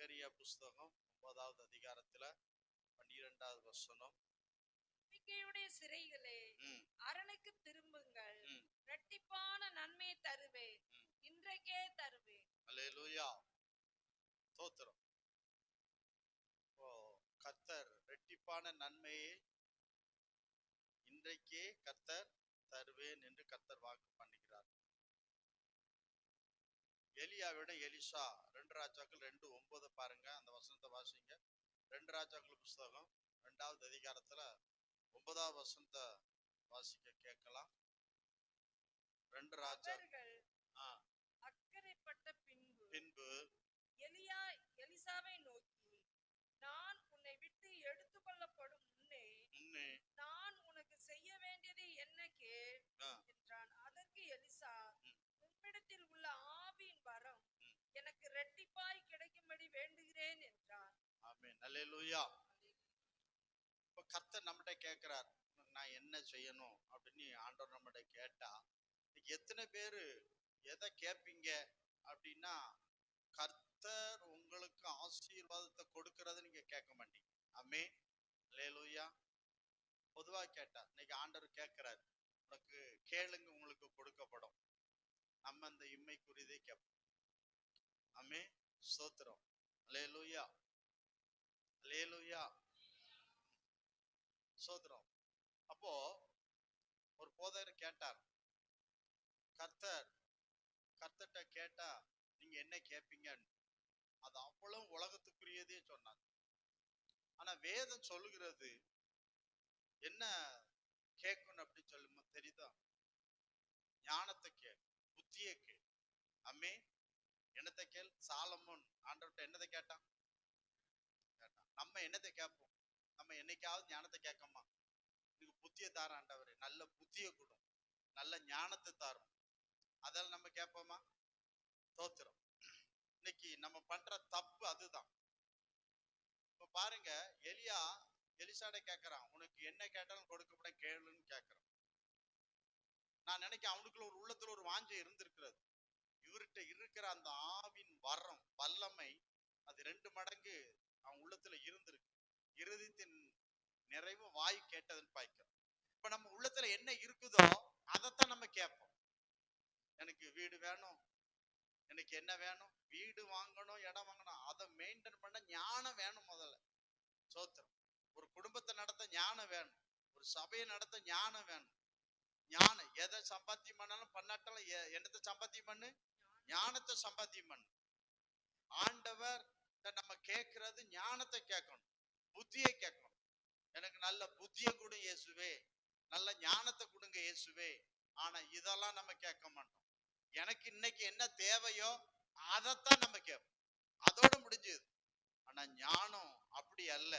சகரியா புஸ்தகம் 9வது அதிகாரத்துல 12வது வசனம். நம்பிக்கையுடைய சிறைகளே, அரணுக்கு திரும்புங்கள், இரட்டிப்பான நன்மையை தருவேன், இன்றைக்கே தருவேன். அல்லேலூயா, ஸ்தோத்திரம். கர்த்தர் இரட்டிப்பான நன்மையை இன்றைக்கே கர்த்தர் தருவேன் என்று கர்த்தர் வாக்கு பண்ணுகிறார். எலியாவிட எலிசா 2 ராஜாக்கள் 2:9 பாருங்க, அந்த வசனத்தை வாசிங்க. 2 ராஜாக்கள் புஸ்தகம் 2வது அதிகாரத்துல 9வது வசனத்தை வாசிக்க கேட்கலாம். 2 ராஜாக்கள் அக்கறைப்பட்ட பின்பு எலியா எலிசாவை நோக்கி, நான் உன்னை விட்டு எடுத்து கொள்ளப்படும் முன்னே நான் உனக்கு செய்ய வேண்டியது என்ன கேள் என்றான். அதற்கு எலிசா, உம்மிடத்தில் உள்ள ஆவியின் வரம் எனக்கு இரட்டிப்பாய் கிடைக்கும்படி வேண்டுகிறேன் என்றான். ஆமென், அல்லேலூயா. இப்ப கர்த்தர் நம்மகிட்ட கேட்கிறார், நான் என்ன செய்யணும் அப்படின்னு ஆண்டவர் நம்மகிட்ட கேட்டா, எத்தனை பேரு எதை கேட்பீங்க அப்படின்னா, கர்த்தர் உங்களுக்கு ஆசீர்வாதத்தை கொடுக்கறத நீங்க கேட்க மாட்டீங்க. ஆமென், அல்லேலூயா. பொதுவா கேட்டா, இன்னைக்கு ஆண்டவர் கேட்கிறார், உனக்கு கேளுங்க உங்களுக்கு கொடுக்கப்படும். நம்ம அந்த இம்மைக்குரியதை கேட்போம். ஆமென், ஸ்தோத்திரம், அல்லேலூயா, அல்லேலூயா, ஸ்தோத்திரம். அப்போ ஒரு போதகர் கேட்டார், கர்த்தர்ட்ட கேட்டா நீங்க என்ன கேட்பீங்கன்னு. அது அவ்வளவு உலகத்துக்குரியதே சொன்னார். ஆனா வேதம் சொல்லுகிறது என்ன கேட்கணும் அப்படின்னு சொல்லுமா தெரியுதா? ஞானத்தை கேள், புத்தியை கேள். அம்மே, என்னத்தை கேள்? சாலமோன் ஆண்டவர்கிட்ட என்னத்தை கேட்டான்? நம்ம என்னத்தை கேட்போம்? நம்ம என்னைக்காவது ஞானத்தை கேட்கமா? எனக்கு புத்தியை தார ஆண்டவரே, நல்ல புத்தியை கொடு, நல்ல ஞானத்தை தாரும், அதெல்லாம் நம்ம கேட்போமா? ஸ்தோத்திரம். இன்னைக்கு நம்ம பண்ற தப்பு அதுதான். இப்ப பாருங்க, எலிசாட கேட்கறான், உனக்கு என்ன கேட்டாலும் கொடுக்கப்பட கேளுன்னு கேட்கறான். நான் நினைக்கிறேன் அவனுக்குள்ள ஒரு உள்ளத்துல ஒரு வாஞ்சை இருந்திருக்கிறது. இவர்கிட்ட இருக்கிற அந்த ஆவின் வரம் வல்லமை அது 2 மடங்கு அவன் உள்ளத்துல இருந்திருக்கு. இருதயத்தின் நிறைவு வாய் கேட்டதுன்னு பாய்க்கிறோம். இப்ப நம்ம உள்ளத்துல என்ன இருக்குதோ அதைத்தான் நம்ம கேட்போம். எனக்கு வீடு வேணும், எனக்கு என்ன வேணும், வீடு வாங்கணும், இடம் வாங்கணும், அதை மெயின்டைன் பண்ண ஞானம் வேணும் முதல்ல. சோத்திரம். ஒரு குடும்பத்தை நடத்த ஞானம் வேணும், ஒரு சபையை நடத்த ஞானம் வேணும். ஞானம் எதை சம்பாத்தியம் பண்ணாலும் பண்ணாட்டாலும் என்னத்தை சம்பாத்தியம் பண்ணு? ஞானத்தை சம்பாத்தியம் பண்ணு. ஆண்டவர் நம்ம கேட்கறது ஞானத்தை கேட்கணும், புத்தியை கேட்கணும். எனக்கு நல்ல புத்தியை கொடு இயேசுவே, நல்ல ஞானத்தை கொடுங்க இயேசுவே. ஆனா இதெல்லாம் நம்ம கேட்க மாட்டோம். எனக்கு இன்னைக்கு என்ன தேவையோ அதைத்தான் நம்ம கேட்போம், அதோட முடிஞ்சது. ஆனா ஞானம் அப்படி அல்ல.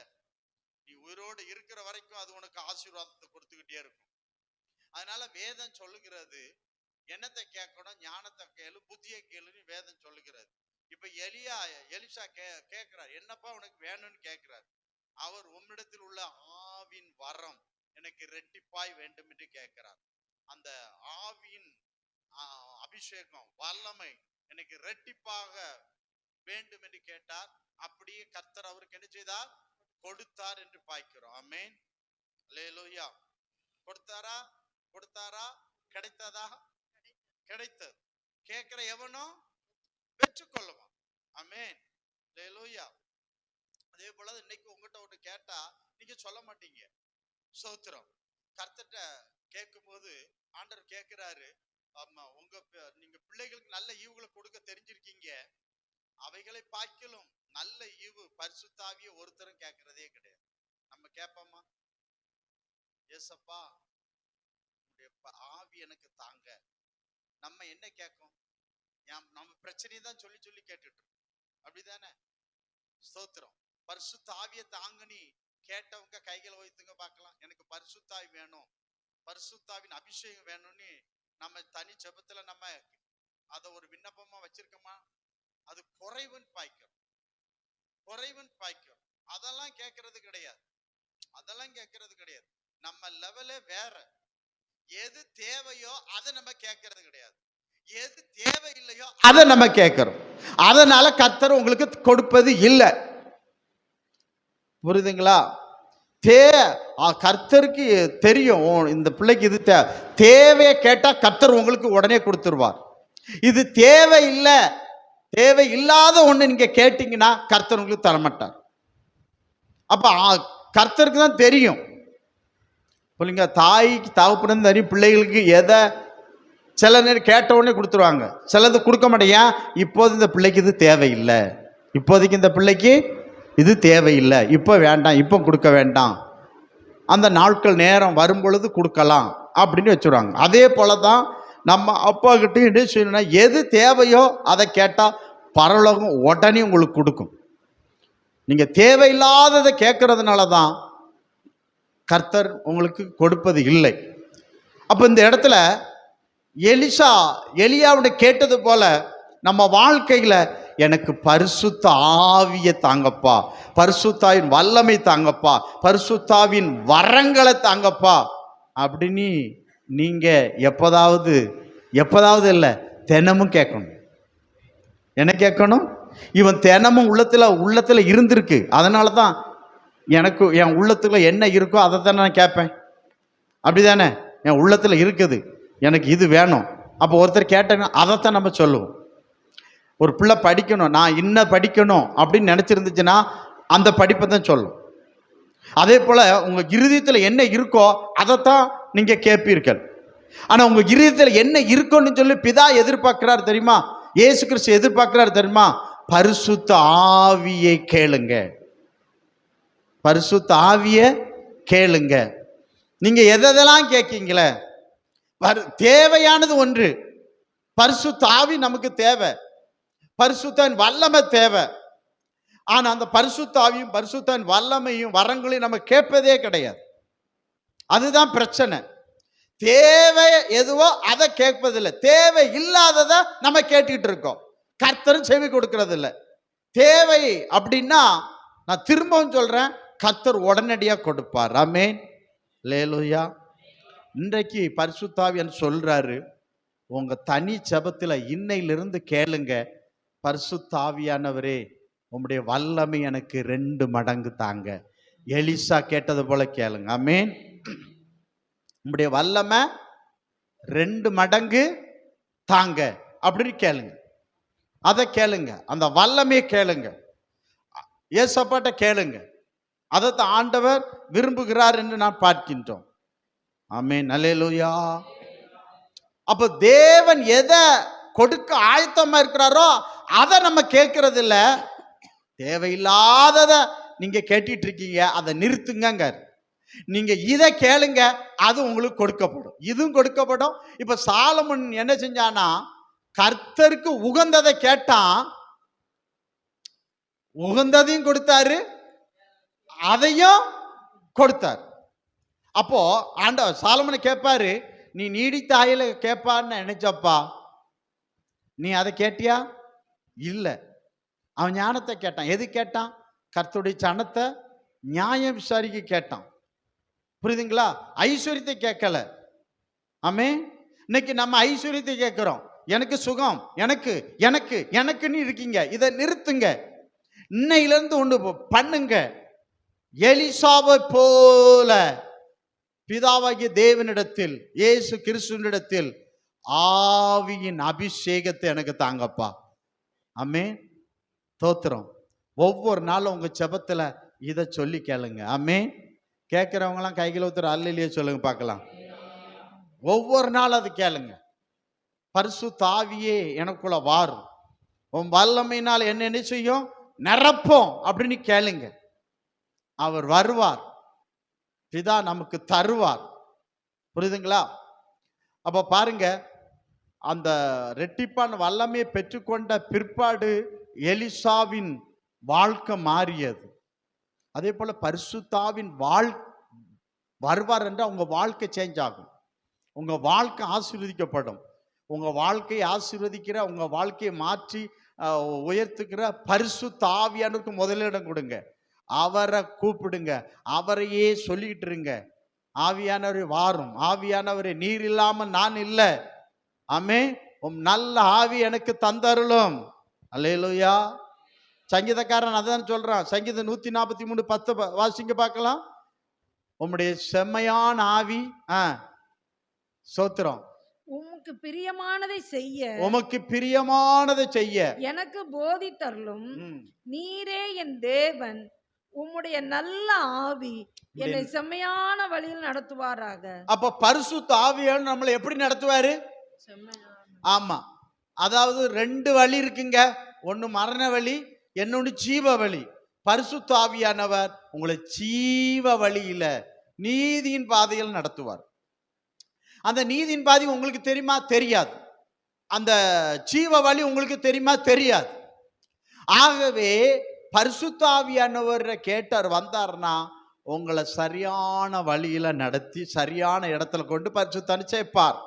நீ உயிரோடு இருக்கிற வரைக்கும் அது உனக்கு ஆசீர்வாதத்தை கொடுத்துக்கிட்டே இருக்கும். அதனால வேதம் சொல்லுகிறது என்னத்தை கேட்கணும்? ஞானத்தை கேளு, புத்தியை கேளுன்னு வேதம் சொல்லுகிறது. இப்ப எலிசா கேட்கிறார், என்னப்பா உனக்கு வேணும்னு கேட்கிறார். அவர் உம்மிடத்தில் உள்ள ஆவின் வரம் எனக்கு இரட்டிப்பாய் வேண்டும் என்று கேட்கிறார். அந்த ஆவியின் அபிஷேகம் வல்லமை எனக்கு இரட்டிப்பாக வேண்டும் என்று கேட்டார். அப்படியே கர்த்தர் அவருக்கு என்ன செய்தார்? கொடுத்தார் என்று பார்க்கிறோம். ஆமென், அல்லேலூயா. கொடுத்தாரா? கிடைத்ததா? கிடைத்தது. கேட்கிற எவனோ பெற்றுக்கொள்ளுவான். ஆமென், அல்லேலூயா. அதே போல இன்னைக்கு உங்ககிட்ட ஒன்று கேட்டா நீங்க சொல்ல மாட்டீங்க. ஸ்தோத்திரம். கர்த்தர்ட்ட கேட்கும் போது ஆண்டவர் கேட்கிறாரு, ஆமா நீங்க பிள்ளைகளுக்கு நல்ல ஈவுகளை கொடுக்க தெரிஞ்சிருக்கீங்க, அவைகளை பார்க்கலும் நல்ல ஈவு பரிசுத்த ஆவியை ஒருத்தரும் கேட்கறதே கிடையாது. நம்ம கேட்போமா? ஏசப்பா உங்களுடைய ஆவி எனக்கு தாங்க. நம்ம என்ன கேட்கும்? நம்ம பிரச்சனையை தான் சொல்லி சொல்லி கேட்டுட்டு இருக்கோம், அப்படிதானே? ஸ்தோத்திரம். பரிசுத்த ஆவியை தாங்கன்னு கேட்டவங்க கைகளை வைத்துங்க பார்க்கலாம். எனக்கு பரிசுத்தாவி வேணும், பரிசுத்தாவின் அபிஷேகம் வேணும்னு நம்ம தனி ஜெபத்துல நம்ம அதை ஒரு விண்ணப்பமா வச்சிருக்கோமா? அது குறைவுன்னு பாய்க்கிறோம். அதெல்லாம் கேட்கறது கிடையாது. நம்ம லெவலே வேற. எது தேவையோ அதை நம்ம கேட்கறது கிடையாது, எது தேவை இல்லையோ அதை நம்ம கேட்கிறோம். அதனால கர்த்தர் உங்களுக்கு கொடுப்பது இல்லை. புரியுதுங்களா? கர்த்தருக்கு தெரியும் இந்த பிள்ளைக்கு இது தேவையை கேட்டா கர்த்தர் உங்களுக்கு உடனே கொடுத்துருவார். இது தேவை இல்லை, தேவை இல்லாத ஒண்ணு நீங்க கேட்டீங்கன்னா கர்த்தர் உங்களுக்கு தரமாட்டார். அப்ப கர்த்தருக்கு தான் தெரியும். பிள்ளைங்க தாய்க்கு தகப்பனும் தெரியும் பிள்ளைகளுக்கு எதை சில நேரம் கேட்ட உடனே கொடுத்துருவாங்க, சிலது கொடுக்க மாட்டேங்க. இப்போது இந்த பிள்ளைக்கு இது தேவையில்லை, இப்போதைக்கு இந்த பிள்ளைக்கு இது தேவையில்லை, இப்போ வேண்டாம், இப்போ கொடுக்க வேண்டாம், அந்த நாட்கள் நேரம் வரும் பொழுது கொடுக்கலாம் அப்படின்னு வச்சுருவாங்க. அதே போல தான் நம்ம அப்பா கிட்ட என்ன செய்யணும்னா, எது தேவையோ அதை கேட்டால் பரலோகம் உடனே உங்களுக்கு கொடுக்கும். நீங்கள் தேவையில்லாததை கேட்கறதுனால தான் கர்த்தர் உங்களுக்கு கொடுப்பது இல்லை. அப்போ இந்த இடத்துல எலியாவுடைய கேட்டது போல நம்ம வாழ்க்கையில எனக்கு பரிசுத்த ஆவியை தாங்கப்பா, பரிசுத்தாவின் வல்லமை தாங்கப்பா, பரிசுத்தாவின் வரங்களை தாங்கப்பா அப்படின்னு நீங்க எப்போதாவது இல்லை, தினமும் கேட்கணும். என்ன கேட்கணும்? இவன் தினமும் உள்ளத்துல இருந்திருக்கு. அதனால தான் எனக்கு என் உள்ளத்துல என்ன இருக்கோ அதை தானே நான் கேட்பேன். அப்படிதானே? என் உள்ளத்துல இருக்குது, எனக்கு இது வேணும். அப்போ ஒருத்தர் கேட்டேன்னா அதைத்தான் நம்ம சொல்லுவோம். ஒரு பிள்ளை படிக்கணும், நான் இன்னும் படிக்கணும் அப்படின்னு நினச்சிருந்துச்சுன்னா அந்த படிப்பை தான் சொல்லும். அதே போல் உங்கள் இருதயத்தில் என்ன இருக்கோ அதைத்தான் நீங்கள் கேட்பீர்கள். ஆனால் உங்கள் இருதயத்தில் என்ன இருக்கோன்னு சொல்லி பிதா எதிர்பார்க்கிறார் தெரியுமா? இயேசு கிறிஸ்து எதிர்பார்க்கிறார் தெரியுமா? பரிசுத்த ஆவியை கேளுங்க, பரிசுத்த ஆவியை கேளுங்க. நீங்கள் எதெல்லாம் கேட்கீங்களே, தேவையானது ஒன்று பரிசுத்த ஆவி நமக்கு தேவை, பரிசுத்தன் வல்லமை தேவை. ஆனா அந்த பரிசுத்தாவியும் பரிசுத்தன் வல்லமையும் வரங்களையும் நம்ம கேட்பதே கிடையாது. அதுதான் பிரச்சனை. தேவை எதுவோ அதை கேட்பதில்லை, தேவை இல்லாததை நம்ம கேட்டுக்கிட்டு இருக்கோம். கர்த்தரும் செவி கொடுக்கறது இல்லை. தேவை அப்படின்னா நான் திரும்பவும் சொல்றேன், கர்த்தர் உடனடியாக கொடுப்பார். ஆமென், அல்லேலூயா. இன்றைக்கு பரிசுத்தாவியன் சொல்றாரு, உங்க தனி ஜெபத்துல இன்னையிலிருந்து கேளுங்க, பரிசுத்த ஆவியானவரே உம்முடைய வல்லமை எனக்கு 2 மடங்கு தாங்க. எலிசா கேட்டது போல கேளுங்க. ஆமென். உம்முடைய வல்லமை 2 மடங்கு தாங்க அப்படின்னு கேளுங்க. அதை கேளுங்க, அந்த வல்லமையை கேளுங்க, ஏசப்பாட்ட கேளுங்க. அதைத்தான் ஆண்டவர் விரும்புகிறார் என்று நான் பார்க்கின்றோம். ஆமென், அல்லேலூயா. அப்ப தேவன் எதை கொடுக்க ஆயத்தமா இருக்கிறாரோ அதை நம்ம கேட்கறது இல்ல. தேவையில்லாததை நீங்க கேட்டுட்டு இருக்கீங்க, அதை நிறுத்துங்க. நீங்க இதை கேளுங்க, அது உங்களுக்கு கொடுக்கப்படும், இதுவும் கொடுக்கப்படும். இப்ப சாலமன் என்ன செஞ்சானா, கர்த்தருக்கு உகந்ததை கேட்டான், உகந்ததையும் கொடுத்தாரு, அதையும் கொடுத்தார். அப்போ ஆண்டவர் சாலமனை கேட்பாரு, நீ நீடித்த ஆயுள கேட்பான்னு நினைச்சப்பா, நீ அதை கேட்டியா? இல்லை. அவன் ஞானத்தை கேட்டான். எது கேட்டான்? கர்த்தருடைய சனத்தை நியாயம் விசாரிக்க கேட்டான். புரியுதுங்களா? ஐஸ்வர்யத்தை கேட்கல. ஆமே. இன்னைக்கு நம்ம ஐஸ்வர்யத்தை கேட்கிறோம், எனக்கு சுகம், எனக்கு எனக்கு எனக்குன்னு இருக்கீங்க. இதை நிறுத்துங்க, இன்னையிலிருந்து ஒன்று பண்ணுங்க. எலிசாவை போல பிதாவாகிய தேவனிடத்தில், இயேசு கிறிஸ்துவினிடத்தில் ஆவியின் அபிஷேகத்தை எனக்கு தாங்கப்பா. ஆமென், தோத்திரம். ஒவ்வொரு நாளும் உங்க ஜெபத்துல இதை சொல்லி கேளுங்க. ஆமென். கேட்கிறவங்களாம் கைகளை ஊத்துற அல்லையே சொல்லுங்க பார்க்கலாம். ஒவ்வொரு நாள் அது கேளுங்க. பரிசுத்த ஆவியே எனக்குள்ள வாரும், உன் வல்லமையினால் என்ன செய்யும், நிரப்போம் அப்படின்னு கேளுங்க. அவர் வருவார், பிதா நமக்கு தருவார். புரியுதுங்களா? அப்ப பாருங்க, அந்த ரெட்டிப்பான் வல்லமையை பெற்றுக்கொண்ட பிற்பாடு எலிசாவின் வாழ்க்கை மாறியது. அதே போல பரிசுத்தாவின் வருவார் என்றால் உங்க வாழ்க்கை சேஞ்ச் ஆகும், உங்க வாழ்க்கை ஆசீர்வதிக்கப்படும். உங்க வாழ்க்கையை ஆசீர்வதிக்கிற, உங்க வாழ்க்கையை மாற்றி உயர்த்துக்கிற பரிசுத்த ஆவியானவருக்கு முதலிடம் கொடுங்க. அவரை கூப்பிடுங்க, அவரையே சொல்லிக்கிட்டு இருங்க. ஆவியானவரை வாரும், ஆவியானவரை நீர் இல்லாம நான் இல்லை. ஆமே, நல்ல ஆவி எனக்கு தந்தருளும். அல்லேலூயா. சங்கீதக்காரன் அதான் சொல்றான். சங்கீதம் 143:10 வாசிங்க பார்க்கலாம். உம்முடைய செம்மையான ஆவி சோத்திரம் உமக்கு பிரியமானதை செய்ய உமக்கு பிரியமானதை செய்ய எனக்கு போதித்தருளும். நீரே என் தேவன், உம்முடைய நல்ல ஆவி என்னை செம்மையான வழியில் நடத்துவாராக. அப்ப பரிசுத்த ஆவியானவர் நம்மளை எப்படி நடத்துவாரு? ஆமா, அதாவது 2 வழி இருக்குங்க. ஒன்னு மரண வழி, இன்னொன்னு ஜீவ வழி. பரிசுத்த ஆவியானவர் உங்களை ஜீவ வழியில நீதியின் பாதையில் நடத்துவார். அந்த நீதியின் பாதை உங்களுக்கு தெரியுமா? தெரியாது. அந்த ஜீவ வழி உங்களுக்கு தெரியுமா? தெரியாது. ஆகவே பரிசுத்த ஆவியானவர் கேட்டார் வந்தார்னா உங்களை சரியான வழியில நடத்தி சரியான இடத்துல கொண்டு பரிசுத்தான்னு சேர்ப்பார்.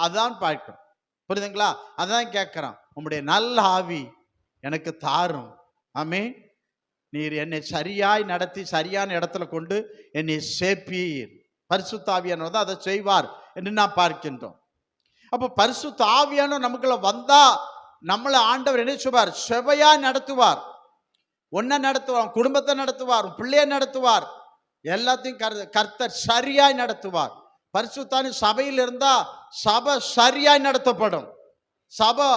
அதான் பார்க்கணும். புரியுதுங்களா? அதான் கேட்கிறோம். உங்களுடைய நல்ல ஆவி எனக்கு தாரும். ஆமே, நீர் என்னை சரியாய் நடத்தி சரியான இடத்துல கொண்டு என்னை சேர்ப்பீர். பரிசுத்த ஆவியானவர் தான் அதை செய்வார் என்று நான் பார்க்கின்றோம். அப்ப பரிசுத்த ஆவியானவர் நமக்குள்ள வந்தா நம்மளை ஆண்டவர் என்ன செய்வார்? செவையா நடத்துவார். ஒன்ன நடத்துவார், குடும்பத்தை நடத்துவார், பிள்ளைய நடத்துவார், எல்லாத்தையும் கர்த்தர் சரியாய் நடத்துவார். பரிசுத்தானி சபையில் இருந்தா சபை சரியாய் நடத்தப்படும். சபை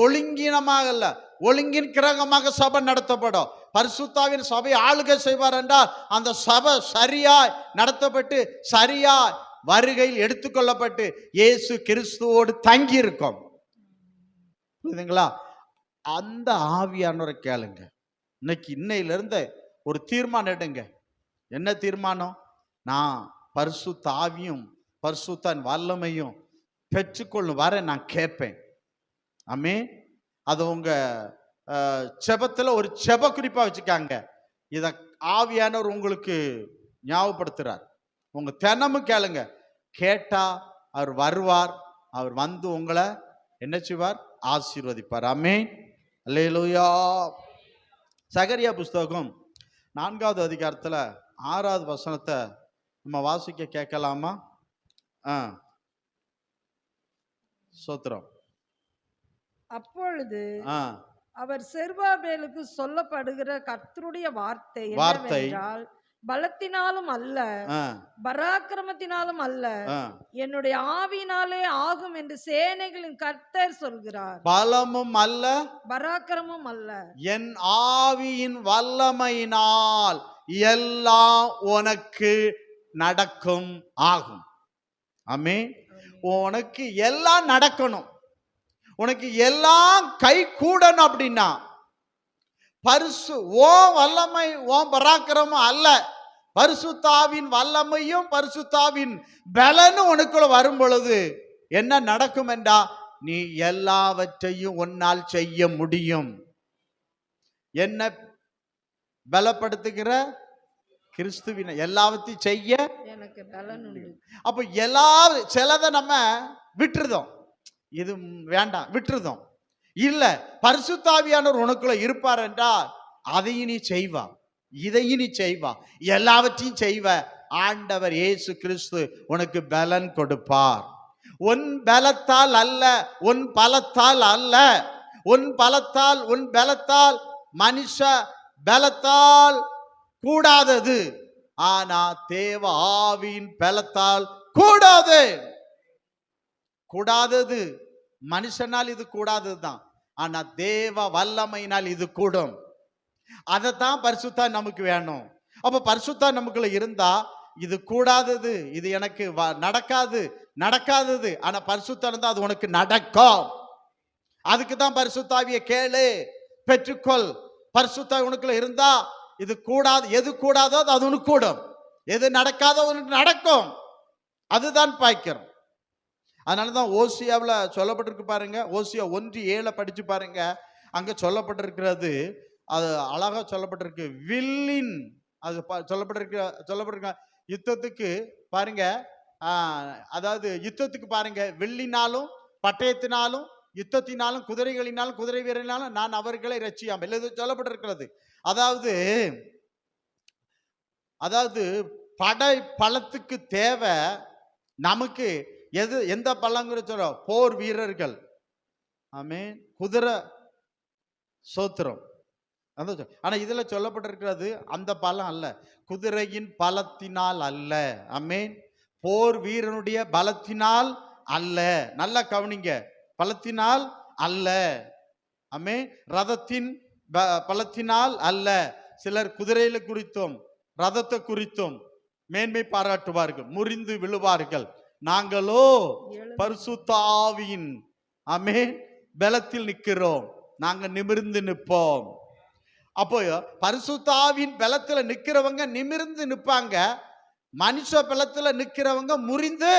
ஒழுங்கினமாக இல்ல, ஒழுங்கின் கிரகமாக சபை நடத்தப்படும். பரிசுத்தாவின் சபை ஆளுகை செய்வார் என்றால் அந்த சபை சரியாய் நடத்தப்பட்டு சரியாய் வருகையில் எடுத்துக்கொள்ளப்பட்டு இயேசு கிறிஸ்துவோடு தங்கி இருக்கும். புரியுதுங்களா? அந்த ஆவியானவரை கேளுங்க. இன்னையிலிருந்து ஒரு தீர்மானம் எடுங்க. என்ன தீர்மானம்? நான் பரிசுத்த ஆவியும் பரிசுத்தன் வல்லமையும் பெற்றுக்கொள்ளும் வர நான் கேட்பேன். ஆமே, அது உங்க செபத்துல ஒரு செப குறிப்பா வச்சுக்காங்க. இத ஆவியானவர் உங்களுக்கு ஞாபகப்படுத்துறார். உங்க தினமும் கேளுங்க. கேட்டா அவர் வருவார். அவர் வந்து உங்களை என்ன செய்வார்? ஆசீர்வதிப்பார். ஆமென், அல்லேலூயா. சகரியா புஸ்தகம் 4வது அதிகாரத்துல 6வது வசனத்தை நம்ம வாசிக்க கேட்கலாமா? சோத்திரம். அப்பொழுது அவர் செருபாபேலுக்கு சொல்லப்படுகிற கர்த்தருடைய வார்த்தை என்னவென்றால், பலத்தினாலும் அல்ல பராக்கிரமத்தினாலும் அல்ல, என்னுடைய ஆவியினாலே ஆகும் என்று சேனைகளின் கர்த்தர் சொல்கிறார். பலமும் அல்ல பராக்கிரமும் அல்ல, என் ஆவியின் வல்லமையினால் எல்லாம் உனக்கு நடக்கும் ஆகும். ஆமென். உனக்கு எல்லாம் நடக்கணும், உனக்கு எல்லாம் கை கூடணும் அப்படின்னா பரிசு ஓ வல்லமை ஓ பராக்கிரமும் அல்ல, பரிசுத்தாவின் வல்லமையும் பரிசுத்தாவின் பலனும் உனக்குள்ள வரும் பொழுது என்ன நடக்கும் என்றா, நீ எல்லாவற்றையும் உன்னால் செய்ய முடியும். என்ன பலப்படுத்துகிற கிறிஸ்துவினை எல்லாவற்றையும் செய்ய எனக்கு பலன் உண்டு. அப்ப சிலதை நம்ம விட்டுருதோம், இது வேண்டாம் விட்டுருதோம். இல்ல, பரிசுத்தாவியானவர் உனக்குள்ள இருப்பார் என்றால் அதையும் நீ செய்வா, இதையும் நீ செய்வா, எல்லாவற்றையும் செய்வ. ஆண்டவர் இயேசு கிறிஸ்து உனக்கு பலன் கொடுப்பார். உன் பலத்தால் அல்ல, உன் பலத்தால் அல்ல, உன் பலத்தால் உன் பலத்தால் மனுஷ பலத்தால் கூடாதது. ஆனா தேவ ஆவியின் பலத்தால் கூடாது. கூடாதது மனுஷனால் இது கூடாததுதான், ஆனா தேவ வல்லமையினால் இது கூடும். அதைத்தான் பரிசுத்தா நமக்கு வேணும். அப்ப பரிசுத்தா நமக்குள்ள இருந்தா இது கூடாதது, இது எனக்கு நடக்காதது, ஆனா பரிசுத்தா இருந்தா அது உனக்கு நடக்கும். அதுக்கு தான் பரிசுத்தாவிய கேளு, பெற்றுக்கொள். பரிசுத்தா உனக்குள்ள இருந்தா இது கூடாது, எது கூடாதோ அது உனக்கு கூடும், எது நடக்காதோ உனக்கு நடக்கும். அதுதான் பாய்க்கிறோம். அதனாலதான் ஓசியாவில் சொல்லப்பட்டிருக்கு பாருங்க. ஓசியா 1:7 படிச்சு பாருங்க. அங்க சொல்லப்பட்டிருக்கிறது, அது அழகா சொல்லப்பட்டிருக்கு. வில்லின் அது சொல்லப்பட்டிருக்க யுத்தத்துக்கு பாருங்க. அதாவது யுத்தத்துக்கு பாருங்க, வில்லினாலும் பட்டயத்தினாலும் யுத்தத்தினாலும் குதிரைகளினாலும் குதிரை வீரனாலும் நான் அவர்களை ரட்சியாமல் இது சொல்லப்பட்டிருக்கிறது. அதாவது படை பலத்துக்கு தேவை நமக்கு எந்த பலங்கிற சொல்ற போர் வீரர்கள். ஆமென். குதிரை சோத்திரம். ஆனா இதுல சொல்லப்பட்டிருக்கிறது அந்த பலம் அல்ல, குதிரையின் பலத்தினால் அல்ல. ஆமென். போர் வீரனுடைய பலத்தினால் அல்ல. நல்லா கவனிங்க, பலத்தினால் அல்ல. ஆமென். ரதத்தின் பலத்தினால் அல்ல. சிலர் குதிரையில குறித்தும் ரதத்தை குறித்தும் மேன்மை பாராட்டுவார்கள், முறிந்து விழுவார்கள். நாங்களோ பரிசுத்த ஆவியின் ஆமென் பலத்தில் நிற்கிறோம், நாங்க நிமிர்ந்து நிற்போம். அப்போ பரிசுத்த ஆவியின் பலத்துல நிக்கிறவங்க நிமிர்ந்து நிற்பாங்க, மனுஷ பலத்துல நிக்கிறவங்க முறிந்து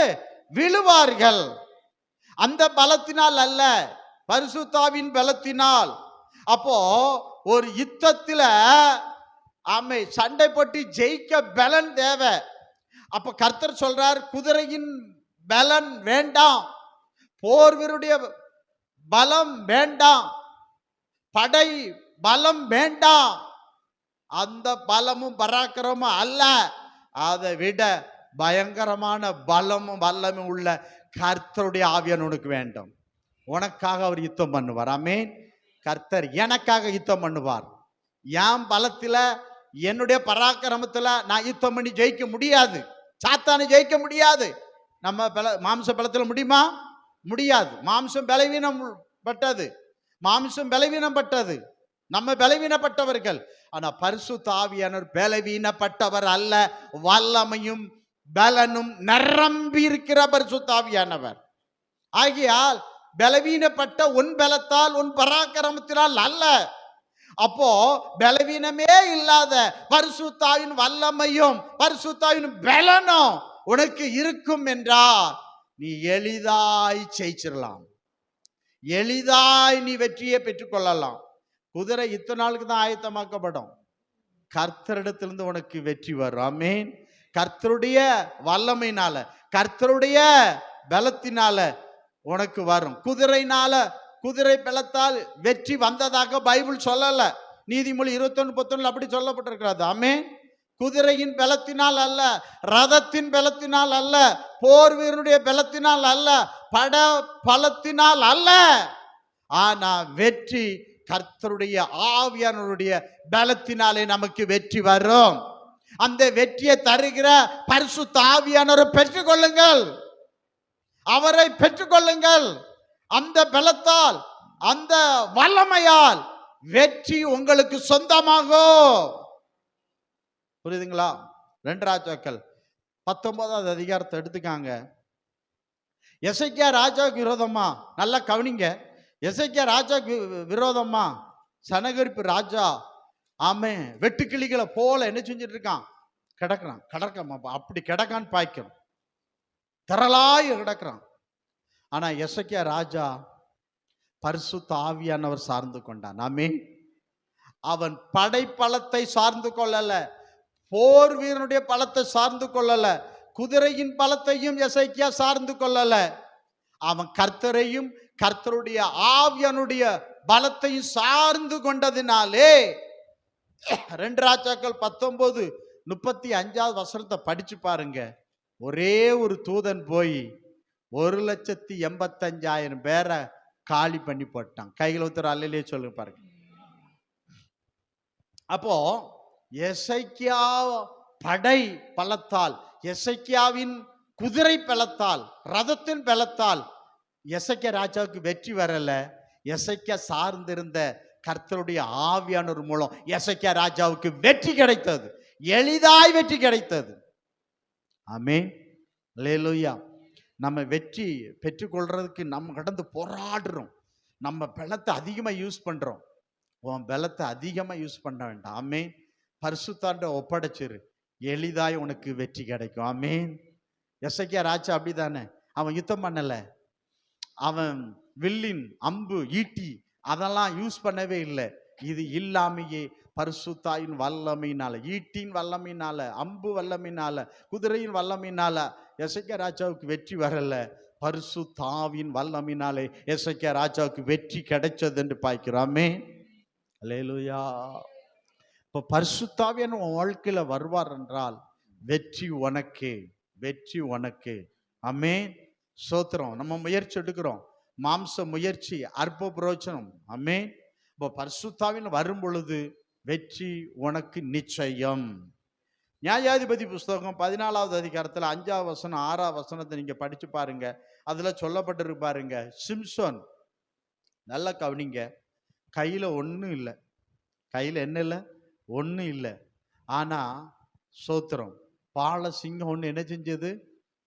விழுவார்கள். அந்த பலத்தினால் அல்ல, பரிசுத்தாவின் பலத்தினால். அப்போ ஒரு யுத்தத்துல ஆமை சண்டை போட்டு ஜெயிக்க பலன் தேவை. அப்ப கர்த்தர் சொல்றார், குதிரையின் பலன் வேண்டாம், போர் வீரருடைய பலம் வேண்டாம், படை பலம் வேண்டாம். அந்த பலமும் பராக்கிரமும் அல்ல, அதை விட பயங்கரமான பலமும் வல்லமும் உள்ள கர்த்தருடைய ஆவியானவர் உனக்கு வேண்டும். உனக்காக அவர் யுத்தம் பண்ணுவார். ஆமென். கர்த்தர் எனக்காக யுத்தம் பண்ணுவார். என் பலத்துல என்னுடைய பராக்கிரமத்துல நான் யுத்தம் பண்ணி ஜெயிக்க முடியாது, சாத்தானை ஜெயிக்க முடியாது. நம்ம மாம்ச பலத்துல முடியுமா? முடியாது. மாம்சம் பலவீனம் பட்டது, மாம்சம் பலவீனம் பட்டது, நம்ம பலவீனப்பட்டவர்கள். ஆனா பரிசுத்த ஆவியானவர் பலவீனப்பட்டவர் அல்ல, வல்லமையும் பலனும் நிரம்பி இருக்கிற பரிசுத்த ஆவியானவர். ஆகையால் பலவீனப்பட்ட உன் பலத்தால் உன் பராக்கிரமத்தினால் அல்ல. அப்போ பலவீனமே இல்லாத பரிசுத்தாவின் வல்லமையும் பரிசுத்தாவின் பலனும் உனக்கு இருக்கும் என்றால் நீ எளிதாய் ஜெயிச்சிடலாம், எளிதாய் நீ வெற்றியை பெற்றுக்கொள்ளலாம். குதிரை இத்தனை நாளுக்கு தான் ஆயத்தமாக்கப்படும், கர்த்தரிடத்திலிருந்து உனக்கு வெற்றி வரும். ஆமென். கர்த்தருடைய வல்லமையினால, கர்த்தருடைய பலத்தினால உனக்கு வரும். குதிரைனால, குதிரை பலத்தால் வெற்றி வந்ததாக பைபிள் சொல்லல. நீதிமொழி 21:11 அப்படி சொல்லப்பட்டிருக்கிறது. ஆமென். குதிரையின் பலத்தினால் அல்ல, ரதத்தின் பலத்தினால் அல்ல, போர் வீரனுடைய பலத்தினால் அல்ல, பட பலத்தினால் அல்ல. ஆனா வெற்றி கர்த்தருடைய ஆவியானவருடைய பலத்தினாலே நமக்கு வெற்றி வரும். அந்த வெற்றியை தருகிற பரிசுத்த ஆவியானவரை பெற்றுக்கொள்ளுங்கள், அவரை பெற்றுக்கொள்ளுங்கள். அந்த பலத்தால், அந்த வல்லமையால் வெற்றி உங்களுக்கு சொந்தமாகும். புரியுதுங்களா? 2 ராஜாக்கள் 19வது அதிகாரத்தை எடுத்துக்காங்க. எசேக்கியா ராஜாவுக்கு விரோதமா, நல்லா கவனிங்க, எசேக்கியா ராஜாவுக்கு விரோதமா சனகரிப்பு ராஜா ஆமே வெட்டுக்கிளிகளை போல என்ன செஞ்சிட்டு இருக்கான்? கிடக்குறான். அப்படி கிடக்கான்னு பாய்க்கிறோம், திரளாய் கிடக்குறான். ஆனா எசேக்கியா ராஜா பரிசுத்த ஆவியானவர் சார்ந்து கொண்டான். ஆமென். அவன் படைப்பலத்தை சார்ந்து கொள்ளல, போர் வீரனுடைய பலத்தை சார்ந்து கொள்ளல, குதிரையின் பலத்தையும் எசேக்கியா சார்ந்து கொள்ளல. அவன் கர்த்தரையும் கர்த்தருடைய ஆவியானுடைய பலத்தையும் சார்ந்து கொண்டதினாலே 2 ராஜாக்கள் 19:35 வசனத்தை படிச்சு பாருங்க. ஒரே ஒரு தூதன் போய் 1,85,000 பேரை காலி பண்ணி போட்டான். கையில் ஒருத்தர் அல்லையே சொல்லுங்க பாருங்க. அப்போ எசேக்கியா படை பலத்தால், எசேக்கியாவின் குதிரை பலத்தால், ரதத்தின் பலத்தால் எசேக்கியா ராஜாவுக்கு வெற்றி வரல. எசேக்கியா சார்ந்திருந்த கர்த்தருடைய ஆவியானவர் மூலம் எசேக்கியா ராஜாவுக்கு வெற்றி கிடைத்தது, எளிதாய் வெற்றி கிடைத்தது. ஆமென். அல்லேலூயா. நம்ம வெற்றி பெற்றுக்கொள்றதுக்கு நம்ம கடந்து போராடுறோம், நம்ம பலத்தை அதிகமாக யூஸ் பண்றோம். உன் பலத்தை அதிகமாக யூஸ் பண்ண வேண்டாம். ஆமென். பரிசுத்தாண்ட ஒப்படைச்சிரு, எளிதாய் உனக்கு வெற்றி கிடைக்கும். ஆமென். எசேக்கியா ராஜா அப்படிதானே, அவன் யுத்தம் பண்ணல, அவன் வில்லின் அம்பு ஈட்டி அதெல்லாம் யூஸ் பண்ணவே இல்லை. இது இல்லாமையே பரிசுத்தாயின் வல்லமையினால, ஈட்டின் வல்லமையினால, அம்பு வல்லமையினால, குதிரையின் வல்லமையினால எசேக்கியா ராஜாவுக்கு வெற்றி வரல. பரிசுத்தாவின் வல்லமையினாலே எசேக்கியா ராஜாவுக்கு வெற்றி கிடைச்சது என்று பார்க்கிறோமே. அல்லேலூயா. இப்போ பரிசுத்தாவியான வாழ்க்கையில வருவார் என்றால் வெற்றி உனக்கு, வெற்றி உனக்கு. ஆமென். சோத்திரம். நம்ம முயற்சி எடுக்கிறோம், மாம்ச முயற்சி அற்ப பிரயோஜனம். ஆமென். இப்போ பரிசுத்தாவின் வரும் பொழுது வெற்றி உனக்கு நிச்சயம். நியாயாதிபதி புஸ்தகம் 14வது அதிகாரத்தில் 5வது வசனம் 6வது வசனத்தை நீங்க படிச்சு பாருங்க. அதுல சொல்லப்பட்டிருக்கு பாருங்க. சிம்சோன், நல்லா கவனிங்க, கையில ஒன்றும் இல்லை, கையில் என்ன இல்லை, ஒன்றும் இல்லை. ஆனா சோத்திரம், பால சிங்கம் ஒன்று என்ன செஞ்சது,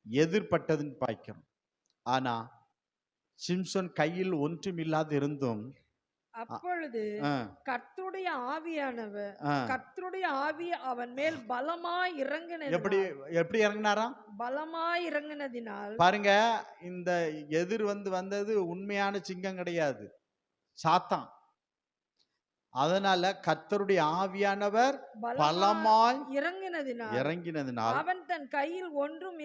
எதிர்பட்டதுன்னு பாய்க்கிறோம். ஆனா சிம்சோன் கையில் ஒன்றும் இல்லாது இருந்தும் அப்பொழுது கர்த்தருடைய ஆவியானவர், கர்த்தருடைய ஆவி அவன் மேல் பலமாய் இறங்கினது. எப்படி இறங்கினாராம்? பலமாய் இறங்கினதினால். பாருங்க, இந்த எதிர் வந்தது உண்மையான சிங்கம் கிடையாது, சாத்தான். அதனால கர்த்தருடைய ஆவியானவர் பலமாய் இறங்கினதினால் அவன் தன் கையில் ஒன்றும்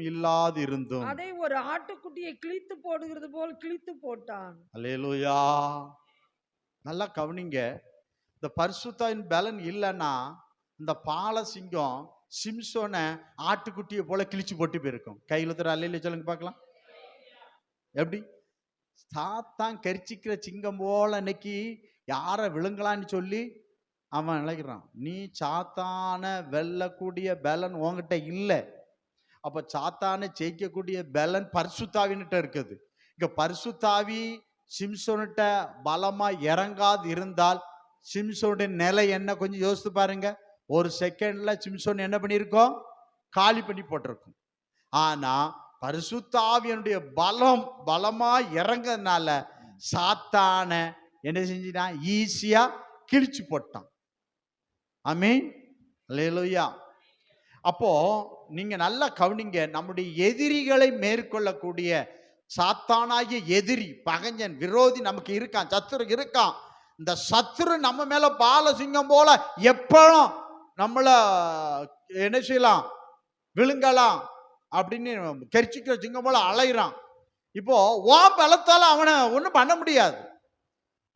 இல்லாதிருந்தும் அதை ஒரு ஆட்டுக்குட்டியை கிழித்து போடுகிறது போல் கிழித்து போட்டான். அல்லேலூயா. நல்லா கவனிங்க, இந்த பரிசுத்தாவின் பலன் இல்லைன்னா இந்த பால சிங்கம் சிம்சோனை ஆட்டுக்குட்டியை போல கிழிச்சு போட்டு போயிருக்கும். கையில் தர அல்லேலூயா சொல்லுங்க பார்க்கலாம். எப்படி சாத்தான் கரிச்சிக்கிற சிங்கம் போல இன்னைக்கு யாரை விழுங்கலான்னு சொல்லி அவன் நினைக்கிறான். நீ சாத்தான வெல்லக்கூடிய பலன் உங்ககிட்ட இல்லை. அப்ப சாத்தான ஜெயிக்கக்கூடிய பலன் பரிசுத்தாவின்கிட்ட இருக்குது. இங்க பரிசுத்தாவி சிம்சோன்கிட்ட பலமா இறங்காது இருந்தால் சிம்சோனுடைய நிலை என்ன கொஞ்சம் யோசித்து பாருங்க. ஒரு செகண்ட்ல சிம்சோன் என்ன பண்ணியிருக்கோம், காலி பண்ணி போட்டிருக்கும். ஆனா பரிசுத்த ஆவியனுடைய பலமா இறங்கறதுனால சாத்தான என்ன செஞ்சிட்டான், ஈஸியா கிழிச்சு போட்டான். ஆமென், அல்லேலூயா. அப்போ நீங்க நல்லா கவனிங்க, நம்முடைய எதிரிகளை மேற்கொள்ளக்கூடிய சாத்தானாகிய எதிரி, பகைஞன், விரோதி நமக்கு இருக்கான், சத்துரு இருக்கான். இந்த சத்துரு நம்ம மேல பாலசிங்கம் போல எப்பவும் நம்மள என்ன செய்யலாம், விழுங்கலாம் அப்படின்னு கெரிச்சிக்கிற சிங்கம் போல அலைகிறான். இப்போ ஓம் பலத்தால அவனை ஒன்றும் பண்ண முடியாது.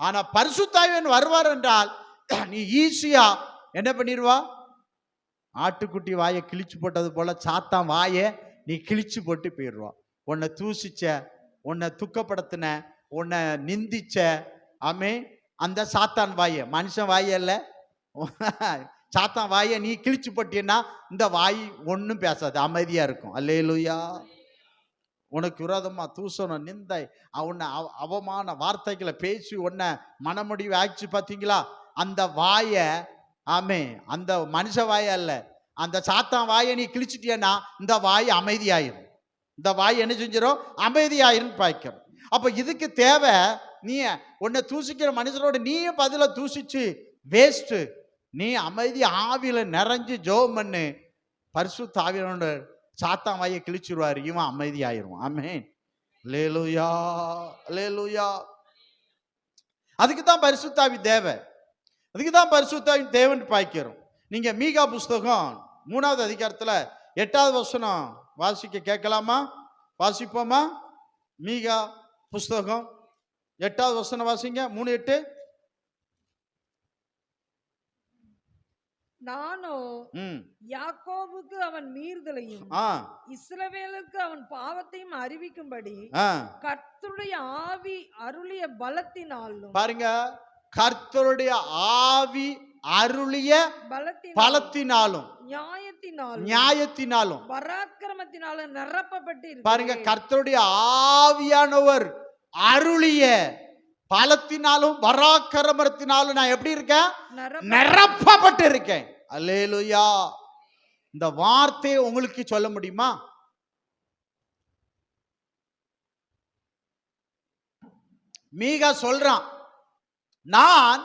ஆனா பரிசுத்தாவியன் வருவார் என்றால் நீ ஈஸியா என்ன பண்ணிடுவா, ஆட்டுக்குட்டி வாயை கிழிச்சு போட்டது போல சாத்தான் வாயை நீ கிழிச்சு போட்டு போயிடுவா. உன்னை தூசிச்ச, உன்னை துக்கப்படுத்தின, உன்னை நிந்திச்ச, ஆமே, அந்த சாத்தான் வாயை, மனுஷன் வாயல்ல, சாத்தான் வாயை நீ கிழிச்சு போட்டீன்னா இந்த வாய் ஒன்றும் பேசாது, அமைதியா இருக்கும். அல்லேலூயா. உனக்கு விரோதமா தூசணம், நிந்தை, உன்னை அவமான வார்த்தைகளை பேசி உன்னை மனமுடிவு ஆச்சு பார்த்தீங்களா, அந்த வாயை, ஆமே, அந்த மனுஷ வாயை அல்ல, அந்த சாத்தான் வாயை நீ கிழிச்சிட்டியன்னா இந்த வாய் அமைதியாயிரும். இந்த வாய் என்ன செஞ்சிடும், அமைதியாயிரும் பாய்க்கிறோம். அப்ப இதுக்கு தேவை, நீ உன்னை தூசிக்கிற மனுஷனோட நீயும் பதில தூசிச்சு வேஸ்ட். நீ அமைதி ஆவியில நிறைஞ்சு ஜெபம் பண்ணு, பரிசுத்த ஆவியோட சாத்தான் வாயை கிழிச்சிருவாரு, இவன் அமைதி ஆயிரும். ஆமென், அல்லேலூயா, அல்லேலூயா. அதுக்கு தான் பரிசுத்த ஆவி தேவை, அதுக்கு தான் பரிசுத்த ஆவி தேவன் பாய்க்கிறோம். நீங்க மீகா புஸ்தகம் 3வது அதிகாரத்துல 8வது வசனம் வாசிக்க கேட்கலாமா? வாசிப்போமா? மீகா புஸ்தகம் 8வது வசனம் வாசிங்க. 3:8. நானோ யாக்கோபுக்கு அவன் மீறுதலையும் இஸ்ரவேலுக்கு அவன் பாவத்தையும் அறிவிக்கும்படி கர்த்தருடைய ஆவி அருளிய பலத்தினாலும், பாருங்க, கர்த்தருடைய ஆவி அருளிய பலத்தினாலும், நியாயத்தினாலும் பராக்கிரமத்தினாலும் நிரப்பப்பட்டு, பாருங்க, கர்த்தருடைய ஆவியானவர் அருளிய பலத்தினாலும் பராக்கிரமத்தினாலும் நான் எப்படி இருக்கேன், நிரப்பப்பட்டு இருக்கேன். அல்லேலூயா. இந்த வார்த்தையை உங்களுக்கு சொல்ல முடியுமா? மீகா சொல்றான், நான்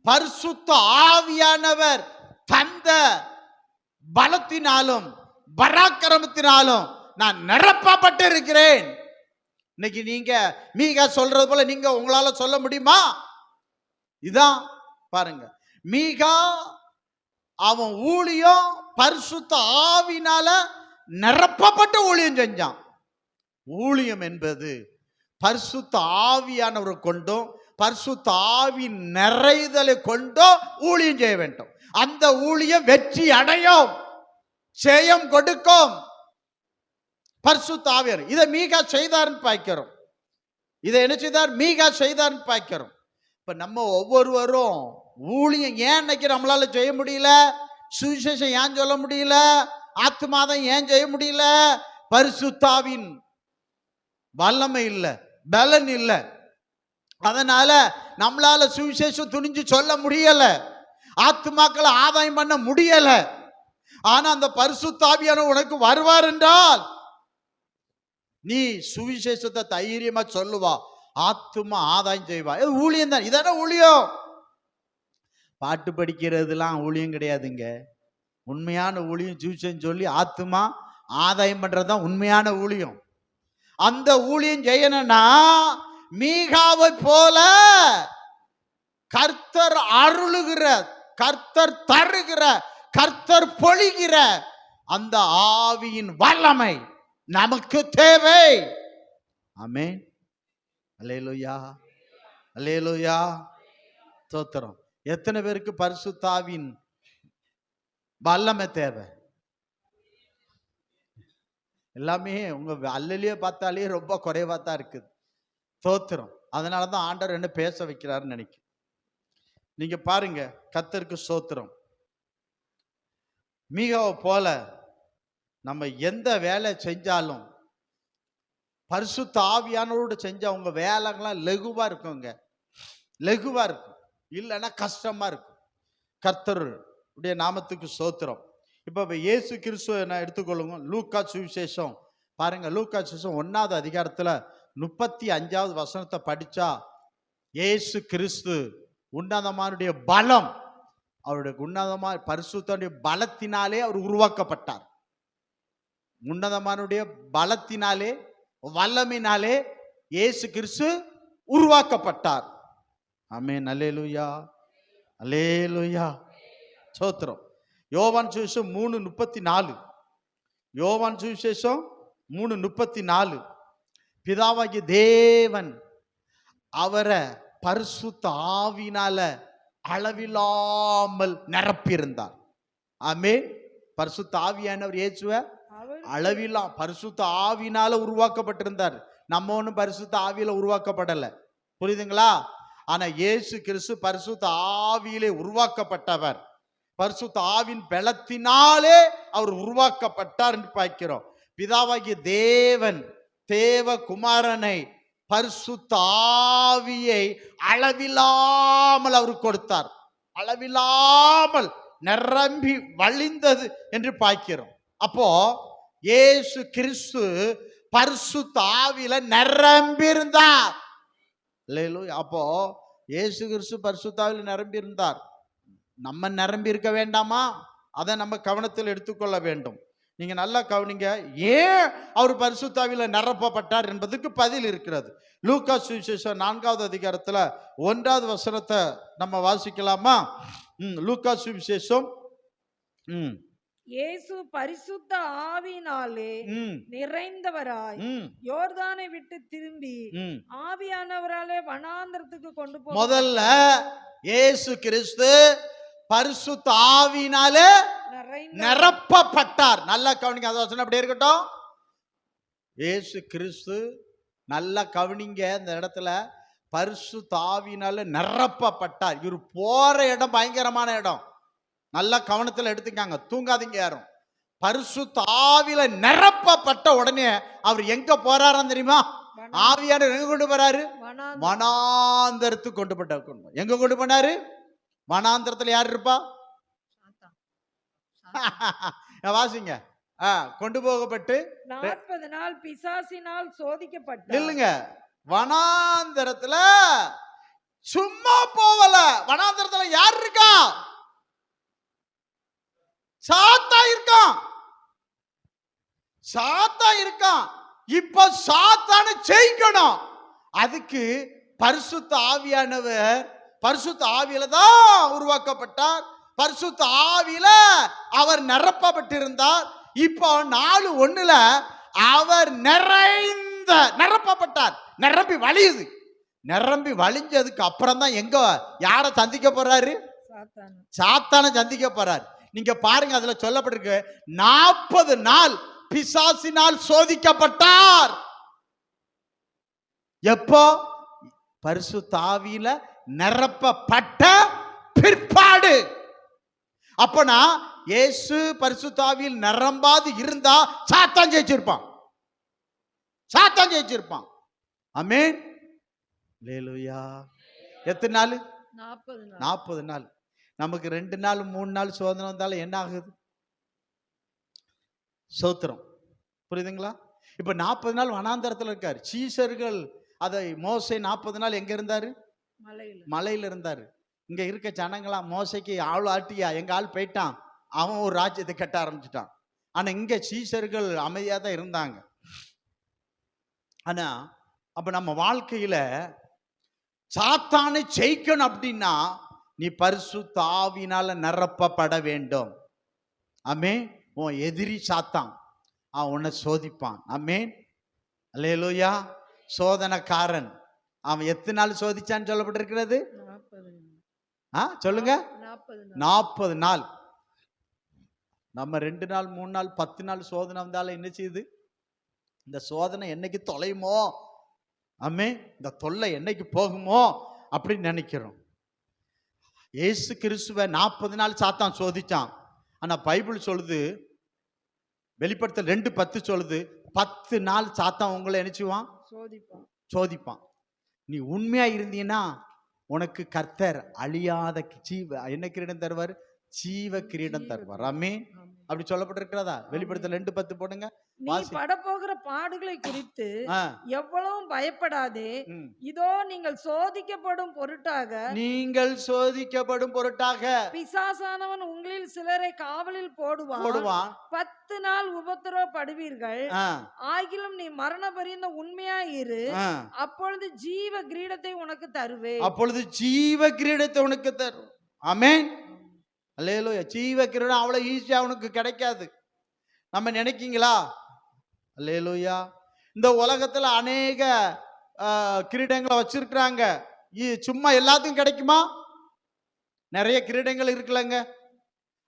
பரிசுத்த ஆவியானவர் தந்த பலத்தினாலும் பராக்கிரமத்தினாலும் நான் நிரப்பப்பட்டு இருக்கிறேன். இன்னைக்கு நீங்க மீகா சொல்றது போல நீங்க உங்களால சொல்ல முடியுமா? இதான் பாருங்க, மீகா அவன் ஊழியம் பரிசுத்த ஆவினால நிரப்பப்பட்ட ஊழியம் செஞ்சான். ஊழியம் என்பது பரிசுத்த ஆவியானவரை கொண்டும் பரிசுத்த ஆவி நிறைதலை கொண்டும் ஊழியம் செய்ய வேண்டும். அந்த ஊழியம் வெற்றி அடையும், ஜெயம் கொடுக்கும். பரிசுத்த ஆவியானவர் இதை மீகா செய்தார்னு பார்க்கிறோம். இதை என்ன செய்தார்? மீகா செய்தார்னு பார்க்கிறோம். இப்ப நம்ம ஒவ்வொருவரும் ஊழியம் ஏன் இன்னைக்கு நம்மளால செய்ய முடியல? சுவிசேஷம் ஏன் சொல்ல முடியல? ஆத்துமாதம் ஏன் செய்ய முடியல? பரிசுத்தாவின் வல்லமை இல்லை, பலன் இல்லை. அதனால நம்மளால சுவிசேஷம் துணிஞ்சு சொல்ல முடியல, ஆத்துமாக்களை ஆதாயம் பண்ண முடியல. ஆனா அந்த பரிசுத்தாவியான உனக்கு வருவார் என்றால் நீ சுவிசேஷத்தை தைரியமா சொல்லுவா, ஆத்துமா ஆதாயம் செய்வா. இது ஊழியம் தான். இதான ஊழியம். பாட்டு படிக்கிறதுலாம் ஊழியம் கிடையாதுங்க. உண்மையான ஊழியம் சுவிசேஷம் சொல்லி ஆத்துமா ஆதாயம் பண்றதுதான் உண்மையான ஊழியம். அந்த ஊழியம் செய்யணும்னா மீகாவை போல கர்த்தர் அருளுகிற, கர்த்தர் தருகிற, கர்த்தர் பொழிகிற அந்த ஆவியின் வல்லமை நமக்கு தேவை. ஆமென். அல்லேலூயா, அல்லேலூயா, ஸ்தோத்திரம். எத்தனை பேருக்கு பரிசுத்த ஆவியின் வல்லமை தேவை? எல்லாமே உங்க அல்லலியே பார்த்தாலே ரொம்ப குறைவா தான் இருக்குது. ஸ்தோத்திரம். அதனாலதான் ஆண்டவர் என்ன பேச வைக்கிறாருன்னு நினைக்கிறேன். நீங்க பாருங்க, கர்த்தருக்கு ஸ்தோத்திரம். மீகாவை போல நம்ம எந்த வேலை செஞ்சாலும் பரிசுத்த ஆவியானவரோடு செஞ்சா உங்க வேலைகள்லாம் லகுவா இருக்குங்க, லகுவா இருக்கும். இல்லைன்னா கஷ்டமா இருக்கும். கர்த்தருடைய நாமத்துக்கு ஸ்தோத்திரம். இப்ப இயேசு கிறிஸ்துவ நான் எடுத்துக்கொள்ளுங்க. லூக்கா சுவிசேஷம் பாருங்க. லூக்கா சுவிசேஷம் 1வது அதிகாரத்துல 35வது வசனத்தை படிச்சா இயேசு கிறிஸ்து உன்னதமானுடைய பலம், அவருடைய உன்னதமான பரிசுத்தனுடைய பலத்தினாலே அவர் உருவாக்கப்பட்டார். உன்னதமானுடைய பலத்தினாலே, வல்லமினாலே இயேசு கிறிஸ்து உருவாக்கப்பட்டார். ஆமென். அல்லேலூயா, அல்லேலூயா, ஸ்தோத்திரம். யோவான் சுவிசேஷம் 3:34. யோவான் சுவிசேஷம் 3:34. பிதாவாகிய தேவன் அவரை பரிசுத்த ஆவியினால அளவில்லாமல் நிரப்பியிருந்தார். ஆமென். பரிசுத்த ஆவியானவர் இயேசுவை அளவில்லா பரிசுத்த ஆவியினால உருவாக்கப்பட்டிருந்தார். நம்ம ஒன்றும் பரிசுத்த ஆவியில உருவாக்கப்படலை, புரியுதுங்களா? ஆனா இயேசு கிறிஸ்து பரிசுத்த ஆவியிலே உருவாக்கப்பட்டவர். பரிசுத்த ஆவின் பலத்தினாலே அவர் உருவாக்கப்பட்டார் என்று பார்க்கிறோம். பிதாவாகிய தேவன் தேவ குமாரனை பரிசுத்த ஆவியை அளவில்லாமல் அவர் கொடுத்தார். அளவில்லாமல் நிரம்பி வழிந்தது என்று பார்க்கிறோம். அப்போ இயேசு கிறிஸ்து பரிசுத்த ஆவியில நிரம்பி இருந்தார். அப்போ இயேசு கிறிஸ்து பரிசுத்த ஆவியில நிரம்பி இருந்தார். நம்ம நிரம்பி இருக்க வேண்டாமா? அதை நம்ம கவனத்தில் எடுத்துக்கொள்ள வேண்டும். நீங்க நல்லா கவனிங்க. ஏன் அவர் பரிசுத்த ஆவியில நிரப்பப்பட்டார் என்பதுக்கு பதில் இருக்கிறது. லூக்கா சுவிசேஷம் 4வது அதிகாரத்துல 1வது வசனத்தை நம்ம வாசிக்கலாமா? லூக்கா சுவிசேஷம் இயேசு பரிசுத்த ஆவியினாலே நிறைந்தவராய் யோர்தானை விட்டு திரும்பி ஆவியானவராலே வனாந்தரத்துக்கு கொண்டு போ. முதல்ல இயேசு கிறிஸ்து பரிசுத்த ஆவியினாலே நிரப்பப்பட்டார். நல்லா கவனிங்க. அது வசனம் அப்படியே இருக்கட்டும். இயேசு கிறிஸ்து நல்லா கவனிங்க. இந்த இடத்துல பரிசுத்த ஆவியினால நிரப்பப்பட்டார். இவர் போற இடம் பயங்கரமான இடம். நல்லா கவனத்தில் எடுத்துக்காங்க, தூங்காதீங்க யாரும். பரிசுத்த ஆவியில நிரப்பப்பட்ட உடனே அவர் எங்க போறாராம் தெரியுமா? ஆவியானவர் எங்க கொண்டு போறாரு? வனாந்தரத்துக்கு கொண்டு போட்டார். எங்க கொண்டு போனாரு? வனாந்தரத்துல யார் இருப்பா? வாசிங்க. கொண்டு போகப்பட்டு 40 நாள் பிசாசினால் சோதிக்கப்பட்டார். இல்லைங்க, வனாந்தரத்துல சும்மா போகல. வனாந்தரத்துல யார் இருக்கா? சாத்தா இருக்கான், சாத்தா இருக்கான். இப்ப சாத்தான ஜெயிக்கணும். அதுக்கு பரிசுத்த ஆவியானவர் பரிசுத்த ஆவியில தான் உருவாக்கப்பட்டார். பரிசுத்த ஆவியில அவர் நிரப்பப்பட்டிருந்தார். இப்போ 4:1 அவர் நிரப்பப்பட்டார். நிரம்பி வழியுது. நிரம்பி வழிஞ்சதுக்கு அப்புறம் தான் எங்க யாரை சந்திக்க போறாரு? சாத்தான சந்திக்க போறாரு. நீங்க பாருங்க, அதுல சொல்லப்பட்டிருக்கு 40 நாள் பிசாசினால் சோதிக்கப்பட்டார். எப்போ? பரிசுத்த ஆவியில நிரப்பப்பட்ட பிற்பாடு. அப்பனா இயேசு பரிசுத்த ஆவியில் நிரம்பாது இருந்தா சாத்தான் ஜெயிச்சிருப்பான். சாத்தான் ஜெயிச்சிருப்பான். ஆமென். அல்லேலூயா. எத்தனை நாள்? 40 நாள். நமக்கு 2 நாள் 3 நாள் சோதனை வந்தாலும் என்ன ஆகுது? சோத்திரம். புரியுதுங்களா? இப்ப 40 நாள் வனாந்தரத்தில் இருக்காரு. சீஷர்கள் அதை மோசே 40 நாள் எங்க இருந்தாரு? மலையில இருந்தாரு. இங்க இருக்க ஜனங்களா மோசைக்கு ஆள் ஆட்டியா, எங்க ஆள் போயிட்டான், அவன் ஒரு ராஜ்யத்தை கட்ட ஆரம்பிச்சுட்டான். ஆனா இங்க சீஷர்கள் அமைதியா தான் இருந்தாங்க. ஆனா அப்ப நம்ம வாழ்க்கையில சாத்தானை ஜெயிக்கணும் அப்படின்னா நீ பரிசுத்த ஆவியினால நிரப்பப்பட வேண்டும். ஆமென். உன் எதிரி சாத்தான், அவன் உன்னை சோதிப்பான். ஆமென். அல்லேலூயா. சோதனைக்காரன் அவன் எத்தனை நாள் சோதிச்சான்னு சொல்லப்பட்டிருக்கிறது? சொல்லுங்க. 40 நாள். நம்ம 2 நாள் 3 நாள் 10 நாள் சோதனை வந்தாலும் என்ன செய்யுது? இந்த சோதனை என்னைக்கு தொலையுமோ, ஆமென், இந்த தொல்லை என்னைக்கு போகுமோ அப்படின்னு நினைக்கிறோம். இயேசு கிறிஸ்துவை 40 நாள் சாத்தான் சோதிச்சான். ஆனா பைபிள் சொல்லுது, வெளிப்படுத்தல் 2:10 சொல்லுது, 10 நாள் சாத்தான் உங்களை நினைச்சுவான், சோதிப்பான். நீ உண்மையா இருந்தீங்கன்னா உனக்கு கர்த்தர் அழியாத என்ன கிரீடம் தருவார்? ஜீவ கிரீடம் தருவார். ஆமென். அப்படி சொல்லப்பட்டிருக்கிறதா? வெளிப்படுத்தல் 2:10 போடுங்க. நீ படப்போகிற பாடுகளை குறித்து எவ்வளவும் பயப்படாதே. இதோ நீங்கள் சோதிக்கப்படும் பொருட்டாக பிசாசானவன் உங்களில் சிலரை காவலில் போடுவான். 10 நாள் உபத்திரவப்படுவீர்கள். ஆகிலும் நீ மரண பரியந்த உண்மையாயிரு, அப்பொழுது ஜீவ கிரீடத்தை உனக்கு தருவேன். ஆமென். அல்லேலூயா. ஜீவ கிரீடம் அவ்வளவு ஈஸியா உனக்கு கிடைக்காது. நம்ம நினைக்கீங்களா? அல்லேலூயா. இந்த உலகத்துல அநேக கிரீடங்களை வச்சிருக்கிறாங்க. சும்மா எல்லாத்துக்கும் கிடைக்குமா? நிறைய கிரீடங்கள் இருக்குல்லங்க.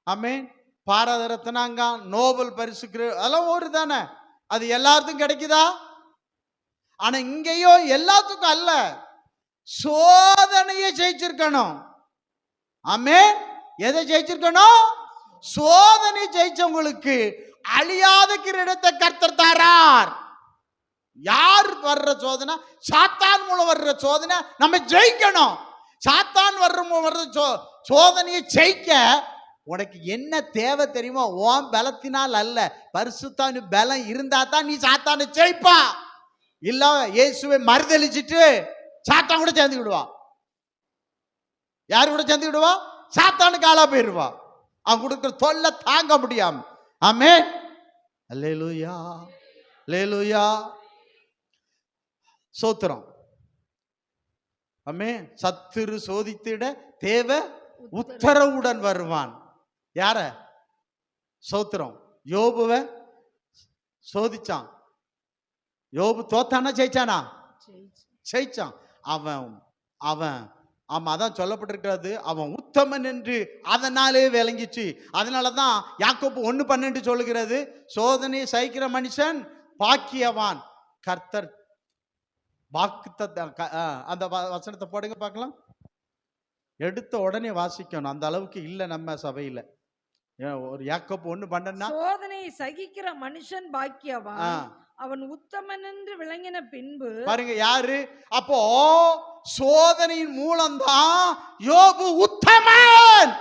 ஆமென். பாரத ரத்னாங்க, நோபல் பரிசு, அதெல்லாம் ஒரு தானே, அது எல்லாத்துக்கும் கிடைக்குதா? ஆனா இங்கேயோ எல்லாத்துக்கும் அல்ல, சோதனையை ஜெயிச்சிருக்கணும். ஆமென். எதை ஜெயிச்சிருக்கணும்? சோதனை ஜெயிச்சவங்களுக்கு அழியாத கிரீடத்தை கர்த்தர் தாரார். யார் வர்ற சோதனை? சாத்தான் மூலம் வர்ற சோதனை நம்ம ஜெயிக்கணும். சாத்தான் வர்ற சோதனையை ஜெயிக்க உனக்கு என்ன தேவை தெரியுமா? உன் பலத்தினால் அல்ல, பரிசுத்தாவின் பலம் இருந்தா தான் நீ சாத்தானை ஜெயிப்பா. இல்ல இயேசுவை மறுதலிச்சிட்டு சாத்தான் கூட சேர்ந்து விடுவா. யாரு கூட சேர்ந்து விடுவா? சாத்தானுக்கு ஆளா போயிடுவா. அவன் கொடுக்கிற தொல்லை தாங்க முடியாம. ஆமென். அல்லேலூயா. அல்லேலூயா. சோத்திரம். ஆமென். சத்துரு சோதித்திட தேவ உத்தரவுடன் வருவான். யார? சோத்திரம். யோபுவை சோதிச்சான். யோபு தோத்தானா ஜெயிச்சானா? ஜெயிச்சான். அவன் அதான் சொல்லப்பட்டிருக்கிறது, அவன் உத்தமன் என்று அதனாலே விளங்கிச்சு. அதனாலதான் யாக்கோபு 1:12 சொல்லுகிறது, சோதனையை சகிக்கிற மனுஷன் பாக்கியவான். கர்த்தர் அந்த வசனத்தை போடுங்க பார்க்கலாம். எடுத்த உடனே வாசிக்கணும், அந்த அளவுக்கு இல்லை நம்ம சபையில. ஒரு யாக்கோபு 1:12, சோதனையை சகிக்கிற மனுஷன் பாக்கியவான், அவன் உத்தமன் என்று விளங்கின பின்பு. பாருங்க யாரு? அப்போ சோதனையின் மூலம்தான் யோபு உத்தமன்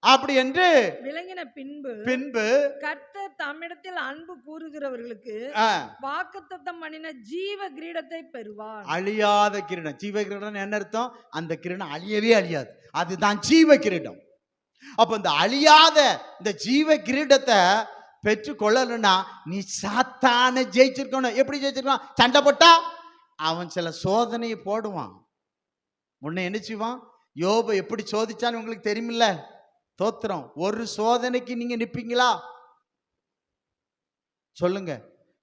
அப்படி என்று விளங்கின பின்பு கர்த்தர் தம்மிடத்தில் அன்பு கூறுகிறவர்களுக்கு வாக்குத்தத்தம் பண்ணின ஜீவ கிரீடத்தை பெறுவார். அழியாத கிரீடம். ஜீவ கிரீடம் என்ன அர்த்தம்? அந்த கிரீடம் அழியவே அழியாது, அதுதான் ஜீவ கிரீடம். அப்ப இந்த அழியாத இந்த ஜீவ கிரீடத்தை பெற்று கொள்ளணும்னா நீ சாத்தானை ஜெயிச்சிருக்கணும். எப்படி ஜெயிச்சிருக்கான்? சண்டை போட்டா அவன் சில சோதனையை போடுவான். முன்ன என்ன செய்வான்? யோபு எப்படி சோதிச்சான்னு உங்களுக்கு தெரியுமில்ல? தோத்திரம். ஒரு சோதனைக்கு நீங்க நிப்பீங்களா? சொல்லுங்க.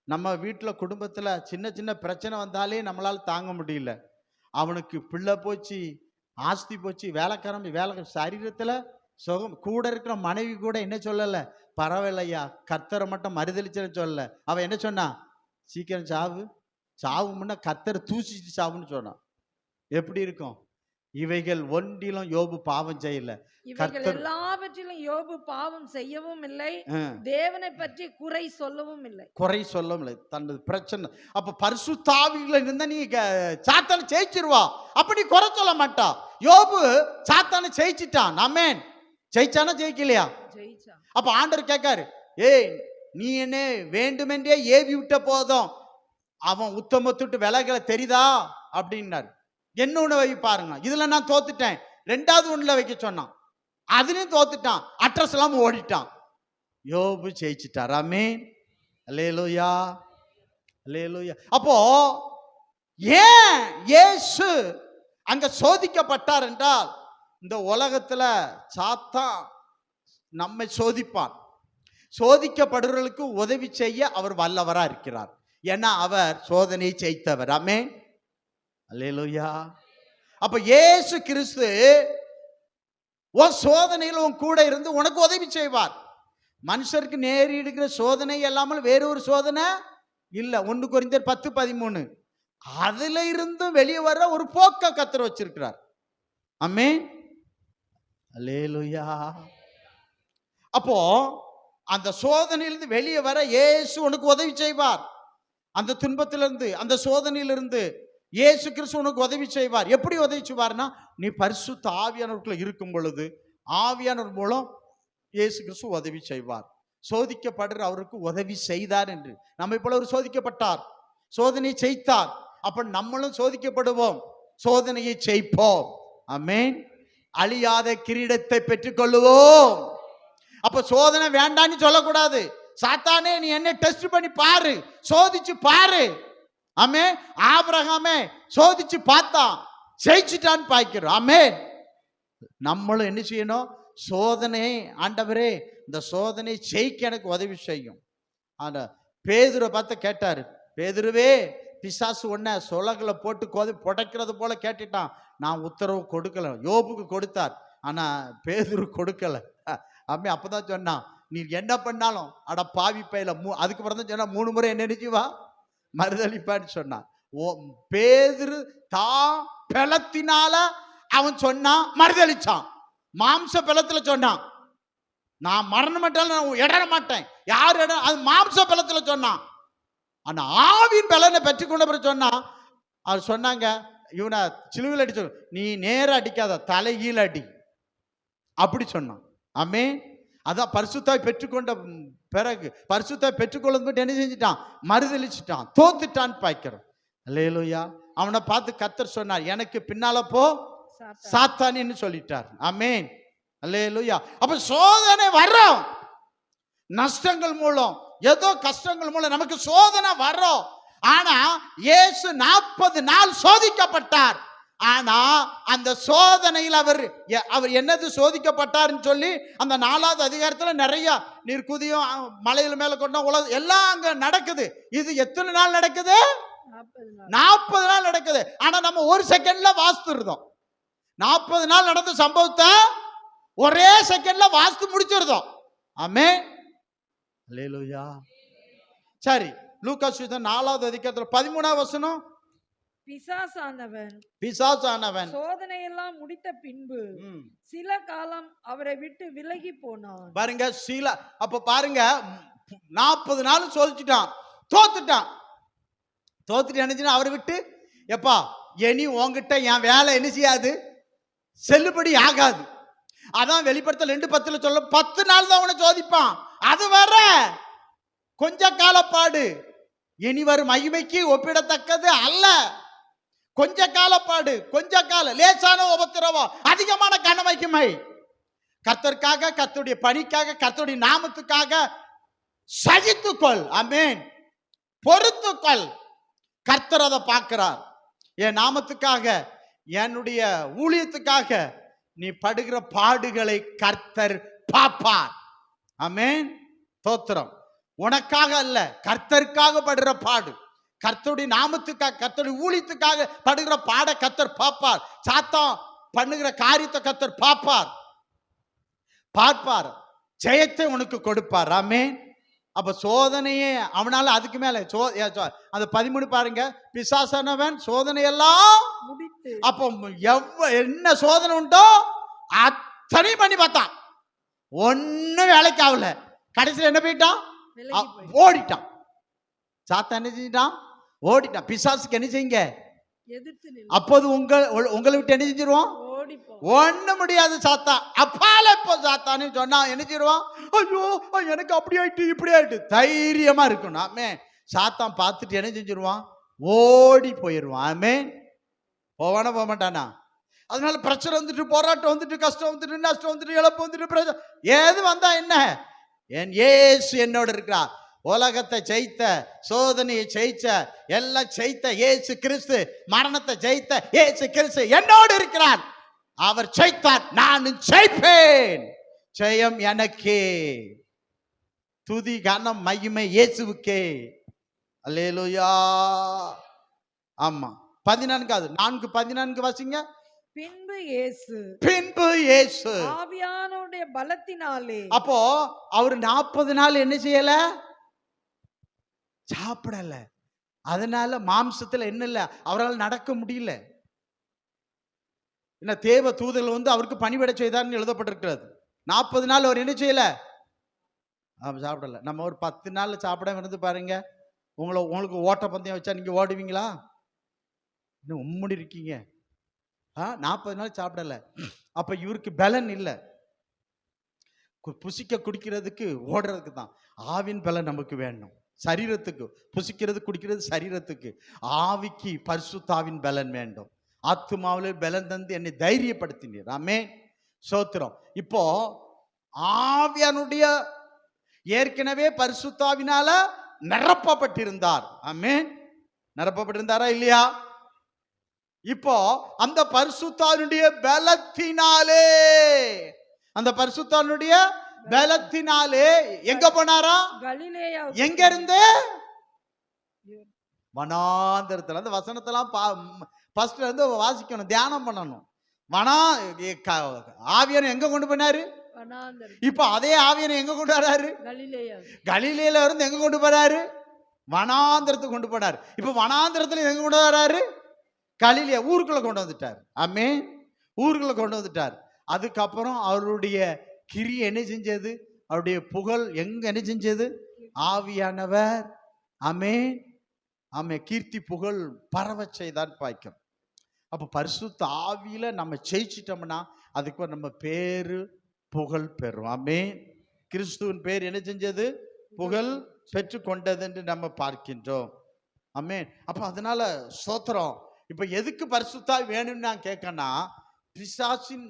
நம்ம வீட்டுல குடும்பத்துல சின்ன சின்ன பிரச்சனை வந்தாலே நம்மளால தாங்க முடியல. அவனுக்கு பிள்ளை போச்சு, ஆஸ்தி போச்சு, வேலை சரீரத்துல சுகம், கூட இருக்கிற மனைவி கூட என்ன சொல்லல, பரவாயில்லையா கர்த்தரை மட்டும் மறுதளிச்சுன்னு சொல்லல. அவன் என்ன சொன்னா? சீக்கிரம் சாவு, சாவும்னா கர்த்தர் தூசிச்சு சாவுன்னு சொன்னான். எப்படி இருக்கும்? இவைகள் ஒன்றிலும் யோபு பாவம் செய்யல. இவைகள் எல்லாவற்றிலும் யோபு பாவம் செய்யவும் இல்லை, தேவனை பற்றி குறை சொல்லவும் இல்லை. குறை சொல்லவும் இல்லை. தனது பிரச்சனை. அப்ப பரிசுத்த ஆவியில இருந்தா நீ சாத்தானை ஜெயிச்சிருவா. அப்படி குறை சொல்ல மாட்டா. யோபு சாத்தானை ஜெயிச்சிட்டான். ஆமென். ஜெயிச்சானா ஜெயிக்கலையா? ஜெயிச்சான். அப்ப ஆண்டவர் கேட்காரு, ஏய் நீ என்ன வேண்டுமென்றே ஏவி விட்ட போதும் அவன் உத்தமத்துட்டு விலகல தெரியுதா அப்படின்னாரு. என்ன ஒண்ணு வை பாருங்க, இதுல நான் தோத்துட்டேன். ரெண்டாவது ஒண்ணுல வைக்க சொன்னான், அதுலயும் தோத்துட்டான். அட்ரஸ் எல்லாம் ஓடிட்டான். யோபு ஜெயிச்சிட்டார். ஆமென். அல்லேலூயா, அல்லேலூயா. அப்போ ஏன் இயேசு அங்க சோதிக்கப்பட்டார் என்றால், இந்த உலகத்துல சாத்தான் நம்மை சோதிப்பான். சோதிக்கப்படுறவர்களுக்கு உதவி செய்ய அவர் வல்லவரா இருக்கிறார். ஏன்னா அவர் சோதனை ஜெயித்தவர். ஆமென். அல்லேலூயா. அப்ப இயேசு கிறிஸ்து உன் சோதனையில் உன் கூட இருந்து உனக்கு உதவி செய்வார். மனுஷருக்கு நேரிடுகிற சோதனை இல்லாமல் வேற ஒரு சோதனை இல்ல. 1 கொரிந்தியர் 10:13 அதுல இருந்து வெளியே வர ஒரு போக்க கர்த்தர் வச்சிருக்கிறார். ஆமென். அல்லேலூயா. அப்போ அந்த சோதனையிலிருந்து வெளியே வர இயேசு உனக்கு உதவி செய்வார். அந்த துன்பத்திலிருந்து, அந்த சோதனையிலிருந்து இயேசு கிறிஸ்து உனக்கு உதவி செய்வார். எப்படி உதவி செய்வார்னா, நீ பரிசுத்த ஆவியானவருக்குள்ள இருக்கும் பொழுது ஆவியானவர் மூலம் இயேசு கிறிஸ்து உதவி செய்வார். சோதிக்கப்படுற அவருக்கு உதவி செய்தார் என்று. நம்ம போல ஒரு சோதிக்கப்பட்டார், சோதனையை ஜெயித்தார். அப்ப நம்மளும் சோதிக்கப்படுவோம், சோதனையை ஜெயிப்போம். ஆமென். அழியாத கிரீடத்தை பெற்றுக்கொள்ளுவோம். அப்ப சோதனை வேண்டான்னு சொல்லக்கூடாது. சாத்தானே நீ என்ன டெஸ்ட் பண்ணி பாரு, சோதிச்சு பாரு. ஆமே, ஆபிரகாமே சோதிச்சு பார்த்தான், ஜெயிச்சுட்டான்னு பாய்க்கிறோம். ஆமென். நம்மளும் என்ன செய்யணும்? சோதனை, ஆண்டவரே இந்த சோதனை ஜெயிக்க எனக்கு உதவி செய்யும். ஆனா பேதுருவை பார்த்து கேட்டாரு, பேதுருவே பிசாசு ஒன்ன சொலகளை போட்டு புடைக்கிறது போல கேட்டுட்டான். நான் உத்தரவு கொடுக்கல. யோபுக்கு கொடுத்தார், ஆனா பேதுரு கொடுக்கல. அம்மே அப்பதான் சொன்னான், நீ என்ன பண்ணாலும் அட பாவி பையில அதுக்கு அப்புறம் தான் சொன்னா 3 முறை என்ன நினைச்சுவா மறுதளிப்பான்னு சொன்னான். ஓ பேதுரு தான் பலத்தினால அவன் சொன்னான், மறுதளிச்சான். மாம்ச பலத்துல சொன்னான், நான் மரணம் மாட்டாலும் இடற மாட்டேன். யார் இடம்? அது மாம்ச பலத்துல சொன்னான். ஆனா ஆவின் பலனை பெற்றுக்கொண்ட பிறகு சொன்னா, அவர் சொன்னாங்க, இவனை சிலுவையில் அடிச்சு, நீ நேர அடிக்காத, தலைகீழ அடி, அப்படி சொன்னான். ஆமென். அதான் பரிசுத்தாய் பெற்றுக்கொண்ட பிறகு, பரிசுத்தாய் பெற்றுக்கொள்ள என்ன செஞ்சிட்டான்? மறுதளிச்சிட்டான், தோத்துட்டான்னு பாய்க்கிறோம். அல்லேலூயா. அவனை பார்த்து கர்த்தர் சொன்னார், எனக்கு பின்னால போ சாத்தானின்னு சொல்லிட்டார். ஆமென். அல்லேலூயா. அப்ப சோதனை வரும், நஷ்டங்கள் மூலம், ஏதோ கஷ்டங்கள் மூலம் நமக்கு சோதனை வரும். ஆனா இயேசு 40 நாள் சோதிக்கப்பட்டார். ஆனா அந்த சோதனையில் அவர் என்னது சோதிக்கப்பட்டார்னு சொல்லி அந்த 4வது அதிகாரத்துல நிறைய நீர்க்குதியும் மலையில மேல கொண்ட உலகம் எல்லாம் அங்க நடக்குது. இது எத்தனை நாள் நடக்குது? 40 நாள் நடக்குது. ஆனா நம்ம ஒரு செகண்ட்ல வாசித்துறோம். 40 நாள் நடந்த சம்பவத்தை ஒரே செகண்ட்ல வாசித்து முடிச்சிருந்தோம். ஆமென். அல்லேலூயா. சரி, லூக்கா சுவிசேஷம் 4வது அதிகாரத்துல 13வது வசனம், பிசாசானவன் சோதனை எல்லாம் முடித்த பின்பு சில காலம் அவரை விட்டு விலகி போனான். பாருங்க, அப்ப பாருங்க 40 நாள் சோதிச்சுட்டான், தோத்துட்டான். தோத்துட்டு நினைச்சுன்னா அவரை விட்டு, எப்பா இனி உன்கிட்ட என் வேலை என்ன செய்யாது, செல்லுபடி ஆகாது. அதான் வெளிப்படுத்தல் 2:10 சொல்ல 10 நாள் தான் அவனை சோதிப்பான். அது வர கொஞ்ச காலப்பாடு, இனி வரும் மகிமைக்கு ஒப்பிடத்தக்கது அல்ல. கொஞ்ச காலப்பாடு, கொஞ்ச கால லேசான உபத்திரவம், அதிகமான கனமகிமை. கர்த்தருக்காக, கர்த்தருடைய பணிக்காக, கர்த்தருடைய நாமத்துக்காக சகித்துக்கொள். ஆமென். பொறுத்துக்கொள். கர்த்தர் அதை பார்க்கிறார். என் நாமத்துக்காக, என்னுடைய ஊழியத்துக்காக நீ படுகிற பாடுகளை கர்த்தர் பார்ப்பார். ஆமென். தோத்திரம். உனக்காக அல்ல, கர்த்தருக்காக படுகிற பாடு, கர்த்தருடைய நாமத்துக்காக, கர்த்தருடைய ஊழியத்துக்காக படுகிற பாட கர்த்தர் பார்ப்பார். சாத்தான் பண்ணுகிற காரியத்தை கர்த்தர் பார்ப்பார். ஜெயத்தை உனக்கு கொடுப்பார். ஆமென். அப்ப சோதனையே அவனால அதுக்கு மேல அந்த 13 பாருங்க, பிசாசானவன் சோதனையெல்லாம் முடித்து. அப்போ என்ன சோதனை உண்டோ அத்தனை பண்ணி பார்த்தான், ஒன்னும் வேலைக்கு ஆகல. கடைசியில் என்ன போயிட்டான்? ஓடிட்டான். சாத்தான் என்ன செஞ்சிட்டான்? ஓடிட்டான். பிசாசுக்கு என்ன செய்யுங்க? அப்போது உங்களை விட்டு என்ன செஞ்சிருவான்? ஒண்ணு முடியாது சாத்தான். அப்பால இப்போ சாத்தான்னு சொன்னா என்ன செய்வான்? ஐயோ எனக்கு அப்படி ஆயிட்டு இப்படி ஆயிட்டு. தைரியமா இருக்கணும். ஆமே. சாத்தான் பார்த்துட்டு என்ன செஞ்சிருவான்? ஓடி போயிடுவான். ஆமே. போவானா போக மாட்டானா? அதனால பிரச்சனை வந்துட்டு, போராட்டம் வந்துட்டு, கஷ்டம் வந்துட்டு, நஷ்டம் வந்துட்டு, இழப்பு வந்துட்டு, பிரச்சனை ஏது வந்தா என்ன? என் இயேசு என்னோட இருக்கிறார். உலகத்தை ஜெயித்த, சோதனையை ஜெயிச்ச, எல்லாம் ஜெயித்த இயேசு கிறிஸ்து, மரணத்தை ஜெயித்த இயேசு கிறிஸ்து என்னோடு இருக்கிறார். அவர் ஜெயித்தார், நானும் ஜெயிப்பேன். ஜெயம் எனக்கே. துதி கனம் மகிமை இயேசுவுக்கே. அல்லேலூயா. ஆமா. 14 4:14 வாசிங்க. பின்பு இயேசு ஆவியானவருடைய பலத்தினாலே. அப்போ அவர் 40 நாள் என்ன செய்யல? சாப்பிடல. அதனால மாம்சத்துல என்ன இல்ல, அவரால் நடக்க முடியல. என்ன தேவ தூதர்கள் வந்து அவருக்கு பணிவிட செய்தார்னு எழுதப்பட்டிருக்கிறது. 40 நாள் அவர் என்ன செய்யல? சாப்பிடல. நம்ம ஒரு 10 நாள் சாப்பிடாம இருந்து பாருங்க, உங்களுக்கு ஓட்ட பந்தயம் வச்சா நீங்க ஓடுவீங்களா? இன்னும் உம்முடி இருக்கீங்க. 40 நாள் சாப்பிடல. அப்ப இவருக்கு பலன் இல்லை. புசிக்க குடிக்கிறதுக்கு ஓடுறதுக்கு தான். ஆவின் பலன் நமக்கு வேணும். சரீரத்துக்கு புசிக்கிறது குடிக்கிறது சரீரத்துக்கு. ஆவிக்கு பரிசுத்தாவின் பலன் வேண்டும். ஆத்துமாவிலே பலன் தந்து என்னை தைரியப்படுத்தினீர். ஆமென். சோத்திரம். இப்போ ஆவியானுடைய ஏற்கனவே பரிசுத்தாவினால நிரப்பப்பட்டிருந்தார். ஆமென். நிரப்பப்பட்டிருந்தாரா இல்லையா? இப்போ அந்த பரிசுத்தாவினுடைய பலத்தினாலே, அந்த பரிசுத்தாவினுடைய பலத்தினாலே எங்க போனாரா? கலிலேயா. எங்க இருந்து? வனாந்தரத்துல. அந்த வசனத்தெல்லாம் ஃபர்ஸ்ட்ல இருந்து வாசிக்கணும், தியானம் பண்ணணும். ஆவியனை எங்க கொண்டு போனாரு? இப்ப அதே ஆவியனை எங்க கொண்டு வராரு? கலிலேயில இருந்து எங்க கொண்டு போறாரு? வனாந்தரத்துக்கு கொண்டு போனாரு. இப்ப வனாந்தரத்துல எங்க கொண்டு வராரு? கலிலேயா ஊருக்குள்ள கொண்டு வந்துட்டார். ஆமே. ஊருக்குள்ள கொண்டு வந்துட்டார். அதுக்கப்புறம் அவருடைய கிரி என்ன செஞ்சது? அவருடைய புகழ் எங்க என்ன செஞ்சது? ஆவியானவர் ஆமே ஆமே கீர்த்தி புகழ் பரவ செய்தான் பாய்க்கும். அப்ப பரிசுத்த ஆவியில நம்ம ஜெயிச்சிட்டோம்னா அதுக்கு நம்ம பேரு புகழ் பெறும். ஆமே. கிறிஸ்துவின் பேர் என்ன செஞ்சது? புகழ் பெற்று கொண்டது என்று நம்ம பார்க்கின்றோம். ஆமே. அப்ப அதனால ஸ்தோத்திரம். இப்ப எதுக்கு பரிசுத்தாவி வேணும்னு நான் கேட்கனா, பிசாசின்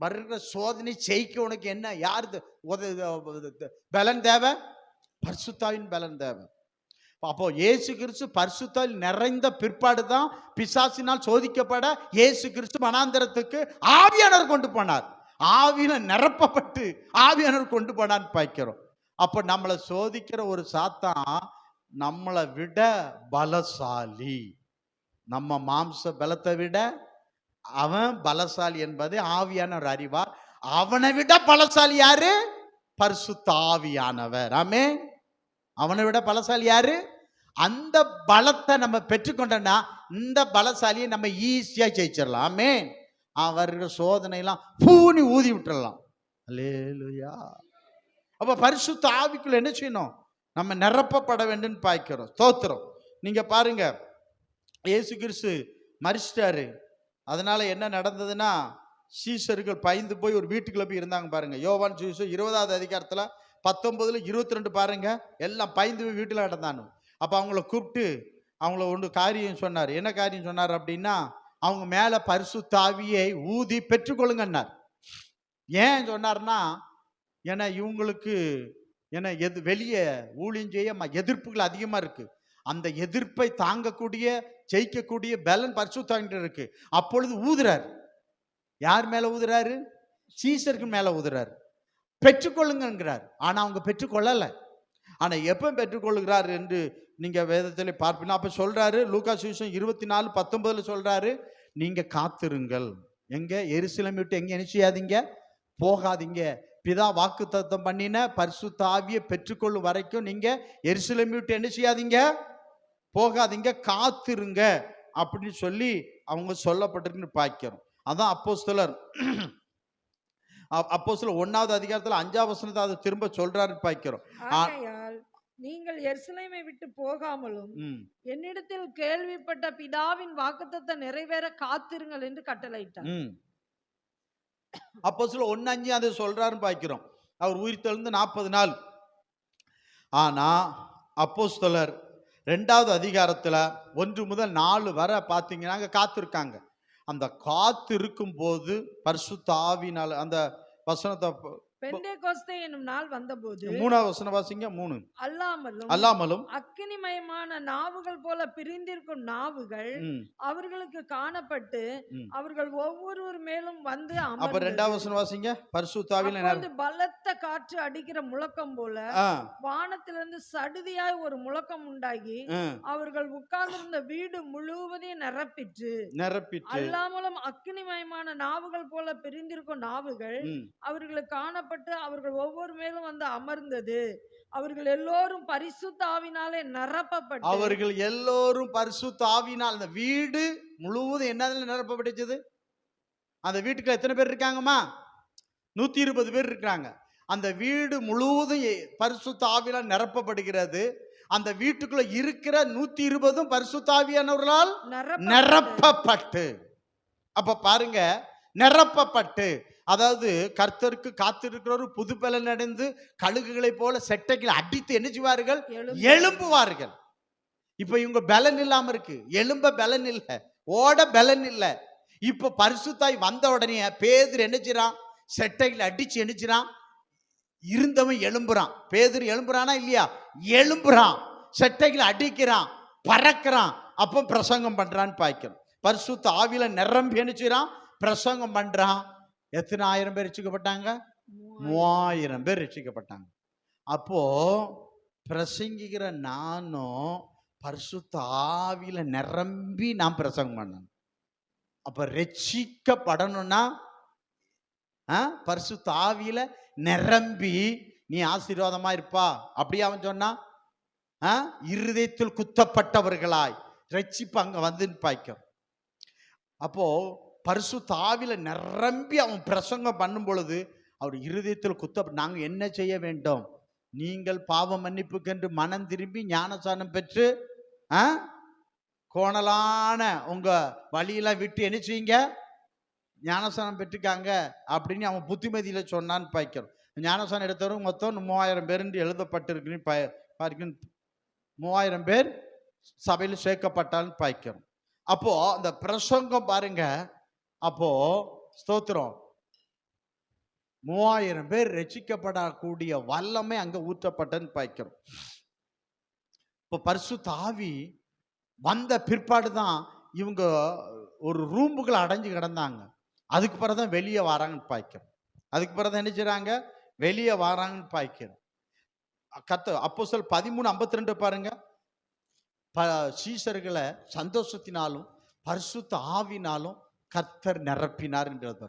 வருகிற சோதனை ஜெயிக்க உனக்கு என்ன யார் பலன் தேவை? பரிசுத்தாவின் பலன் தேவை. அப்போ இயேசு கிறிஸ்து பரிசுத்தாவில் நிறைந்த பிற்பாடு தான் பிசாசினால் சோதிக்கப்பட இயேசு கிறிஸ்து வனாந்தரத்துக்கு ஆவியானவர் கொண்டு போனார். ஆவியில நிரப்பப்பட்டு ஆவியானவர் கொண்டு போனான்னு பார்க்கிறோம். அப்போ நம்மளை சோதிக்கிற ஒரு சாத்தான் நம்மளை விட பலசாலி. நம்ம மாம்ச பலத்தை விட அவன் பலசாலி என்பதை ஆவியானவர் அறிவார். அவனை விட பலசாலி யாரு? பரிசுத்த ஆவியானவர். ஆமே. அவனை விட பலசாலி யாரு? அந்த பலத்தை நம்ம பெற்றுக்கொண்டோம்னா இந்த பலசாலியை நம்ம ஈஸியா ஜெயிச்சிடலாம். ஆமே. அவர்கள் சோதனை எல்லாம் பூனி ஊதி விட்டுடலாம். அல்லேலூயா. அப்ப பரிசுத்த ஆவிக்குள்ள என்ன செய்யணும்? நம்ம நிரப்பப்பட வேண்டும் பார்க்கிறோம். ஸ்தோத்திரம். நீங்க பாருங்க, இயேசு கிறிஸ்து மரிச்சிட்டாரு. அதனால என்ன நடந்ததுன்னா, சீஷர்கள் பயந்து போய் ஒரு வீட்டுக்குள்ள போய் இருந்தாங்க பாருங்க. யோவான் சுவிசேஷம் 20வது அதிகாரத்துல 19:22 பாருங்க. எல்லாம் பயந்து போய் வீட்டுல நடந்தானு. அப்ப அவங்கள கூப்பிட்டு அவங்கள ஒன்று காரியம் சொன்னார். என்ன காரியம் சொன்னார் அப்படின்னா, அவங்க மேல பரிசுத்த ஆவியை ஊதி பெற்றுக்கொள்ளுங்கன்னார். ஏன் சொன்னார்னா, ஏன்னா இவங்களுக்கு ஏன்னா வெளியே ஊழியம் செய்ய எதிர்ப்புகள் அதிகமா இருக்கு. அந்த எதிர்ப்பை தாங்கக்கூடிய ஜெயிக்கக்கூடிய பலன் பரிசுத்தாவிட்ட இருக்கு. அப்பொழுது ஊதுறார். யார் மேல ஊதுறாரு? சீசருக்கு மேல ஊதுறாரு. பெற்றுக்கொள்ளுங்கிறார். ஆனா அவங்க பெற்றுக்கொள்ளல. ஆனா எப்ப பெற்றுக்கொள்ளுகிறார் என்று நீங்க வேதத்தில் பார்ப்பீங்க. அப்ப சொல்றாரு, லூக்கா சுவிசேஷம் 24:19 சொல்றாரு, நீங்க காத்திருங்கள். எங்க? எருசலேம் விட்டு எங்க என்ன செய்யாதீங்க? போகாதீங்க. பிதா வாக்குத்தத்தம் பண்ணின பரிசுத்த ஆவியை பெற்றுக்கொள்ளும் வரைக்கும் நீங்க எருசலேமை விட்டு என்ன செய்யாதீங்க, போகாதீங்க, காத்திருங்க அப்படின்னு சொல்லி அவங்க சொல்லப்பட்டிருக்குன்னு பார்க்கிறோம். அதான் அப்போஸ்தலர் 1வது அதிகாரத்துல 5ஆம் வசனத்தை அதை திரும்ப சொல்றாரு பார்க்கிறோம். ஆகையால் நீங்கள் எருசலேமை விட்டு போகாமலும் என்னிடத்தில் கேள்விப்பட்ட பிதாவின் வாக்குத்தத்தம் நிறைவேற காத்திருங்கள் என்று கட்டளையிட்டார். அப்போஸ்தலர் 1:5 அதை சொல்றாரு பார்க்கிறோம். அவர் உயிர்த்தெழுந்து 40 நாள். ஆனா அப்போஸ்தலர் 2வது அதிகாரத்துல 1 முதல் 4 வரை பார்த்தீங்கன்னா காத்திருக்காங்க. அந்த காத்திருக்கும் போது பரிசுத்த ஆவியினால அந்த வசனத்தை பெந்தேகோஸ்தே என்னும் நாள் வந்தபோது 3வது வசனம் வாசிங்க. 3 அல்லாமலும் அக்கினிமயமான நாவுகள் போல பிரிந்திருக்கும் நாவுகள் அவர்களுக்கு காணப்பட்டு அவர்கள் ஒவ்வொருவர் மேலும் வந்து அப்ப 2வது வசனம் வாசிங்க. பரிசுத்த ஆவியினால பலத்த காற்று அடிக்கிற முழக்கம் போல வானத்திலிருந்து சடுதியாய் ஒரு முழக்கம் உண்டாகி அவர்கள் உட்கார்ந்திருந்த வீடு முழுவதையும் நிரப்பிற்று. அல்லாமலும் அக்கினிமயமான நாவுகள் போல பிரிந்திருக்கும் நாவுகள் அவர்களுக்கு காணப்பட்டு அவர்கள் ஒவ்வொரு மேலும் வந்து அமர்ந்தது. அவர்கள் எல்லோரும் பரிசுத்த ஆவினாலே நிரப்பப்பட்டு அவர்கள் எல்லோரும் பரிசுத்த ஆவியினால் அந்த வீடு முழுவதும் என்னதுல நிரப்பப்பட்டுச்சு? அந்த வீட்டுக்குள்ள எத்தனை பேர் இருக்காங்கம்மா? 120 பேர் இருக்காங்க. அந்த வீடு முழுவதும் பரிசுத்த ஆவியால் நிரப்பப்படுகிறது. அந்த வீட்டுக்குள்ள இருக்கிற 120 பரிசுத்த ஆவியானவர்களால் நிரப்பப்பட்டு, அப்ப பாருங்க, நிரப்பப்பட்டு, அதாவது கர்த்தருக்கு காத்திருக்கிறவர் புது பலன் அடைந்து கழுகுகளை போல செட்டைகளை அடித்து என்ன செய்வார்கள்? எழும்புவார்கள். இப்ப இவங்க பலன் இல்லாம இருக்கு, எழும்ப பலன் இல்லை, ஓட பலன் இல்லை. இப்ப பரிசுத்தாய் வந்த உடனே பேதுரு என்ன செய்றான்? செட்டைகளை அடிச்சு என்ன செய்றான்? இருந்தவன் எழும்புறான். பேதுரு எழும்புறானா இல்லையா? எழும்புறான், செட்டைகளை அடிக்கிறான், பறக்கிறான். அப்ப பிரசங்கம் பண்றான்னு பாய்க்கிறோம். பரிசுத்த ஆவியில நிரம்பி என்ன செய்றான்? பிரசங்கம் பண்றான். எத்தனை ஆயிரம் பேர் ரட்சிக்கப்பட்டாங்க? 3000 பேர் ரட்சிக்கப்பட்டாங்க. அப்போ பிரசங்கிக்கிற நானும் பரிசுத்த ஆவியில நிரம்பி நான் பிரசங்கம் பண்ணணும். அப்ப ரட்சிக்கப்படணும்னா பரிசுத்த ஆவியில நிரம்பி நீ ஆசீர்வாதமா இருப்பா. அப்படி அவன் சொன்னா இருதயத்தில் குத்தப்பட்டவர்களாய் ரட்சிப்பு அங்க வந்து பாய்க்கும். அப்போ பரிசுத்த ஆவியில நிரம்பி அவன் பிரசங்கம் பண்ணும் பொழுது அவர் இருதயத்தில் நாங்க என்ன செய்ய வேண்டும்? நீங்கள் பாவ மன்னிப்புக்கென்று மனம் திரும்பி ஞானசானம் பெற்று கோணலான உங்க வழியெல்லாம் விட்டு என்ன செய்யுங்க? ஞானசானம் பெற்றுக்காங்க அப்படின்னு அவன் புத்திமதியில சொன்னான்னு பாய்க்கிறோம். ஞானசானம் எடுத்தவரும் மொத்தம் 3000 பேர் என்று எழுதப்பட்டிருக்கு. 3000 பேர் சபையில் சேர்க்கப்பட்டான்னு பாய்க்கிறோம். அப்போ அந்த பிரசங்கம் பாருங்க, அப்போ ஸ்தோத்திரம் 3000 பேர் ரட்சிக்கப்படக்கூடிய வல்லமை அங்க ஊற்றப்பட்டன்னு பாய்க்கிறோம். இப்போ பரிசுத்த ஆவி வந்த பிற்பாடுதான் இவங்க ஒரு ரூமுக்குள்ள அடைஞ்சு கிடந்தாங்க. அதுக்கு பிறகுதான் வெளியே வராங்கன்னு பாய்க்கிறோம். அதுக்கு பிறகுதான் என்ன செய்றாங்க? வெளியே வராங்கன்னு பாய்க்கிறோம். அப்போஸ்தலர் 13:52 பாருங்க. சீஷர்களை சந்தோஷத்தினாலும் பரிசுத்த ஆவினாலும் கர்த்தர் நிரப்பினார் என்றது.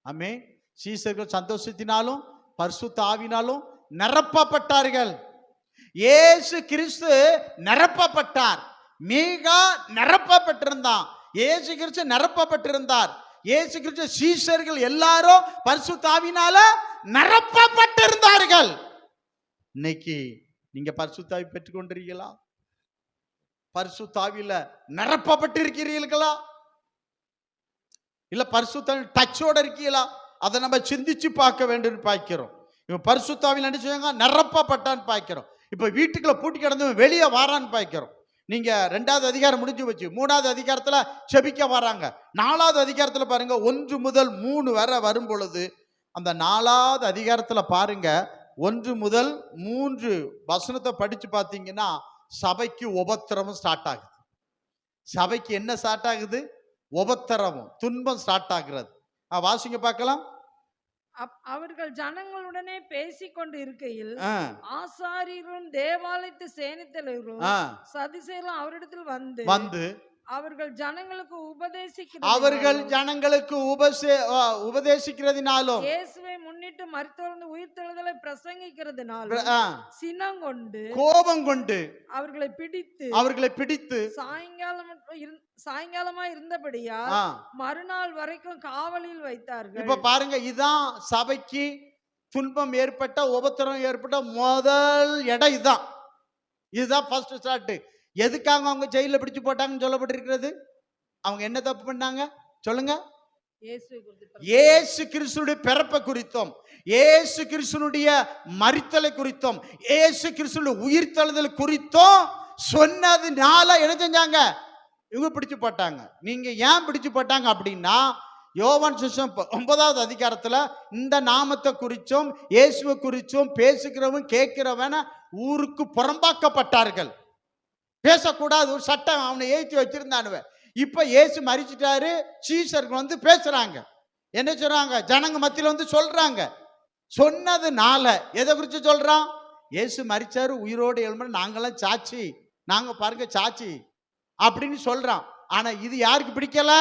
ஆமே, சீஷர்கள் சந்தோஷத்தினாலும் பரிசுத்த ஆவினாலும் நிரப்பப்பட்டார்கள். இயேசு கிறிஸ்து நிரப்பப்பட்டார். மீகா நிரப்பப்பட்டிருந்தான். இயேசு கிறிஸ்து நிரப்பப்பட்டிருந்தார். இயேசு கிறிஸ்து சீஷர்கள் எல்லாரும் பரிசுத்த ஆவினால நிரப்பப்பட்டிருந்தார்கள். இன்னைக்கு நீங்க பரிசுத்த ஆவி பெற்றுக் கொண்டிருக்கீங்களா? பரிசுத்த ஆவியில நிரப்பப்பட்டிருக்கிறீர்களா? இல்ல பரிசுத்த டச்சோட இருக்கீங்களா? அதை நம்ம சிந்திச்சு பார்க்க வேண்டும் பார்க்கிறோம். இவன் பரிசுத்த ஆவியில நினைச்சாங்க நிரப்பப்பட்டான்னு பார்க்கிறோம். இப்ப வீட்டுக்குள்ள பூட்டி கிடந்தவன் வெளியே வாரான்னு பார்க்கிறோம். நீங்க 2வது அதிகாரம் முடிஞ்சு வச்சு 3வது அதிகாரத்துல செபிக்க வராங்க. 4வது அதிகாரத்துல பாருங்க 1 முதல் 3 வரை வரும் பொழுது அந்த 4வது அதிகாரத்துல பாருங்க 1 முதல் 3 வசனத்தை படிச்சு பார்த்தீங்கன்னா சபைக்கு உபத்திரவம் ஸ்டார்ட் ஆகுது. சபைக்கு என்ன ஸ்டார்ட் ஆகுது? உபத்திரவம், துன்பம் ஸ்டார்ட் ஆகுறது. வாசிங்க பார்க்கலாம். அவர்கள் ஜனங்களுடனே பேசிக்கொண்டு இருக்கையில் ஆசாரியரும் தேவாலயத்து சேனைத்தலைவரும் சதுசேயரும் அவரிடத்தில் வந்து அவர்கள் ஜனங்களுக்கு உபதேசிக்கிறதினாலும் இயேசுவை முன்னிட்டு மரித்தோர்ந்து உயிர்த்தெழுதலை பிரசங்கிக்கிறதுனால ஆ, சினங்கொண்டு கோபம் கொண்டு அவர்களை பிடித்து பிடித்து சாயங்காலமா இருந்தபடியா ஆ, மறுநாள் வரைக்கும் காவலில் வைத்தார்கள். இப்ப பாருங்க, இதான் சபைக்கு துன்பம் ஏற்பட்ட, உபத்திரம் ஏற்பட்ட முதல் இடம் இதுதான். இதுதான் ஃபர்ஸ்ட் ஸ்டார்ட். எதுக்காக அவங்க ஜெயில பிடிச்சு போட்டாங்கன்னு சொல்லப்பட்டிருக்கிறது? அவங்க என்ன தப்பு பண்ணாங்க சொல்லுங்க? இயேசு கிறிஸ்துடைய பிறப்பை குறித்தும், இயேசு கிறிஸ்துனுடைய மரித்தலை குறித்தும், இயேசு கிறிஸ்துடைய உயிர்த்தெழுதல் குறித்தும் சொன்னதுனால என்ன செஞ்சாங்க? இவங்க பிடிச்சு போட்டாங்க. நீங்க ஏன் பிடிச்சு போட்டாங்க அப்படின்னா, யோவான் சுவிசேஷம் 9வது அதிகாரத்துல இந்த நாமத்தை குறிச்சும் இயேசுவை குறிச்சும் பேசுகிறவன் கேட்கிறவன ஊருக்கு புறம்பாக்கப்பட்டார்கள். பேசக்கூடாது, ஒரு சட்டம் அவனை ஏற்றி வச்சிருந்தானுவ. இப்ப இயேசு மரிச்சிட்டாரு, சீசர்கள் வந்து பேசுறாங்க. என்ன சொல்றாங்க? ஜனங்க மத்தியில வந்து சொல்றாங்க. சொன்னதுனால எதை குறிச்சு சொல்றான்? இயேசு மரிச்சாரு, உயிரோடு எழும்புற, நாங்கெல்லாம் சாட்சி, நாங்க பாருங்க சாட்சி அப்படின்னு சொல்றான். ஆனா இது யாருக்கு பிடிக்கல?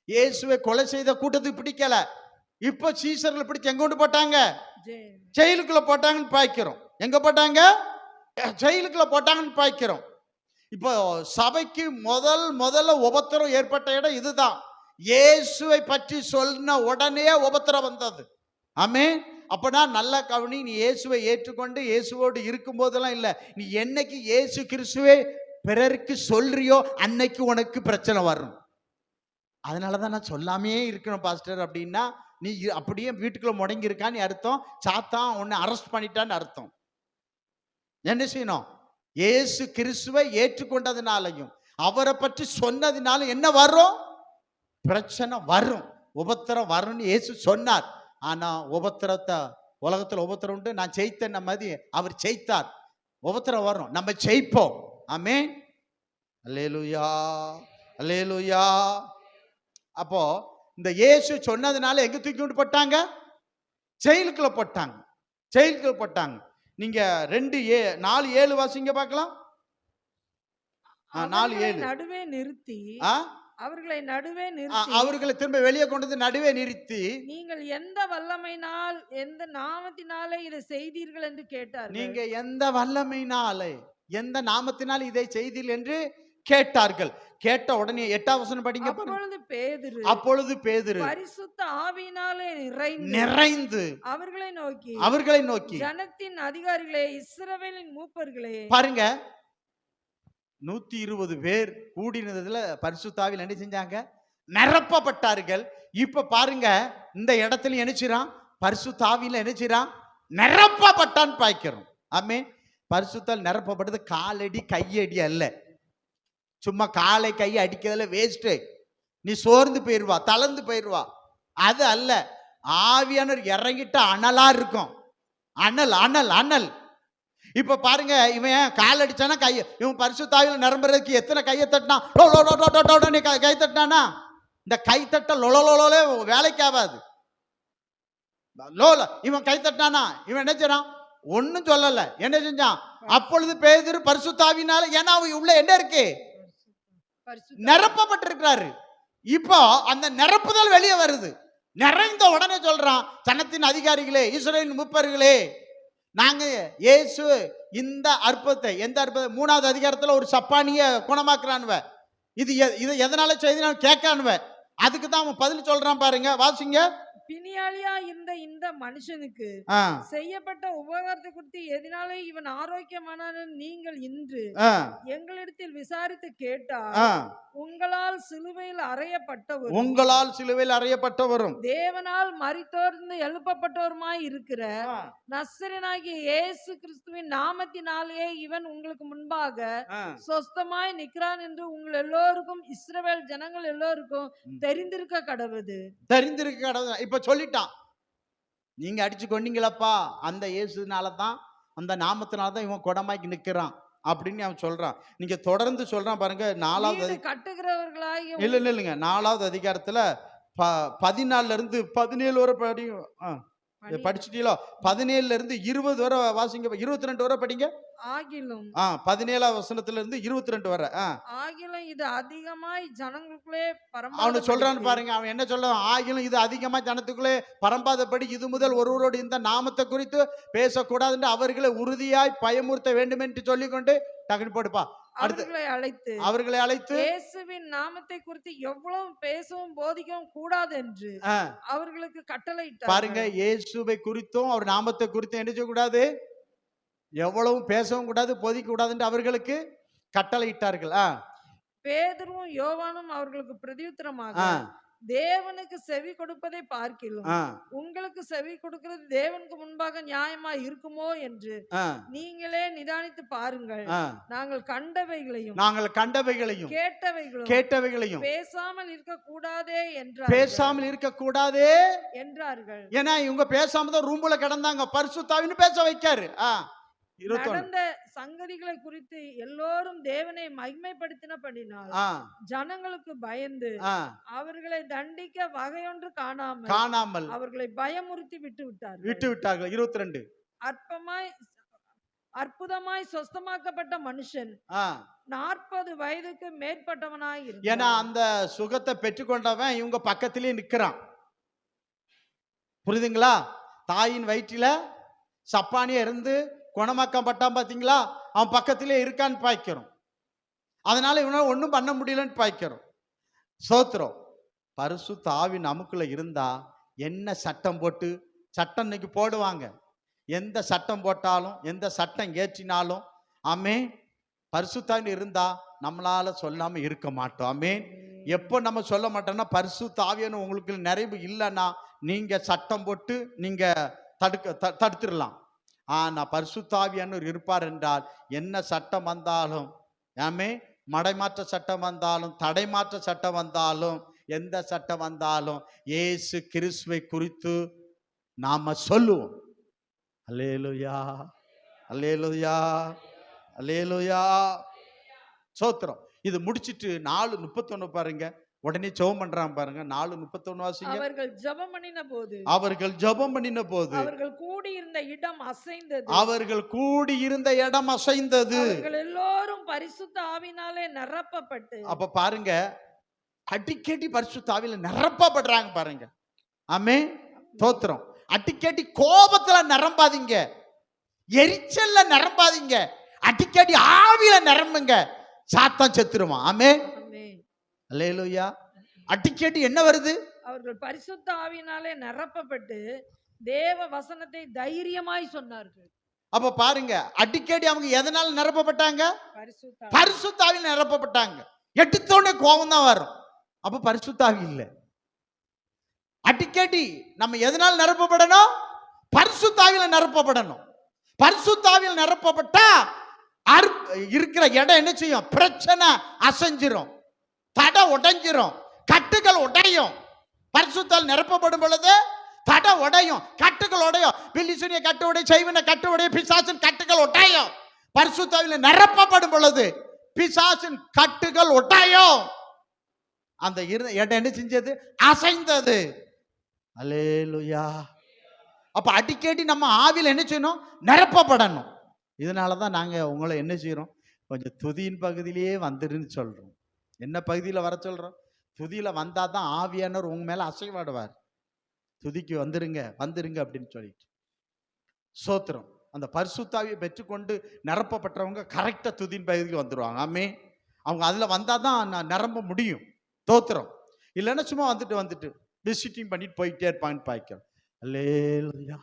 இயேசுவை கொலை செய்த கூட்டத்துக்கு பிடிக்கல. இப்ப சீசர்களை பிடிச்சு எங்க கொண்டு போட்டாங்க? ஜெயிலுக்குள்ள போட்டாங்கன்னு பாய்க்கிறோம். எங்க போட்டாங்க? ஜெயிலுக்குள்ள போட்டாங்கன்னு பாய்க்கிறோம். இப்போ சபைக்கு முதல்ல உபத்திரம் ஏற்பட்ட இடம் இதுதான். இயேசுவை பற்றி சொன்ன உடனே உபத்திரம் வந்தது. ஆமென். அப்பனா நல்ல கவனி, நீ இயேசுவை ஏற்றுக்கொண்டு இயேசுவோடு இருக்கும் போதெல்லாம் இல்லை, நீ என்னைக்கு இயேசு கிறிஸ்துவை பிறருக்கு சொல்றியோ அன்னைக்கு உனக்கு பிரச்சனை வரும். அதனாலதான் நான் சொல்லாமே இருக்கணும் பாஸ்டர் அப்படின்னா, நீ அப்படியே வீட்டுக்குள்ள முடங்கி இருக்கான்னு அர்த்தம். சாத்தான் உன்னை அரெஸ்ட் பண்ணிட்டான்னு அர்த்தம். என்ன செய்யணும்? இயேசு கிறிஸ்துவை ஏற்றுக்கொண்டதுனாலையும் அவரை பற்றி சொன்னதுனால என்ன வரும்? பிரச்சனை வரும், உபத்திரம் வரும்னு இயேசு சொன்னார். ஆனா உபத்திரத்தை, உலகத்துல உபத்திரம் உண்டு, நான் ஜெயித்தேன் மாதிரி அவர் ஜெயித்தார். உபத்திரம் வரும், நம்ம ஜெயிப்போம். ஆமென். அல்லேலூயா, அல்லேலூயா. அப்போ இந்த இயேசு சொன்னதுனால எங்க தூக்கி கொண்டு போட்டாங்க? ஜெயிலுக்குள்ள போட்டாங்க. ஜெயிலுக்குள்ள போட்டாங்க. நீங்க 4:7 வாசிங்க பார்க்கலாம். 4:7 நடுவே நிறுத்தி அவர்களை திரும்ப வெளியே கொண்டு வந்து நடுவே நிறுத்தி, நீங்கள் எந்த வல்லமையினால் எந்த நாமத்தினாலே இதை செய்தீர்கள் என்று கேட்டார். நீங்க எந்த வல்லமையினாலே எந்த நாமத்தினால் இதை செய்தீர்கள் என்று கேட்டார்கள். கேட்ட உடனே 8வது வசனம் படிங்க. அப்பொழுது பேதுரு பரிசுத்த ஆவியினாலே நிறைந்து அவர்களை நோக்கி ஜனத்தின் அதிகாரிகளே, இஸ்ரவேலின் மூப்பர்களே. பாருங்க, 120 பேர் கூடினதுல பரிசுத்த ஆவியில் என்ன செஞ்சாங்க? நிரப்பப்பட்டார்கள். இப்ப பாருங்க, இந்த இடத்துல நினைச்சிரான் பரிசுத்த ஆவியில நினைச்சிரான் நிரப்பப்பட்டான்னு பாய்க்கிறோம். ஆமென். பரிசுத்தால் நிரப்பப்பட்டது காலடி கையடி அல்ல. சும்மா காலை கையை அடிக்கிறதுல வேஸ்ட். நீ சோர்ந்து போயிருவா, தளர்ந்து போயிருவா, அது அல்ல. ஆவியானவர் இறங்கிட்ட அனலா இருக்கும். அனல் அனல் அனல். இப்ப பாருங்க, இவன் கால் அடிச்சானா கையை, இவன் பரிசுத்தாவில நிரம்புறதுக்கு எத்தனை கையை தட்டினா? நீ கை தட்டினானா? இந்த கை தட்ட லொலோலே வேலைக்கு ஆகாது. இவன் கை தட்டினானா? இவன் என்ன செய்றான்? ஒன்னும் சொல்லல. என்ன செஞ்சான்? அப்பொழுது பேதுரு பரிசுத்தாவினால, ஏன்னா அவன் உள்ள என்ன இருக்கு? நிரப்பப்பட்டிருக்கிறாரு. இப்போ அந்த நிரப்புதல் வெளியே வருது. நிறைந்த உடனே சொல்றான், ஜனத்தின் அதிகாரிகளே, இஸ்ரவேலின் மூப்பர்களே, நாங்க இயேசு இந்த அற்புதத்தை, எந்த அற்புதம்? 3வது அதிகாரத்துல ஒரு சப்பானிய குணமாக்குறானுவ. இது எதனால செய்து கேட்கானுவ. அதுக்கு தான் அவன் பதில் சொல்றான். பாருங்க, வாசிங்க. பிணியாளியா இருந்த இந்த மனுஷனுக்கு செய்யப்பட்ட உபகாரத்தை குறித்து எதனாலே இவன் ஆரோக்கியமான நீங்கள் இன்று எங்களிடத்தில் விசாரித்து கேட்டால், உங்களால் சிலுவையில் அறையப்பட்டவரும் தேவனால் மரித்தோர்ந்து எழுப்பப்பட்டவருமாய் இருக்கிற நசரேயனாகிய இயேசு கிறிஸ்துவின் நாமத்தினாலே இவன் உங்களுக்கு முன்பாக சொஸ்தமாய் நிற்கிறான் என்று உங்கள் எல்லோருக்கும், இஸ்ரவேல் ஜனங்கள் எல்லோருக்கும் தெரிந்திருக்க கடவுது. இப்ப சொல்லிட்டான், நீங்க அடிச்சு கொண்டீங்களப்பா, அந்த இயேசுனாலதான், அந்த நாமத்தினாலதான் இவன் குடமாக்கி நிக்கிறான் அப்படின்னு அவன் சொல்றான். நீங்க தொடர்ந்து சொல்றான் பாருங்க. 4வது கட்டுகிறவர்களாய் இல்லைங்க, 4வது அதிகாரத்துல 14 இருந்து 17 வரை படியும். இதை படிச்சுட்டீங்களோ? 17ல இருந்து 20 வரை வாசிங்க. 22 வரை படிங்க. ஆகிலும் 17ஆம் வசனத்துல இருந்து 22 வரை. ஆகிலும் இது அதிகமாய் ஜனங்களுக்குள்ளே அவனு சொல்றான்னு பரம்பாதபடிக்கு பாருங்க. அவன் என்ன சொல்றான்? ஆகிலும் இது அதிகமா ஜனத்துக்குள்ளே பரம்பாதபடி இது முதல் ஒருவரோடு இந்த நாமத்தை குறித்து பேசக்கூடாது என்று அவர்களை உறுதியாய் பயமுறுத்த வேண்டும் என்று சொல்லிக்கொண்டு டக்குனு போடுப்பா. அவர்களை அழைத்து இயேசுவின் நாமத்தை குறித்து எவ்வளவு பேசவும் போதிக்கவும் கூடாது என்று அவர்களுக்கு கட்டளையிட்டார். பாருங்க, இயேசுவை குறித்தும் அவர் நாமத்தை குறித்தும் என்ன செய்யக்கூடாது? எவ்வளவும் பேசவும் கூடாது, போதிக்க கூடாது என்று அவர்களுக்கு கட்டளையிட்டார்கள். பேதுருவும் யோவானும் அவர்களுக்கு பிரதியுத்தரமாக, தேவனுக்கு செவி கொடுப்பதை பார்க்கிலும் உங்களுக்கு செவி கொடுக்கிறது தேவனுக்கு முன்பாக நியாயமா இருக்குமோ என்று நீங்களே நிதானித்து பாருங்கள். நாங்கள் கண்டவைகளையும் கேட்டவைகளையும் பேசாமல் இருக்க கூடாதே என்றார்கள். ஏன்னா இவங்க பேசாம தான் ரூம்ல கிடந்தாங்க. பரிசுத்தாவின்னு பேச வைக்காரு. நடந்த சங்கதிகளை குறித்து எல்லோரும் தேவனை மகிமைப்படுத்தினபடினால் ஜனங்களுக்கு பயந்து அவர்களை தண்டிக்க வகையொன்று காணாமல் அவர்களை பயமுறுத்தி விட்டார்கள். 22 அற்புதமாய் சொஸ்தமாக்கப்பட்ட மனுஷன் 40 வயதுக்கு மேற்பட்டவனாய் இருந்தான். ஏன்னா அந்த சுகத்தை பெற்றுக்கொண்டவன் இவங்க பக்கத்திலே நிக்கிறான். புரியுதுங்களா? தாயின் வயிற்றில சப்பானியா இருந்து குணமாக்கம் பட்டான் பாத்தீங்களா? அவன் பக்கத்திலே இருக்கான்னு பாய்க்கிறோம். அதனால இவனால ஒன்றும் பண்ண முடியலன்னு பாய்க்கிறோம். சோத்திரம். பரிசுத்த ஆவி நமக்குள்ள இருந்தா என்ன சட்டம் போட்டு சட்டம் இன்னைக்கு போடுவாங்க. எந்த சட்டம் போட்டாலும் எந்த சட்டம் ஏற்றினாலும் ஆமென், பரிசுத்த ஆவி இருந்தா நம்மளால சொல்லாம இருக்க மாட்டோம். ஆமென். எப்போ நம்ம சொல்ல மாட்டோம்னா, பரிசுத்த ஆவியான உங்களுக்கு நிறைவு இல்லைன்னா நீங்க சட்டம் போட்டு நீங்க தடுத்துடலாம். நான் பரிசுத்த ஆவியானவர் இருப்பார் என்றால் என்ன சட்டம் வந்தாலும், மடைமாற்ற சட்டம் வந்தாலும் தடைமாற்ற சட்டம் வந்தாலும் எந்த சட்டம் வந்தாலும் இயேசு கிறிஸ்துவை குறித்து நாம சொல்லுவோம். அல்லேலூயா, அல்லேலூயா, அல்லேலூயா. சோத்திரம். இது முடிச்சிட்டு 4:31 பாருங்க. உடனே ஜெபம் பண்றான் பாருங்க. 4:31 வாசிங்க. அவர்கள் ஜெபம் பண்ணின போது அவர்கள் கூடியிருந்த இடம் அசைந்தது. அவர்கள் எல்லோரும் பரிசுத்த ஆவியினாலே நிரப்பப்பட்டு. அப்ப பாருங்க, அடிக்கடி பரிசுத்த ஆவியில நிரப்பப்படுறாங்க பாருங்க. ஆமென். ஸ்தோத்திரம். அடிக்கடி கோபத்துல நிரம்பாதீங்க, எரிச்சல்ல நிரம்பாதீங்க, அடிக்கடி ஆவியில நிரம்புங்க. சாத்தான் செத்துருவான். ஆமென். அல்லேலூயா. அடிக்கடி என்ன வருது? அவர்கள் பரிசுத்த ஆவியினாலே நிரப்பப்பட்டு தேவ வசனத்தை தைரியமாய் சொன்னார்கள். அப்ப பாருங்க, அடிக்கடி அவங்க எதனால நிரப்பப்பட்டாங்க? பரிசுத்த ஆவியில நிரப்பப்பட்டாங்க. எடுத்தோடனே கோபம் தான் வரும். அப்ப பரிசுத்த ஆவி இல்ல. அடிக்கடி நம்ம எதனால நிரப்பப்படணும்? பரிசுத்த ஆவியில நிரப்பப்படணும். பரிசுத்த ஆவியில நிரப்பப்பட்டா இருக்கிற இடம் என்ன செய்யும்? பிரச்சனை அசைஞ்சிரும், தடை உடைஞ்சிரும், கட்டுகள் உடையும். பரிசுத்தால் நிரப்பப்படும் பொழுது தடை உடையும், கட்டுகள் உடையும். பில்லிசுனிய கட்டு உடைய, செய்வன கட்டு உடைய, பிசாசின் கட்டுகள் உடையும். பரிசுத்தாவில நிரப்பப்படும் பொழுது பிசாசின் கட்டுகள் உடையும். அந்த இடம் என்ன செஞ்சது? அசைந்தது. அல்லேலூயா. அப்ப அடிக்கடி நம்ம ஆவியில் என்ன செய்யணும்? நிரப்பப்படணும். இதனாலதான் நாங்க உங்களை என்ன செய்யறோம்? கொஞ்சம் துதியின் பகுதியிலேயே வந்துருன்னு சொல்றோம். என்ன பகுதியில் வர சொல்றோம்? துதியில வந்தாதான் ஆவியானவர் உங்க மேல அசைவாடுவார். துதிக்கு வந்துருங்க அப்படின்னு சொல்லிட்டு. சோத்திரம். அந்த பரிசுத்தாவியை பெற்றுக்கொண்டு நிரப்பப்பட்டவங்க கரெக்டா துதியின் பகுதிக்கு வந்துருவாங்க. ஆமே. அவங்க அதுல வந்தாதான் நிரம்ப முடியும். தோத்திரம். இல்லைன்னா சும்மா வந்துட்டு விசிட்டிங் பண்ணிட்டு போயிட்டே இருப்பாங்கன்னு பாய்க்கிறோம். அல்லேலூயா.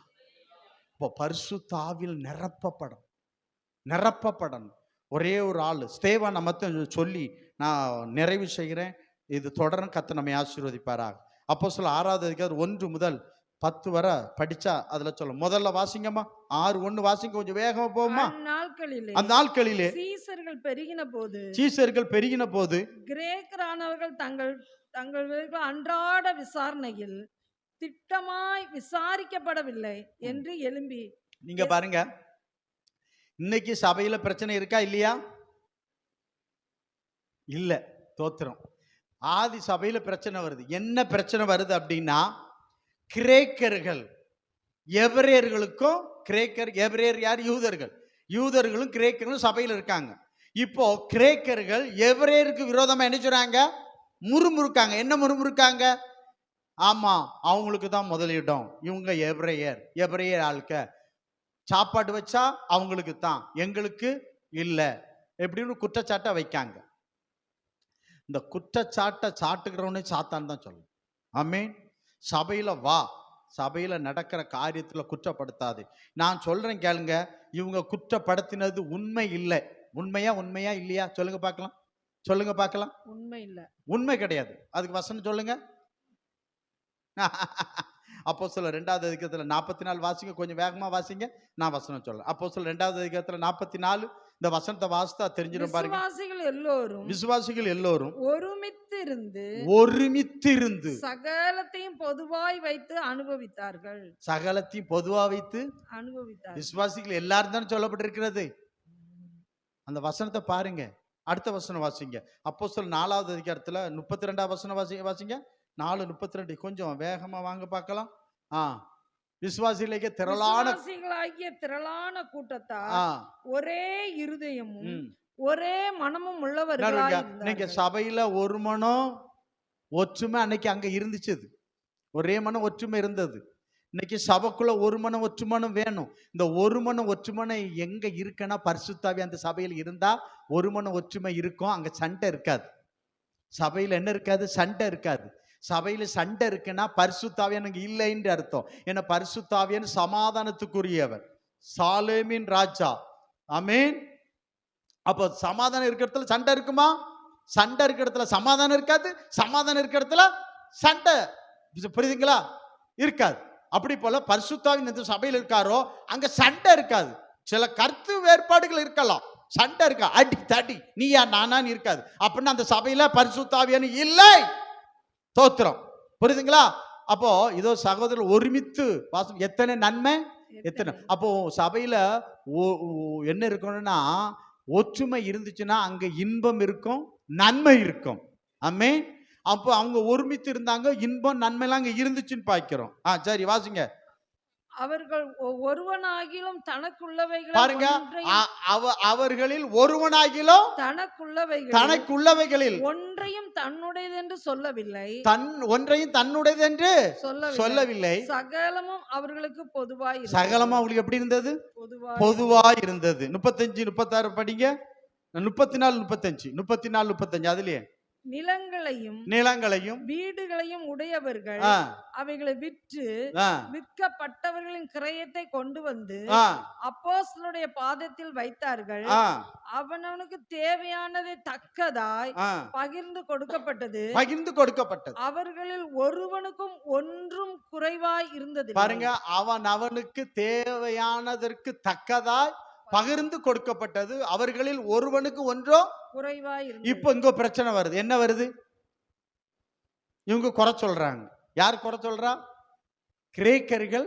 இப்போ பரிசுத்த ஆவியில் நிரப்பப்படணும். ஒரே ஒரு ஆள் ஸ்தேவானை மட்டும் சொல்லி நான் நிறைவு செய்கிறேன். இது தொடர்ந்து கர்த்தர் நம்மை ஆசீர்வதிப்பாராக. அப்போஸ்தலர் 6வது அதிகாரம் 1 முதல் 10 வரை படிச்சா அதுல சொல்ல. முதல்ல வாசிங்கம்மா. 6:1 வாசிங்க. கொஞ்சம் வேகமா போகுமா? அந்த நாட்களிலே சீசர்கள் பெருகின போது கிரேக்கரானவர்கள் தங்கள் அன்றாட விசாரணையில் திட்டமாய் விசாரிக்கப்படவில்லை என்று எழும்பி. நீங்க பாருங்க, இன்னைக்கு சபையில பிரச்சனை இருக்கா இல்லையா? இல்ல. தோத்திரம். ஆதி சபையில பிரச்சனை வருது. என்ன பிரச்சனை வருது அப்படின்னா, கிரேக்கர்கள் எபிரேயர்களுக்கும் கிரேக்கர், எபிரேயர் யார்? யூதர்கள். யூதர்களும் கிரேக்கர்களும் சபையில் இருக்காங்க. இப்போ கிரேக்கர்கள் எபிரேயருக்கு விரோதமா என்ன சொல்றாங்க? முறுமுறுக்காங்க. என்ன முறுமுறுக்காங்க? ஆமா, அவங்களுக்கு தான் முதலிடம், இவங்க எபிரேயர் ஆளுக்க, சாப்பாடு வச்சா அவங்களுக்கு தான், எங்களுக்கு இல்லை, எப்படின்னு குற்றச்சாட்டை வைக்காங்க. இந்த குற்றச்சாட்டை சாட்டுகிறவனே சாத்தான் தான் சொல்லணும். ஆமென். சபையில வா, சபையில நடக்கிற காரியத்துல குற்றப்படுத்தாது. நான் சொல்றேன் கேளுங்க, இவங்க குற்றப்படுத்தினது உண்மை இல்லை. உண்மையா இல்லையா? சொல்லுங்க பார்க்கலாம், சொல்லுங்க பார்க்கலாம். உண்மை இல்ல, உண்மை கிடையாது. அதுக்கு வசனம் சொல்லுங்க. அப்போஸ்தலர் 2வது அதிகாரத்துல 44 வாசிங்க, கொஞ்சம் வேகமா வாசிங்க, நான் வசனம் சொல்றேன். அப்போஸ்தலர் 2வது அதிகாரத்துல 44 இந்த வசனத்தை வாசித்தா தெரிஞ்சிடும் பாருங்க. விசுவாசிகள் எல்லோரும் ஒருமித்திருந்து சகலத்தையும் பொதுவாய் வைத்து அனுபவித்தார்கள். சகலத்தையும் பொதுவா வைத்து அனுபவித்தார்கள். விசுவாசிகள் எல்லாரும் தான் சொல்லப்பட்டிருக்கிறது. அந்த வசனத்தை பாருங்க. அடுத்த வசனம் வாசிங்க. அப்போஸ்தலர் 4வது அதிகாரத்துல 32வது வசனம் வாசிங்க. 4:32 கொஞ்சம் வேகமா வாங்க பார்க்கலாம். விசுவாசிகளாகிய திரளான கூட்டத்தார் ஒரே இருதயமும் ஒரே மனமும் உள்ளவர்களாய் இருந்தார்கள். நீங்க சபையில ஒரு மனம் ஒற்றுமை அன்னைக்கு அங்க இருந்துச்சு. ஒரே மனம் ஒற்றுமை இருந்தது. இன்னைக்கு சபைக்குள்ள ஒரு மனம் ஒற்றுமனும் வேணும். இந்த ஒரு மனம் ஒற்றுமனை எங்க இருக்குன்னா பரிசுத்த ஆவி அந்த சபையில் இருந்தா ஒரு மனம் ஒற்றுமை இருக்கும். அங்க சண்டை இருக்காது. சபையில என்ன இருக்காது? சண்டை இருக்காது. சபையில சண்டை இருக்குன்னா பரிசுத்த ஆவியானவங்க இல்லைன்னு அர்த்தம். ஏன்னா பரிசுத்த ஆவியான சமாதானத்துக்குரியவர், சாலேமின் ராஜா. ஆமென். அப்போ சமாதானம் இருக்கிற இடத்துல சண்டை இருக்குமா? சண்டை இருக்கிற இடத்துல சமாதானம் இருக்காது. சமாதானம் இருக்கிற இடத்துல சண்டை, புரியுதுங்களா? இருக்காது. அப்படி போல பரிசுத்த ஆவியானவர் எந்த சபையில் இருக்காரோ அங்க சண்டை இருக்காது. சில கருத்து வேறுபாடுகள் இருக்கலாம், சண்டை இருக்கா, அடி தடி நீயா நானான்னு இருக்காது. அப்படின்னா அந்த சபையில பரிசுத்த ஆவியானவர் இல்லை. தோத்திரம், புரியுதுங்களா? அப்போ இதோ சகோதரர் ஒருமித்து வாசம், எத்தனை நன்மை, எத்தனை. அப்போ சபையில என்ன இருக்கணும்னா ஒற்றுமை இருந்துச்சுன்னா அங்க இன்பம் இருக்கும், நன்மை இருக்கும். ஆமென். அப்போ அவங்க ஒருமித்து இருந்தாங்க, இன்பம் நன்மைலாம் அங்க இருந்துச்சுன்னு பார்க்கிறோம். சரி வாசிங்க. அவர்கள் ஒருவனாகிலும் தனக்குள்ளவைகள் பாருங்க, அவர்களில் ஒருவனாகிலும் தனக்குள்ளவைகளில் ஒன்றையும் தன்னுடையது என்று சொல்லவில்லை. ஒன்றையும் தன்னுடையது என்று சொல்லவில்லை. சகலமும் அவர்களுக்கு பொதுவாய். சகலமா அவங்களுக்கு எப்படி இருந்தது? பொதுவாய் இருந்தது. 35 36 படிங்க. 34 35 அதுலயே நிலங்களையும் வீடுகளையும் உடையவர்கள் அவைகளை விற்று விற்கப்பட்டவர்களின் கிரயத்தை கொண்டு வந்து அப்போஸ்தலருடைய பாதத்தில் வைத்தார்கள். அவனவனுக்கு தேவையானதை தக்கதாய் பகிர்ந்து கொடுக்கப்பட்டது. அவர்களில் ஒருவனுக்கும் ஒன்றும் குறைவாய் இருந்தது. பாருங்க, அவனுக்கு தேவையானதற்கு தக்கதாய் பகிர்ந்து கொடுக்கப்பட்டது. அவர்களில் ஒருவனுக்கு ஒன்றோ குறைவாய். இப்போ இங்க பிரச்சனை வருது. என்ன வருது? இவங்க குறை சொல்றாங்க. யார் குறை சொல்றா? கிரேக்கர்கள்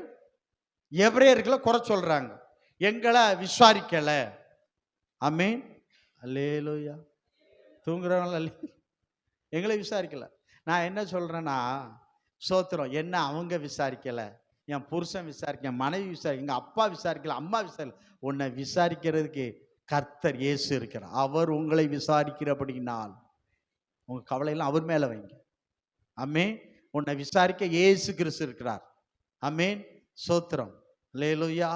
எபிரேயர்களை குறை சொல்றாங்க. எங்களை விசாரிக்கல. ஆமென். அல்லேலூயா. தூங்குறவங்க எங்களை விசாரிக்கல. நான் என்ன சொல்றேன்னா, சோத்திரம், என்ன அவங்க விசாரிக்கல, என் புருஷன் விசாரிக்க, என் மனைவி விசாரிக்க, எங்க அப்பா விசாரிக்கல, அம்மா விசாரிக்கல. உன்னை விசாரிக்கிறதுக்கு கர்த்தர் இயேசு இருக்கிறார். அவர் உங்களை விசாரிக்கிறபடினால் உங்க கவலையெல்லாம் அவர் மேல வைங்க. ஆமென். உன்னை விசாரிக்க இயேசு கிறிஸ்து இருக்கிறார். ஆமென். சோத்திரம். அல்லேலூயா.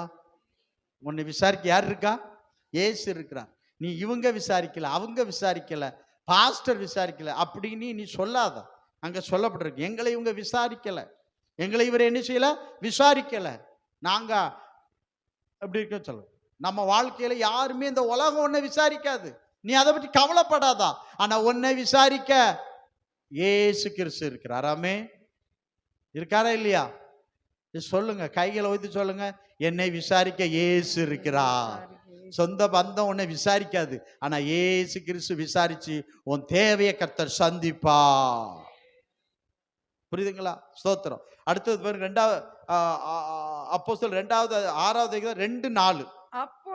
உன்னை விசாரிக்க யார் இருக்கா? இயேசு இருக்கிறார். நீ இவங்க விசாரிக்கல, அவங்க விசாரிக்கல, பாஸ்டர் விசாரிக்கல அப்படின்னு நீ சொல்லாத. அங்க சொல்லப்பட்டிருக்கு, எங்களை இவங்க விசாரிக்கல, எங்களை இவர் என்ன செய்யல, விசாரிக்கல. நாங்க எப்படி இருக்க சொல்ல. நம்ம வாழ்க்கையில யாருமே இந்த உலகம் ஒன்னை விசாரிக்காது. நீ அதை பற்றி கவலைப்படாதா. ஆனா உன்னை விசாரிக்க இயேசு கிறிஸ்து இருக்கிறார். ஆமென். இருக்காரா இல்லையா? சொல்லுங்க, கைகளை வைத்து சொல்லுங்க, என்னை விசாரிக்க இயேசு இருக்கிறார். சொந்த பந்தம் உன்னை விசாரிக்காது. ஆனா இயேசு கிறிஸ்து விசாரிச்சு உன் தேவையை கர்த்தர் சந்திப்பா. புரியுதுங்களா? ஸ்தோத்திரம். அடுத்தது பாருங்க, 2வது அப்போஸ்தலர் 2வது 6வது 2:4.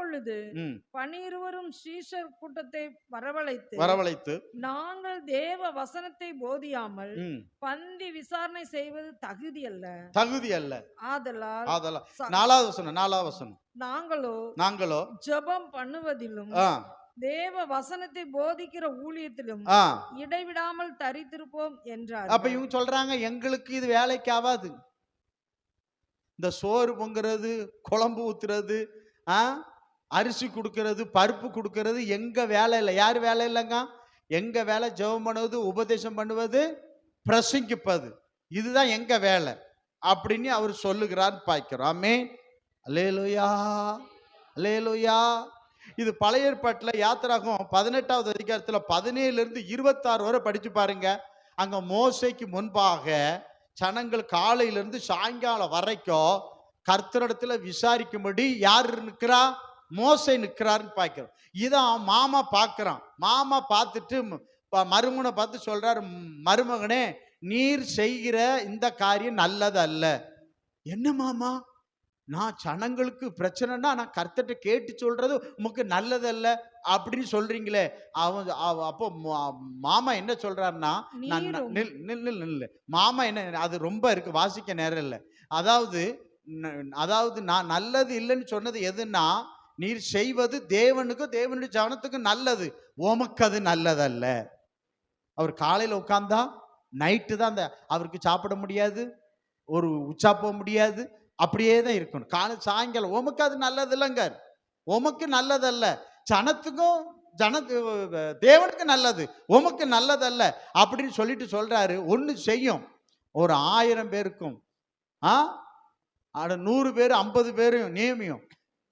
அப்பொழுது ம். 12 சீஷர் கூட்டத்தை வரவழைத்து வரவழைத்து நாங்கள் தேவ வசனத்தை போதியாமல் ம். பந்தி விசாரணை செய்வது தகுதி அல்ல. தகுதி அல்ல. ஆதலால் 4வது வசனம் நாங்களோ ஜெபம் பண்ணுவதிலும் ஆ, தேவ வசனத்தை போதிக்கிற ஊழியத்திலும் ஆ. இடைவிடாமல் தரித்திருப்போம் என்றார். அப்ப இவங்க சொல்றாங்க எங்களுக்கு இது வேலைக்கு ஆகாது. இந்த சோறு பொங்குறது, குழம்பு ஊத்துறது, அரிசி கொடுக்கறது, பருப்பு கொடுக்கறது எங்க வேலை இல்லை. யார் வேலை இல்லைங்க? எங்க வேலை ஜெபம் பண்ணுவது, உபதேசம் பண்ணுவது, பிரசங்கிப்பது. இதுதான் எங்க வேலை அப்படின்னு அவர் சொல்லுகிறார் பார்க்கிறோம். ஆமென். அல்லேலூயா, அல்லேலூயா. இது பழைய ஏற்பாட்டில் யாத்திராகம் 18வது அதிகாரத்தில் 17 to 26 வரை படிச்சு பாருங்க. அங்க மோசேக்கு முன்பாக ஜனங்கள் காலையிலிருந்து சாயங்காலம் வரைக்கும் கர்த்தரிடத்துல விசாரிக்கும்படி யார் நிற்கிறா? மோசே நிற்கிறாருன்னு பார்க்கிறோம். இதான் மாமா பார்க்கிறான். மாமா பார்த்துட்டு மருமகனை பார்த்து சொல்றாரு, மருமகனே நீர் செய்கிற இந்த காரியம் நல்லது அல்ல. என்ன மாமா, நான் ஜனங்களுக்கு பிரச்சனைனா நான் கர்த்தர்ட்ட கேட்டு சொல்றது உமக்கு நல்லதல்ல அப்படின்னு சொல்றீங்களே. அப்போ மாமா என்ன சொல்றாருன்னா, மாமா என்ன, அது ரொம்ப இருக்கு, வாசிக்க நேரம் இல்லை. அதாவது நான் நல்லது இல்லைன்னு சொன்னது எதுன்னா, நீர் செய்வது தேவனுக்கும் தேவனுடைய ஜனத்துக்கும் நல்லது, உமக்கு அது நல்லதல்ல. அவர் காலையில் உட்கார்ந்தா நைட்டு தான் அந்த அவருக்கு சாப்பிட முடியாது, ஒரு உச்சா போக முடியாது, அப்படியே தான் இருக்கணும். காலை சாயங்காலம் உமக்கு அது நல்லது இல்லைங்க, உமக்கு நல்லதல்ல. ஜனத்துக்கும் தேவனுக்கு நல்லது, உமக்கு நல்லதல்ல அப்படின்னு சொல்லிட்டு சொல்றாரு. ஒன்று செய்யும், ஒரு 1000 பேருக்கும் 100 பேர் 50 பேரும் நியமியும்.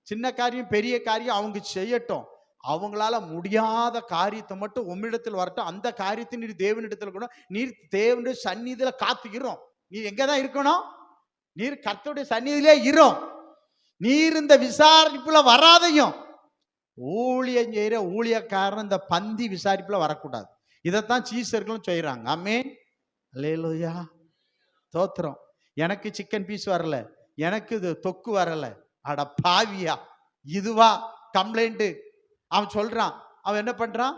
சின்ன காரியம் பெரிய காரியம் அவங்க செய்யட்டும். அவங்களால முடியாத காரியத்தை மட்டும் உம்மிடத்தில் வரட்டும். அந்த காரியத்தை நீர் தேவனிடத்தில் கூட, நீர் தேவனுடைய சந்நிதியில காத்துக்கிறோம். நீ எங்கதான் இருக்கணும்? நீர் கர்த்தருடைய சந்நிதியிலே இரும். நீர் இந்த விசாரிப்புல வராதையும். ஊழியம் செய்யற ஊழியக்காரன் இந்த பந்தி விசாரிப்புல வரக்கூடாது. இதைத்தான் சீசர்களும் செய்யறாங்க. ஆமென். அல்லேலூயா, தோத்திரம். எனக்கு சிக்கன் பீஸ் வரல, எனக்கு இது தொக்கு வரல. அட பாவியா, இதுவா கம்ப்ளைண்ட்? அவன் சொல்றான். அவன் என்ன பண்றான்?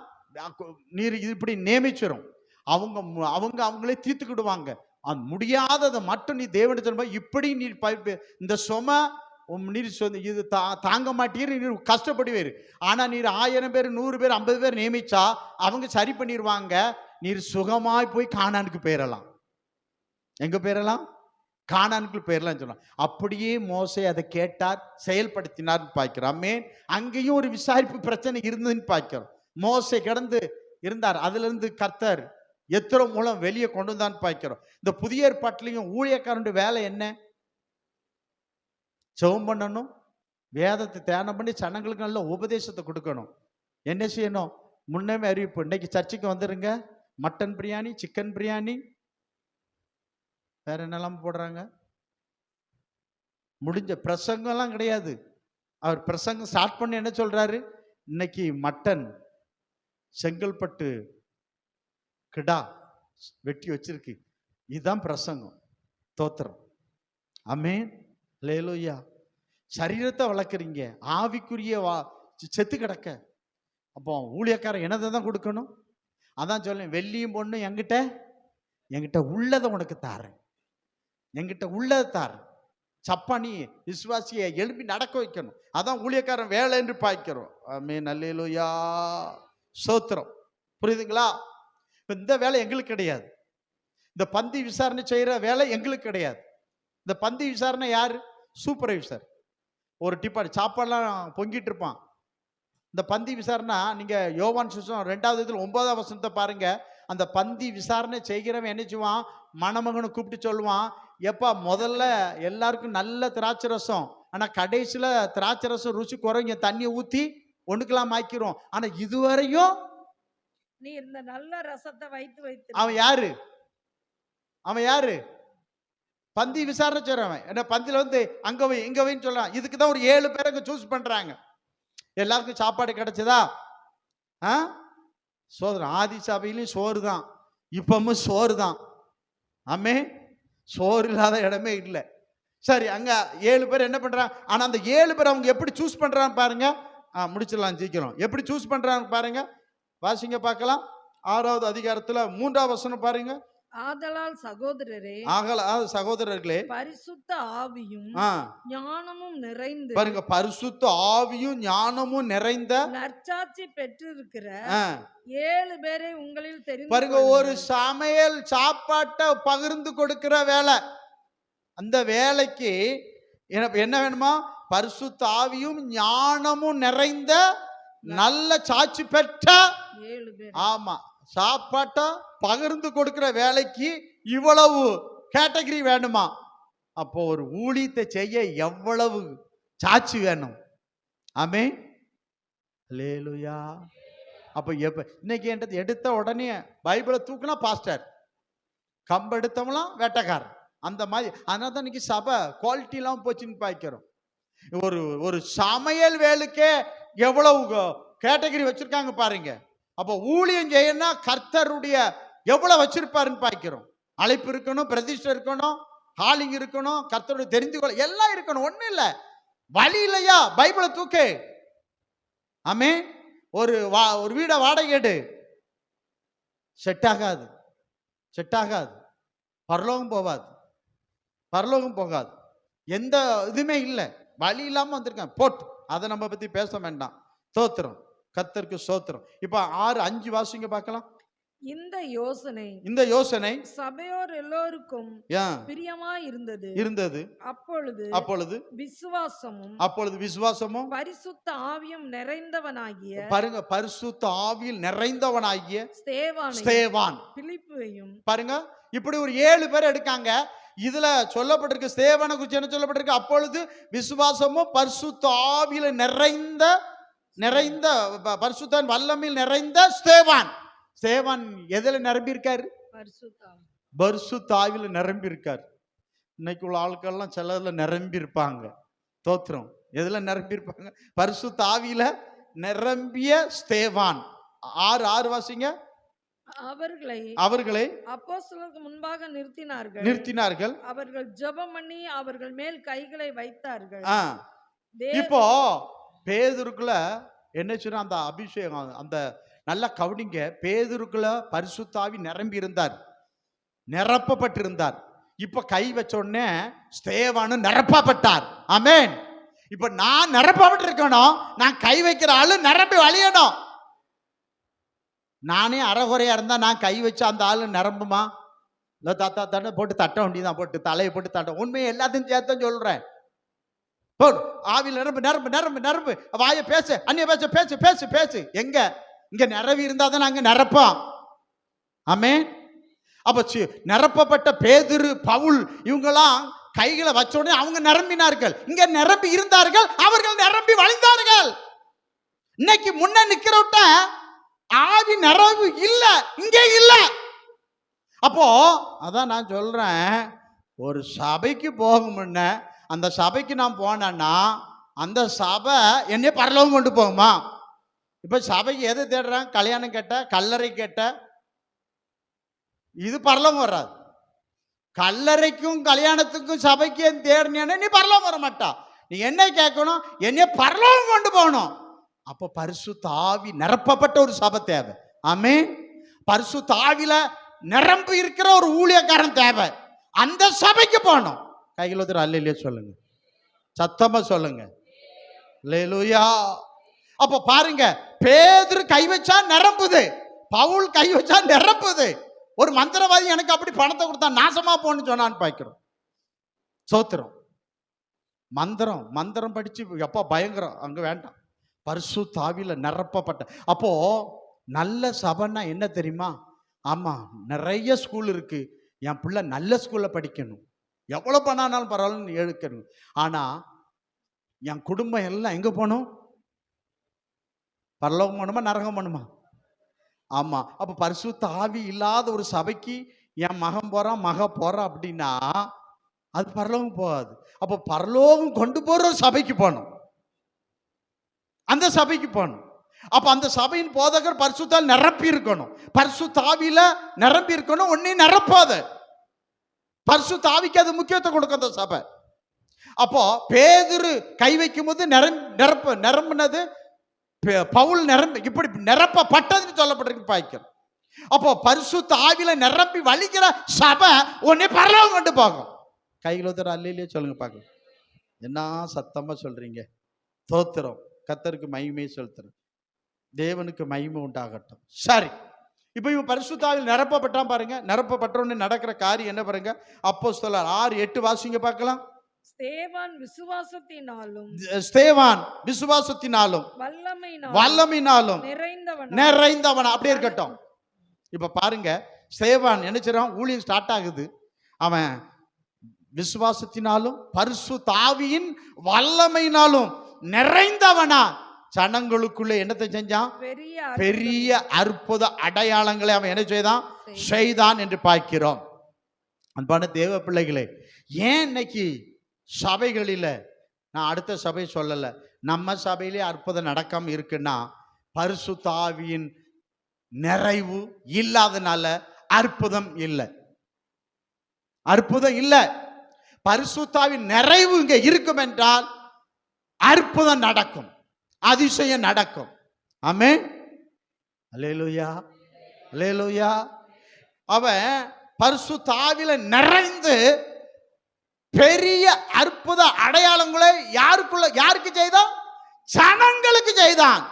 நீர் இப்படி நியமிச்சிரும். அவங்களே தீர்த்துக்கிடுவாங்க. முடியாததை மட்டும் நீ தேவனிடத்தில் இப்படி நீர் இந்த சும நீர் இது தாங்க மாட்டீர், நீர் கஷ்டப்படுவீர். ஆனா நீர் 1000 பேர் 100 பேர் 50 பேர் நியமிச்சா அவங்க சரி பண்ணிடுவாங்க. நீர் சுகமாய் போய் கானானுக்கு போயிடலாம். எங்க போயிடலாம்? கானானுக்கு போயிடலாம் சொல்லலாம். அப்படியே மோசே அதை கேட்டார், செயல்படுத்தினார் பார்க்கிறோம். ஆமென். அங்கேயும் ஒரு விசாரிப்பு பிரச்சனை இருந்ததுன்னு பார்க்கிறோம். மோசே கிடந்து இருந்தார், அதுல இருந்து கர்த்தர் எத்திரோ மூலம் வெளியே கொண்டு வந்தான் பார்க்கிறோம். இந்த புதிய ஏற்பாட்டிலையும் ஊழியக்காரனுடைய வேலை என்ன? ஜெபம் பண்ணணும், வேதத்தை தியானம் பண்ணி ஜனங்களுக்கு நல்ல உபதேசத்தை கொடுக்கணும். என்ன செய்யணும்? முன்னே அறிவிப்பு, இன்னைக்கு சர்ச்சுக்கு வந்துருங்க, மட்டன் பிரியாணி, சிக்கன் பிரியாணி, வேற என்னெல்லாம் போடுறாங்க. முடிஞ்ச பிரசங்கம்லாம் கிடையாது. அவர் பிரசங்கம் ஸ்டார்ட் பண்ணி என்ன சொல்றாரு? இன்னைக்கு மட்டன், செங்கல்பட்டு கிடா வெட்டி வச்சிருக்கு, இதுதான் பிரசங்கம். தோத்திரம். ஆமென். அல்லேலூயா. சரீரத்தை வளர்க்குறீங்க, ஆவிக்குரிய செத்து கிடக்க. அப்போ ஊழியக்காரன் என்னதை தான் கொடுக்கணும்? அதான் சொல்லேன், வெள்ளியும் பொண்ணும் என்கிட்ட உள்ளதை உனக்கு தாரேன், என்கிட்ட உள்ளதை தாரேன். சப்பானி விசுவாசியை எழுப்பி நடக்க வைக்கணும். அதான் ஊழியக்காரன் வேலை என்று பார்க்கிறோம். ஆமென். அல்லேலூயா, ஸ்தோத்திரம். புரியுதுங்களா? இந்த வேலை எங்களுக்கு கிடையாது. இந்த பந்தி விசாரணை செய்யற வேலை எங்களுக்கு கிடையாது. இந்த பந்தி விசாரணை யாரு? சூப்பர்வைசர். ஒரு டிபார்ட் சாப்பாடுலாம் பொங்கிட்டு இருப்பான். இந்த பந்தி விசாரணை நீங்க யோவான் சுவிசேஷம் 2வது 9வது வசனத்தை பாருங்க. அந்த பந்தி விசாரணை செய்கிறவன் என்ன செய்வான்? மணமகனை கூப்பிட்டு சொல்லுவான், எப்பா முதல்ல எல்லாருக்கும் நல்ல திராட்சை ரசம், ஆனா கடைசியில திராட்சை ரசம் ருசி குறைங்க, தண்ணியை ஊத்தி ஒண்ணுக்கெல்லாம் ஆக்கிறோம். ஆனா இதுவரையும் நீ இந்த நல்ல ரசத்தை வைத்து அவன் யாரு? பந்தி விசாரணை செய்றவன். என்ன பந்தில வந்து அங்க வை இங்க வைன்னு சொல்றான். இதுக்கு தான் ஒரு 7 பேர் அங்க சூஸ் பண்றாங்க. எல்லாருக்கும் சாப்பாடு கிடைச்சதா? சோதனை. ஆதி சபையிலும் சோறு தான், இப்பவும் சோறு தான். ஆமே. சோறு இல்லாத இடமே இல்லை. சரி, அங்க 7 பேர் என்ன பண்றாங்க? ஆனா அந்த 7 பேர் அவங்க எப்படி சூஸ் பண்றாங்க பாருங்க. முடிச்சிடலாம் சீக்கிரம். எப்படி சூஸ் பண்றாங்க பாருங்க. வாசிங்க பார்க்கலாம். 6வது அதிகாரத்துல 3வது வசனம் பாருங்க. ஆதலால் சகோதரரே, சகோதரர்களே, பரிசுத்த ஆவியும் ஞானமும் நிறைந்து பாருங்க, பரிசுத்த ஆவியும் ஞானமும் நிறைந்த நற்சாட்சி பெற்றிருக்கிற 7 பேரை உங்களில் தெரிந்து பாருங்க. ஒரு சமையல் சாப்பாட்டை பகிர்ந்து கொடுக்கிற வேலை. அந்த வேலைக்கு என்ன வேணுமா? பரிசுத்த ஆவியும் ஞானமும் நிறைந்த நல்ல சாட்சி பெற்ற 7 பேர். ஆமா, சாப்பாட்டை பகிர்ந்து கொடுக்கிற வேலைக்கு இவ்வளவு கேட்டகரி வேணுமா? அப்போ ஒரு ஊழியத்தை செய்ய எவ்வளவு சாட்சி வேணும்? ஆமென், அல்லேலூயா. அப்ப இன்னைக்கு எடுத்த உடனே பைபிளை தூக்குனா பாஸ்டர், கம்பு எடுத்தவங்களாம் வேட்டைக்காரன், அந்த மாதிரி. அதனால தான் இன்னைக்கு சபை குவாலிட்டி எல்லாம் போச்சுன்னு பாய்க்கிறோம். ஒரு சமையல் வேலைக்கே எவ்வளவு கேட்டகரி வச்சிருக்காங்க பாருங்க. அப்போ ஊழியம் செய்யணும்னா கர்த்தருடைய எவ்வளவு வச்சிருப்பாருன்னு பாய்க்கிறோம். அழைப்பு இருக்கணும், பிரதிஷ்டை இருக்கணும், ஹாலிங் இருக்கணும், கர்த்தருடைய தெரிந்து கொள்ள எல்லாம் இருக்கணும். ஒன்றும் இல்லை, வழி இல்லையா? பைபிளை தூக்கு. ஆமே, ஒரு வீடை வாடகை எடு, செட் ஆகாது, செட் ஆகாது. பரலோகம் போகாது. எந்த இதுவுமே இல்லை, வழி இல்லாம வந்திருக்கேன் போட்டு. அதை நம்ம பத்தி பேச வேண்டாம். ஸ்தோத்திரம், கர்த்தருக்கு ஸ்தோத்திரம். இப்ப 6:5 வாசிங்க பார்க்கலாம். இந்த யோசனை சபையோர் எல்லோருக்கும் பிரியமாய் இருந்தது. அப்பொழுது விசுவாசமும் பரிசுத்த ஆவியும் நிறைந்தவனாகிய, பாருங்க, பரிசுத்த ஆவியில் நிறைந்தவனாகிய ஸ்தேவான் பிலிப்பையும், பாருங்க, இப்படி ஒரு 7 பேர் எடுக்காங்க. இதுல சொல்லப்பட்டிருக்கு, ஸ்தேவானை குறித்து என்ன சொல்லப்பட்டிருக்கு? அப்பொழுது விசுவாசமும் பரிசுத்த ஆவியில நிறைந்த பரிசுத்தன் வல்லமையில் நிறைந்த ஸ்தேவான். ஸ்தேவான் எதுல நிரம்பி இருக்காரு? பரிசுத்த ஆவியில நிரம்பி இருக்காரு. இன்னைக்கு உள்ள ஆட்கள்லாம் சிலர்ல நிரம்பி இருப்பாங்க. தோத்திரம், எதுல நிரம்பி இருப்பாங்க? பரிசுத்த ஆவியில நிரம்பிய ஸ்தேவான். 6:6 வாசிங்க. அவர்களை அப்போஸ்தலருக்கு முன்பாக நிறுத்தினார்கள். அவர்கள் ஜெபம் பண்ணி அவர்கள் மேல் கைகளை வைத்தார்கள். இப்போ பேதுருக்குள்ள என்ன சொன்னா, அந்த அபிஷேகம், அந்த நல்ல கவனிங்க, பேதுருக்குள்ள பரிசுத்த ஆவி நிரம்பி இருந்தார், நிரப்பப்பட்டிருந்தார். இப்ப கை வச்ச உடனே ஸ்தேவானும் நிரப்பப்பட்டார். ஆமென். இப்ப நான் நிரப்பப்பட்டு இருக்கணும், நான் கை வைக்கிற ஆளு நிரம்பி வழியணும். நானே அறகுறையா இருந்தா நான் கை வச்சு அந்த ஆளு நிரம்புமா? இல்லை, தாத்தா போட்டு தட்ட வேண்டியதான், போட்டு தலையை போட்டு தட்ட. உண்மையை எல்லாத்தையும் சேர்த்து சொல்றேன். ஆவியில் நிரம்பு, வாய பேசு, அந்நிய பேசு. எங்க இங்க நிரவி இருந்தா தான் நாங்க நிரப்போம். ஆமென். அப்ப நிரப்பப்பட்ட பேதுரு, பவுல் இவங்கெல்லாம் கைகளை வச்ச உடனே அவங்க நிரம்பினார்கள். இங்க நிரம்பி இருந்தார்கள், அவர்கள் நிரம்பி வழிந்தார்கள். இன்னைக்கு முன்ன நிக்கிறவட்ட ஆவி நிரம்பு இல்ல, இங்கே இல்ல. அப்போ அதான் நான் சொல்றேன், ஒரு சபைக்கு போகும் முன்ன அந்த சபைக்கு நான் போனேன்னா அந்த சபை என்னைய பரலோகம் கொண்டு போகுமா? இப்ப சபைக்கு எது தேடுறான்? கல்யாணம் கேட்ட, கல்லறை கேட்ட, இது பரலோகம் வராது. கல்லறைக்கும் கல்யாணத்துக்கும் சபைக்கும் தேடினா நீ பரலோகம் வர மாட்டா. நீ என்ன கேட்கணும்? என்னைய பரலோகம் கொண்டு போகணும். அப்ப பரிசுத்த ஆவி நிரப்பப்பட்ட ஒரு சபை தேவை. ஆமென். பரிசுத்த ஆவியில நிரம்பி இருக்கிற ஒரு ஊழியக்காரன் தேவை. அந்த சபைக்கு போகணும். கையில் ஒருத்தர் அல்லேலூயா சொல்லுங்க, சத்தமா சொல்லுங்க, அல்லேலூயா. அப்ப பாருங்க, பேதுரு கை வச்சா நிரம்புது, பவுல் கை வச்சா நிரம்புது. ஒரு மந்திரவாதி எனக்கு அப்படி பணத்தை கொடுத்தா நாசமா போன்னு சொன்னான்னு பாய்க்கிறோம். சோத்திரம், மந்திரம் படிச்சு எப்ப பயங்கரம், அங்க வேண்டாம். பரிசுத்த ஆவியில நிரப்பப்பட்ட. அப்போ நல்ல சபைன்னா என்ன தெரியுமா? ஆமா, நிறைய ஸ்கூல் இருக்கு, என் பிள்ளை நல்ல ஸ்கூல்ல படிக்கணும், எவ்வளவு பண்ணாலும் பரவாயில்லன்னு எடுக்கணும். ஆனா என் குடும்பம் எல்லாம் எங்க போகணும்? பரலோகம் பண்ணுமா, நரகம் பண்ணுமா? ஆமா. அப்ப பரிசுத்த ஆவி இல்லாத ஒரு சபைக்கு என் மகன் போறான், மக போறான் அப்படின்னா அது பரலோகம் போகாது. அப்ப பரலோகம் கொண்டு போற ஒரு சபைக்கு போகணும், அந்த சபைக்கு போகணும். அப்ப அந்த சபையின் போதகர் பரிசுத்தால் நிரப்பி இருக்கணும், பரிசுத்த ஆவியில நிரம்பி இருக்கணும். ஒன்னே நிரப்பாத, பரிசுத்த ஆவிக்கு அது முக்கியத்துவம் கொடுக்கும் அந்த சபை. அப்போ பேதுரு கை வைக்கும் போது நிரம்பினது பவுல் இப்படி நிரப்பப்பட்டதுன்னு சொல்லப்பட்டிருக்கு பாய்க்கிறோம். அப்போ பரிசுத்த ஆவியில நிரம்பி வலிக்கிற சபை உன்னை பரலோகம் கொண்டு போகும். கையில் ஒருத்தர் அல்லையிலேயே சொல்லுங்க பார்க்கலாம். என்ன சத்தமா சொல்றீங்க? தோத்திரம், கர்த்தருக்கு மகிமையை செலுத்துறோம், தேவனுக்கு மகிமை உண்டாகட்டும். சரி, இப்போ இவன் பரிசுத்த ஆவியில் நிரப்பப்பட்டான் பாருங்க. நிரப்பப்பட்டவொன்னு நடக்கிற காரியம் என்ன பாருங்க. அப்போஸ்தலர் 6:8 வாசிங்க பார்க்கலாம். ஸ்தேவான் விசுவாசத்தினாலும் வல்லமையினாலும் நிறைந்தவனா அப்படியே இருக்கட்டும். இப்ப பாருங்க, ஸ்தேவான் என்ன செய்றான்? ஊழியம் ஸ்டார்ட் ஆகுது. அவன் விசுவாசத்தினாலும் பரிசுத்த ஆவியின் வல்லமையினாலும் நிறைந்தவனா ஜனங்களுக்குள்ள என்னத்தை செஞ்சான்? பெரிய அற்புத அடையாளங்களை அவன் என்ன செய்தான் என்று பார்க்கிறோம். அன்பான தேவ பிள்ளைகளே, ஏன் இன்னைக்கு சபைகளில, நான் அடுத்த சபை சொல்லல, நம்ம சபையிலே அற்புதம் நடக்காம இருக்குன்னா பரிசுத்த ஆவியின் நிறைவு இல்லாதனால அற்புதம் இல்லை. அற்புதம் இல்லை. பரிசுத்த ஆவியின் நிறைவு இங்க இருக்கும் என்றால் அற்புதம் நடக்கும், அதிசயம் நடக்கும். ஆமென். அல்லேலூயா, அல்லேலூயா. அவன் பரிசுத்த ஆவியில நிறைந்து பெரிய அற்புத அடையாளங்களை யாருக்கு செய்தான்? ஜனங்களுக்கு செய்தான்.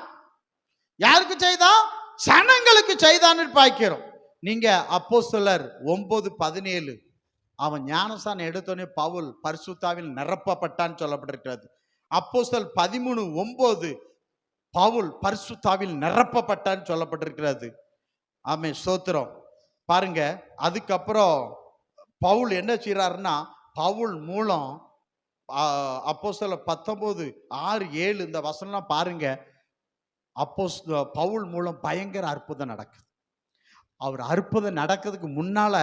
யாருக்கு செய்தான்? ஜனங்களுக்கு செய்தான் பார்க்கிறோம். நீங்க அப்போஸ்தலர் 9:17 அவன் ஞானஸ்நானம் எடுத்தோடனே பவுல் பரிசுத்த ஆவியில் நிரப்பப்பட்டான்னு சொல்லப்பட்டிருக்கிறது. அப்போஸ்தலர் 13:9 பவுல் பரிசுத்த ஆவியில் நிரப்பப்பட்டான்னு சொல்லப்பட்டிருக்கிறது. ஆமென், ஸ்தோத்திரம். பாருங்க, அதுக்கப்புறம் பவுல் என்ன செய்றாருன்னா, பவுல் மூலம் அப்போஸ்தலர் 19:6-7 இந்த வசனம் பாருங்க. பவுல் மூலம் பயங்கர அற்புதம் நடக்குது. அவர் அற்புதம் நடக்கிறதுக்கு முன்னால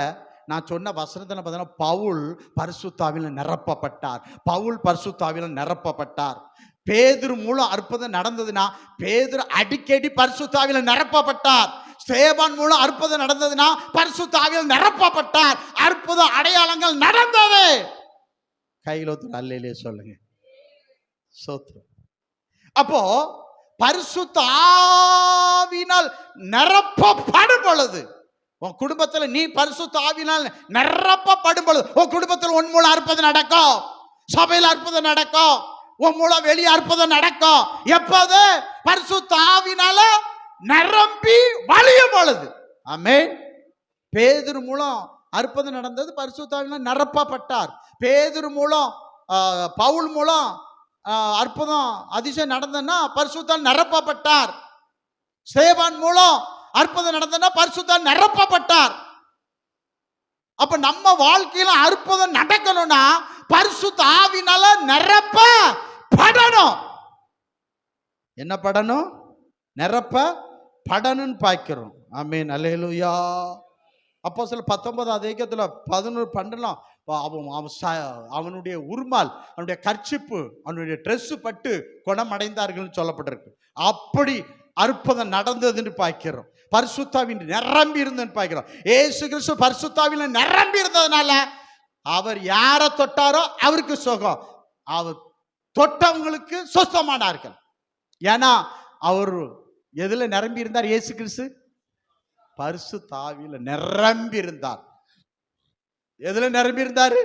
நான் சொன்ன வசனத்தில் பார்த்தீங்கன்னா, பவுல் பரிசுத்த ஆவியில நிரப்பப்பட்டார். பவுல் பரிசுத்த ஆவியில நிரப்பப்பட்டார். பேதுரு மூலம் அற்புதம் நடந்ததுன்னா பேதுரு அடிக்கடி பரிசுத்த ஆவியில நிரப்பப்பட்டார். ஸ்தேவான் மூலம் அற்புதம் நடந்ததுன்னா பரிசுத்த ஆவியில் நிரப்பப்பட்டார். அற்புத அடையாளங்கள் நடந்தது. கையில் ஒருத்தர் அல்லேலூயா சொல்லுங்க. சோத்திரம். அப்போ பரிசுத்த ஆவியினால் நிரப்பப்படும் பொழுது, உன் குடும்பத்துல நீ பரிசுத்த ஆவியினால் நிரப்பப்படும் பொழுது உன் குடும்பத்தில் உன் மூலம் அற்புதம் நடக்கும். சபையில் அற்புதம் நடக்கும். உன் மூலம் வெளியே அற்புதம் நடக்கும். எப்போது? பரிசுத்த ஆவியினால நிரம்பி வழியும் பொழுது. ஆமென். பேதுரு மூலம் அற்புதம் நடந்தது, பரிசுத்த ஆவியினால் நிரப்பப்பட்டார். பேதுரு மூலம் பவுல் மூலம் அற்புதம் அதிசயம் நடந்ததுன்னா பரிசுத்தால் நிரப்பப்பட்டார். ஸ்தேவான் மூலம் அற்புதம் நடந்ததுன்னா பரிசுத்தால் நிரப்பப்பட்டார். அப்ப நம்ம வாழ்க்கையில அற்புதம் நடக்கணும்னா பரிசுத்த ஆவியினால நிரப்பப்படணும். என்ன படணும்? நிரப்பப்படணும்னு பார்க்கிறோம். ஆமென், அல்லேலூயா. அப்போஸ்தலர் 19 அதிகாரத்துல 11-12 அவனுடைய உருமால், அவனுடைய கர்ச்சிப்பு, அவனுடைய ட்ரெஸ் பட்டு குணமடைந்தார்கள் சொல்லப்பட்டிருக்கு. அப்படி அற்புதம் நடந்ததுன்னு பார்க்கிறோம். பரிசுத்தாவின் நிரம்பி இருந்ததுன்னு பார்க்கிறோம். இயேசு கிறிஸ்து பரிசுத்தாவின் நிரம்பி இருந்ததுனால அவர் யாரை தொட்டாரோ அவருக்கு சுகம், அவர் தொட்டவங்களுக்கு சுத்தமானார்கள். ஏன்னா அவர் எதுல நிரம்பி இருந்தார்? இயேசு கிறிஸ்து பரிசுத்த ஆவியில நிரம்பி இருந்தார். எதுல நிரம்பி இருந்தாரு?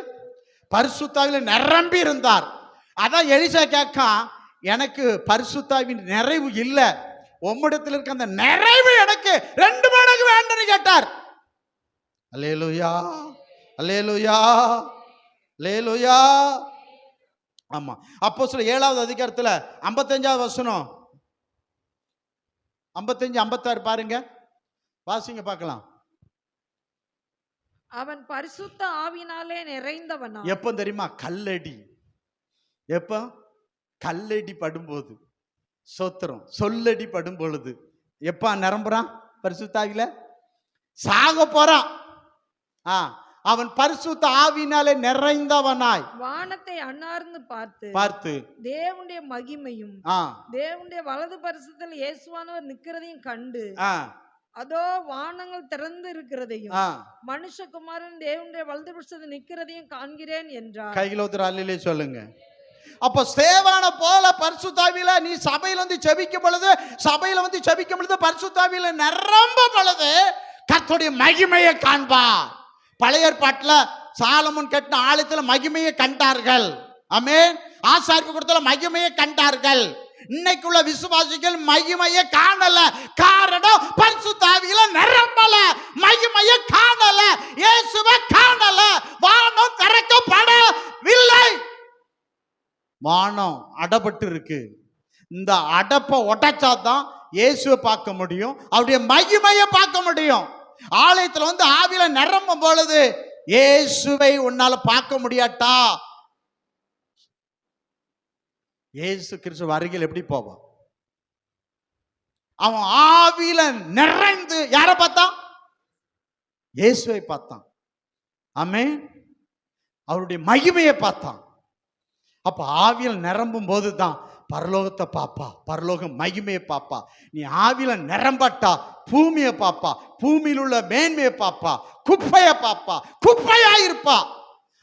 பரிசுத்த ஆவியில நிரம்பி இருந்தார். அதான் எலிசா கேட்கான், எனக்கு பரிசுத்த ஆவியின் நிறைவு இல்ல, உம்மிடத்தில் இருக்க அந்த நிறைவு எனக்கு 2 மடங்கு வேண்டும் கேட்டார். அல்லேலூயா, அல்லேலூயா, அல்லேலூயா. ஆமா, அப்போஸ்தலர் 7வது அதிகாரத்துல 55வது வசனம் 55-56 பாருங்க, வாசிங்க பார்க்கலாம். அவன் பரிசுத்த ஆவியினாலே நிறைந்தவனா. எப்ப தெரியுமா? கல்லடி. எப்ப? கல்லடி படும்போது. சோத்திரம். சொல்லடி படும் பொழுது. எப்ப நிரம்புறான்? பரிசுத்த ஆவியில சாக போறான். அவன் பரிசுத்த ஆவியினாலே நிறைந்தவனாய் வானத்தை அண்ணார்ந்து பார்த்து தேவனுடைய மகிமையும் தேவனுடைய வலது பரிசுத்தத்தில் இயேசுவானவர் நிக்கிறதையும் கண்டு, அதோ வானங்கள் திறந்து இருக்கிறதையும் மனுஷகுமாரன் தேவனுடைய வலது பரிசுத்தத்தில் நிக்கிறதையும் காண்கிறேன் என்றார். கையில் ஒருத்தர் அல்லேலூயா சொல்லுங்க. அப்ப ஸ்தேவான போல பரிசுத்தாவியில நீ சபையில வந்து ஜெபிக்கும் பொழுது பரிசுத்தாவியில நிரம்பும் பொழுது கர்த்தருடைய மகிமையை காண்பா. பழைய ஏற்பாட்டுல சாலமோன் கட்டின ஆலயத்துல மகிமையை கண்டார்கள். ஆமென். ஆசாரிப்பு கூடத்துல மகிமையை கண்டார்கள். இன்னைக்குள்ள விசுவாசிகள் மகிமையை காணல. காரணம் பரிசுத்தாவியில நிரம்பல, மகிமையை காணல, இயேசுவை காணல. வானம் திறக்கப்படவில்லை. வானம் அடப்பட்டு இருக்கு. இந்த அடப்பை உடைச்சாதான் இயேசுவை பார்க்க முடியும், அவருடைய மகிமையை பார்க்க முடியும். ஆலயத்துல வந்து ஆவியில நிரம்பும் பொழுது இயேசுவை உன்னால பார்க்க முடியாட்டா, இயேசு கிறிஸ்து வருகையில் எப்படி போவான்? அவன் ஆவியில நிறைந்து யாரை பார்த்தான்? இயேசுவை பார்த்தான். ஆமென். அவருடைய மகிமையை பார்த்தான். அப்ப ஆவியில் நிரம்பும் போதுதான் பரலோகத்தை பாப்பா, பரலோக மகிமையை பாப்பா. நீ ஆவியில நிரம்பட்டா பூமியை பாப்பா, பூமியில் உள்ள மேன்மையை பாப்பா, குப்பையை பாப்பா, குப்பையா இருப்பா.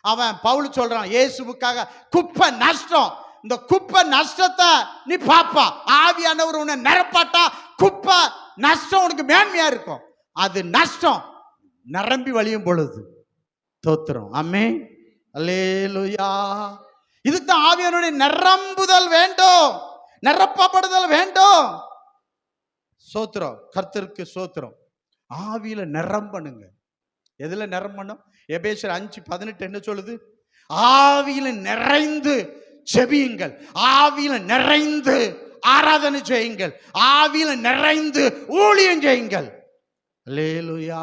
அவன் பவுல் சொல்றான், இயேசுவுக்காக குப்பை நஷ்டம். இந்த குப்பை நஷ்டத்தை நீ பாப்பா. ஆவியானவர் உன்னை நிரப்பாட்டா குப்பை நஷ்டம் உனக்கு மேன்மையா இருக்கும். அது நஷ்டம் நிரம்பி வழியும் பொழுது தோத்துரும். ஆமென். அல்லேலூயா. இதுதான் ஆவியானுடைய நிரம்புதல் வேண்டும், நிரப்பப்படுதல் வேண்டும். சோத்திரம், கர்த்தருக்கு சோத்திரம். ஆவியில நிரம்பணுங்க. எதுல நிரம்பணும்? எபேசியர் 5:18 என்ன சொல்லுது? ஆவியில நிறைந்து ஜெபியுங்கள், ஆவியில நிறைந்து ஆராதனை செய்யுங்கள், ஆவியில நிறைந்து ஊழியம் செய்யுங்கள். அல்லேலூயா.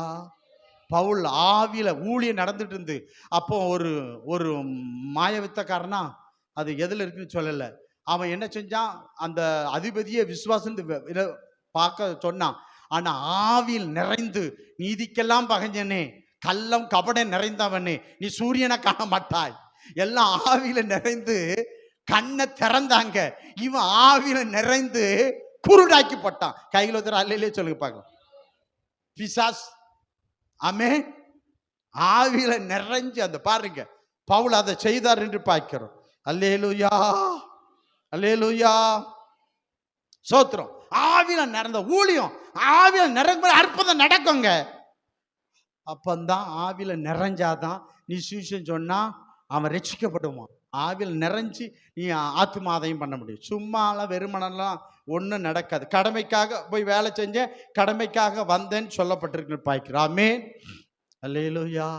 பவுல் ஆவியில ஊழியம் நடந்துட்டு இருந்து அப்போ ஒரு மாயவித்தக்காரனா, அது எதுல இருக்குன்னு சொல்லல, அவன் என்ன செஞ்சான்? அந்த அதிபதியை விசுவாசம் பார்க்க சொன்னான். ஆனா ஆவியில் நிறைந்து, நீதிக்கெல்லாம் பகைஞ்சனே, கள்ளம் கபடம் நிறைந்தவனே, நீ சூரியனை காண மாட்டாய். எல்லாம் ஆவியில நிறைந்து கண்ணை திறந்தாங்க. இவன் ஆவியில நிறைந்து குருடாக்கி போட்டான். கையில் ஒருத்தர் அல்லையிலே சொல்லுங்க பார்க்கலாம். பிசாஸ். ஆமென். ஆவியில நிறைஞ்சு அந்த பாருங்க, பவுல் அதை செய்தார் என்று பார்க்கிறோம். அல்லேலூயா, அல்லேலூயா, சோத்திரம். ஆவியில நிறைந்த ஊழியம், ஆவியில நிறைந்த அற்புதம் நடக்குங்க. அப்பந்தான் ஆவியில நிறைஞ்சாதான் நீ சுவிசேஷம் சொன்னா அவன் ரட்சிக்கப்படுவான். ஆவியில் நிறைஞ்சி நீ ஆத்துமாதையும் பண்ண முடியும். சும்மாலாம் வெறுமனெல்லாம் ஒன்றும் நடக்காது. கடமைக்காக போய் வேலை செஞ்சேன், கடமைக்காக வந்தேன்னு சொல்லப்பட்டிருக்கு பாய்க்கிறோம். ஆமென். அல்லேலூயா.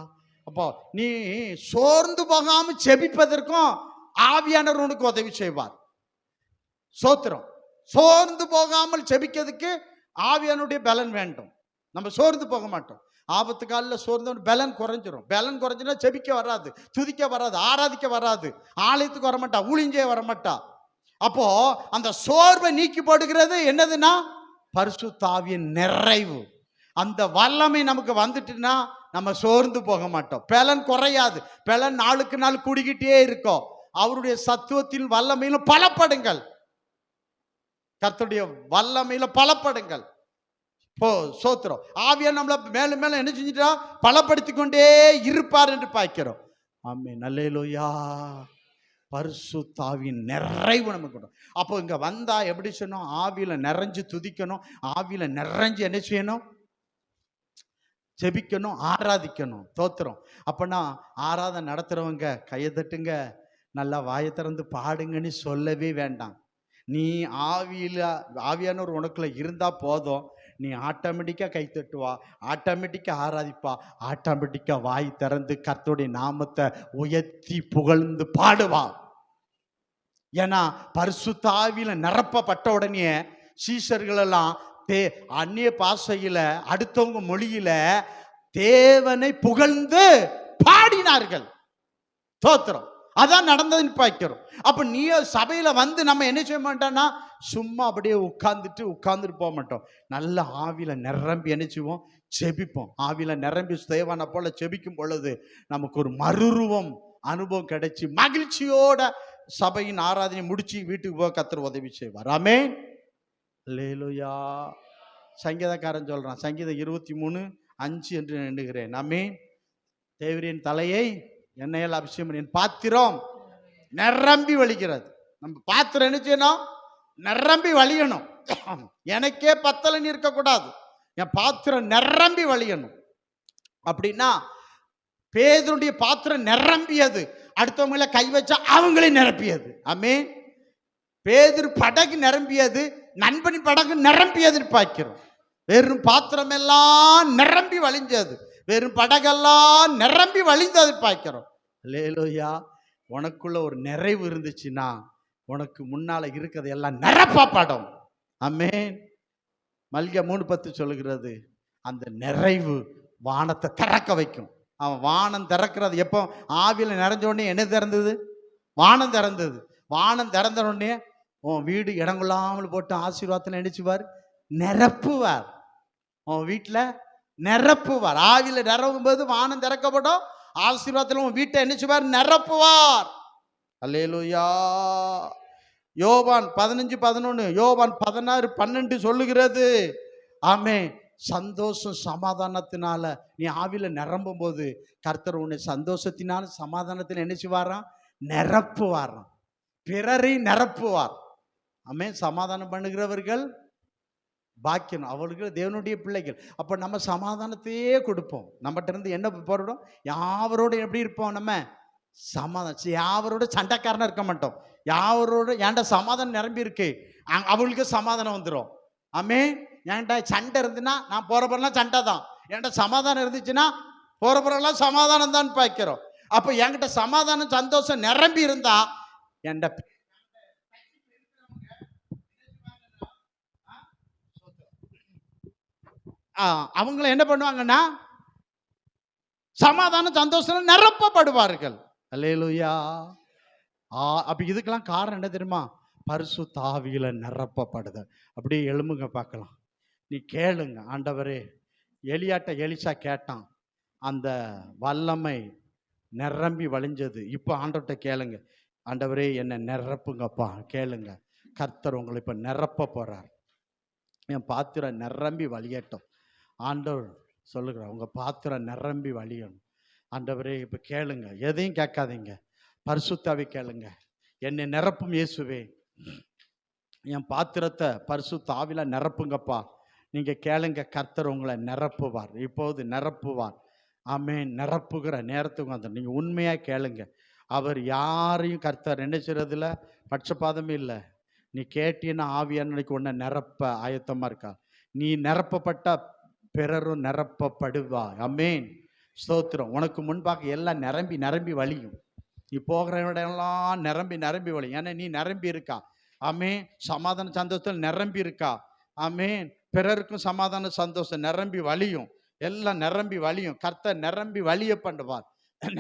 அப்போ நீ சோர்ந்து போகாம செபிப்பதற்கும் ஆவியானவர் உனக்கு உதவி செய்வார். சோத்திரம். சோர்ந்து போகாமல் செபிக்கிறதுக்கு ஆவியானுடைய பலன் வேண்டும். நம்ம சோர்ந்து போக மாட்டோம். ஆபத்து காலில் சோர்ந்த பலன் குறைஞ்சிரும். பலன் குறைஞ்சுன்னா செபிக்க வராது, துதிக்க வராது, ஆராதிக்க வராது, ஆலயத்துக்கு வரமாட்டா, ஊழியஞ்சே வரமாட்டா. அப்போ அந்த சோர்வை நீக்கி போடுகிறது என்னதுன்னா பரிசுத்த ஆவியின் நிறைவு. அந்த வல்லமை நமக்கு வந்துட்டுன்னா நம்ம சோர்ந்து போக மாட்டோம். பலன் குறையாது, பலன் நாளுக்கு நாள் கூடிக்கிட்டே இருக்கும். அவருடைய சத்துவத்தின் வல்லமையில பலப்படுங்கள், கர்த்தருடைய வல்லமையில பலப்படுங்கள். சோத்திரம். ஆவியா நம்மள மேலும் மேலும் என்ன செஞ்சுட்டா பலப்படுத்திக் கொண்டே இருப்பார் என்று பார்க்கிறோம். ஆமென். அல்லேலூயா. பரிசுத்த ஆவியின் நிறைவு நமக்கு. அப்போ இங்க வந்தா எப்படி சொன்னோம்? ஆவியில நிறைஞ்சு துதிக்கணும், ஆவியில நிறைஞ்சு என்ன செய்யணும்? ஜெபிக்கணும், ஆராதிக்கணும். தோத்திரம். அப்பனா ஆராதனை நடத்துறவங்க கையை தட்டுங்க, நல்லா வாயை திறந்து பாடுங்கன்னு சொல்லவே வேண்டாம். நீ ஆவியானவர் உனக்குள்ள இருந்தா போதும், நீ ஆட்டோமேட்டிக்கா கை தட்டுவா, ஆட்டோமேட்டிக்கா ஆராதிப்பா, ஆட்டோமேட்டிக்கா வாய் திறந்து கர்த்தருடைய நாமத்தை உயர்த்தி புகழ்ந்து பாடுவா. ஏன்னா பரிசுத்த ஆவியில நிரப்பப்பட்ட உடனே சீஷர்கள் எல்லாம் அந்நிய பாஷையில அடுத்தவங்க மொழியில தேவனை புகழ்ந்து பாடினார்கள். தோத்திரம். அதான் நடந்ததுன்னு பார்க்கிறோம். அப்ப நீ சபையில வந்து நம்ம என்ன செய்ய மாட்டோம்னா சும்மா அப்படியே உட்கார்ந்துட்டு போக மாட்டோம். நல்ல ஆவியில நிரம்பி என்ன செய்வோம்? செபிப்போம். ஆவியில நிரம்பி தேவான போல செபிக்கும் பொழுது நமக்கு ஒரு மறுரூபம் அனுபவம் கிடைச்சி மகிழ்ச்சியோட சபையின் ஆராதனை முடிச்சு வீட்டுக்கு போக கர்த்தர் உதவி செய்வார். ஆமென். அல்லேலூயா. சங்கீதக்காரன் சொல்றான், சங்கீதம் 23:5 என்று எண்ணுகிறேன். ஆமென். தேவரின் தலையை எண்ணெயால் அபிஷேகம் என் பாத்திரம் நிரம்பி வழிகிறது. நம்ம பாத்திரம் என்ன செய்யணும்? நிரம்பி வழியணும். எனக்கே பத்தலைன்னு இருக்கக்கூடாது, என் பாத்திரம் நிரம்பி வழியணும். அப்படின்னா பேதுருடைய பாத்திரம் நிரம்பியது, அடுத்தவங்கள கை வச்சா அவங்களையும் நிரப்பியது. ஆமென். பேதுரு படகு நிரம்பியது, நண்பனின் படகு நிரம்பியதுன்னு பார்க்கிறோம். வெறும் பாத்திரம் எல்லாம் நிரம்பி வழிஞ்சது, வெறும் படகெல்லாம் நிரம்பி வழிந்தது பார்க்கிறோம். அல்லேலூயா. உனக்குள்ள ஒரு நிறைவு இருந்துச்சுன்னா உனக்கு முன்னால இருக்கிறது எல்லாம் நிரப்பப்படும். ஆமென். மல்கியா 3:10 சொல்லுகிறது, அந்த நிறைவு வானத்தை திறக்க வைக்கும். அவன் வானம் திறக்கிறது எப்போ? ஆவியில் நிறைஞ்ச உடனே என்ன திறந்தது? வானம் திறந்தது. வானம் திறந்த உடனே உன் வீடு இடங்கொள்ளாமல் போட்டு ஆசீர்வாதத்தில் நினைச்சுவார், நிரப்புவார். உன் வீட்டில் நிரப்புவார். ஆவியில் நிரப்பும் போது வானம் திறக்கப்படும், ஆசீர்வாதத்தில் உன் வீட்டை நினைச்சுவார், நிரப்புவார். அல்லேலூயா. யோவான் 15:11, யோவான் 16:12 சொல்லுகிறது. ஆமே. சந்தோஷம் சமாதானத்தினால நீ ஆவில நிரம்பும் போது கர்த்தர் உன்னை சந்தோஷத்தினால சமாதானத்தில் நினைச்சுவாராம், நிரப்புவாராம், பிறரை நிரப்புவார். ஆமே. சமாதானம் பண்ணுகிறவர்கள் பாக்கியம், அவர்களுக்கு தேவனுடைய பிள்ளைகள். அப்போ நம்ம சமாதானத்தையே கொடுப்போம். நம்மகிட்ட இருந்து என்ன போறோம்? யாவரோட எப்படி இருப்போம்? நம்ம சமாதானம், யாவரோட சண்டைக்காரனா இருக்க மாட்டோம். யாவரோட ஏன்டா சமாதானம் நிரம்பி இருக்கு, அவளுக்கு சமாதானம் வந்துடும். ஆமே. ஏன்டா சண்டை இருந்துன்னா நான் போறப்பெல்லாம் சண்டை தான், ஏன்டா சமாதானம் இருந்துச்சுன்னா போறப்பெல்லாம் சமாதானம் தான் பார்க்கிறோம். அப்போ என்கிட்ட சமாதானம் சந்தோஷம் நிரம்பி இருந்தா என்கிட்ட அவங்கள என்ன பண்ணுவாங்கன்னா சமாதானம் சந்தோஷம் நிரப்பப்படுவார்கள். அல்லேலூயா. அப்ப இதுக்கெல்லாம் காரணம் என்ன தெரியுமா? பரிசுத்த ஆவியில நிரப்பப்படுதல். அப்படியே எழும்புங்க பார்க்கலாம். நீ கேளுங்க, ஆண்டவரே, எலியாட்ட எலிசா கேட்டான், அந்த வல்லமை நிரம்பி வழிஞ்சது. இப்போ ஆண்டவர்கிட்ட கேளுங்க, ஆண்டவரே என்னை நிரப்புங்கப்பா. கேளுங்க, கர்த்தர் உங்களை இப்போ நிரப்ப போறார். என் பாத்திரம் நிரம்பி வழியட்டும். ஆண்டவர் சொல்லுகிறார், உங்க பாத்திரம் நிரம்பி வழியணும். ஆண்டவரே இப்போ கேளுங்க, எதையும் கேட்காதீங்க, பரிசுத்தாவி கேளுங்க. என்னை நிரப்பும் இயேசுவே, என் பாத்திரத்தை பரிசுத்த ஆவியில நிரப்புங்கப்பா. நீங்க கேளுங்க, கர்த்தர் உங்களை நிரப்புவார், இப்போது நிரப்புவார். ஆமென். நிரப்புகிற நேரத்துக்கு வந்து நீங்க உண்மையா கேளுங்க. அவர் யாரையும் கர்த்தர் நினைச்சுறதுல பட்சபாதமே இல்லை. நீ கேட்டீன்னா ஆவியானக்கு உன்னை நிரப்ப ஆயத்தமா இருக்கா. நீ நிரப்பப்பட்ட பிறரும் நிரப்பப்படுவா. ஆமென். ஸ்தோத்திரம். உனக்கு முன்பாக எல்லாம் நிரம்பி நிரம்பி வழியும். நீ போகிற இடம்லாம் நிரம்பி நிரம்பி வழியும். ஏன்னா நீ நிரம்பி இருக்கா. ஆமென். சமாதான சந்தோஷத்தில் நிரம்பி இருக்கா. ஆமென். பிறருக்கும் சமாதான சந்தோஷம் நிரம்பி வழியும். எல்லாம் நிரம்பி வழியும். கர்த்தர் நிரம்பி வழிய பண்ணுவார்,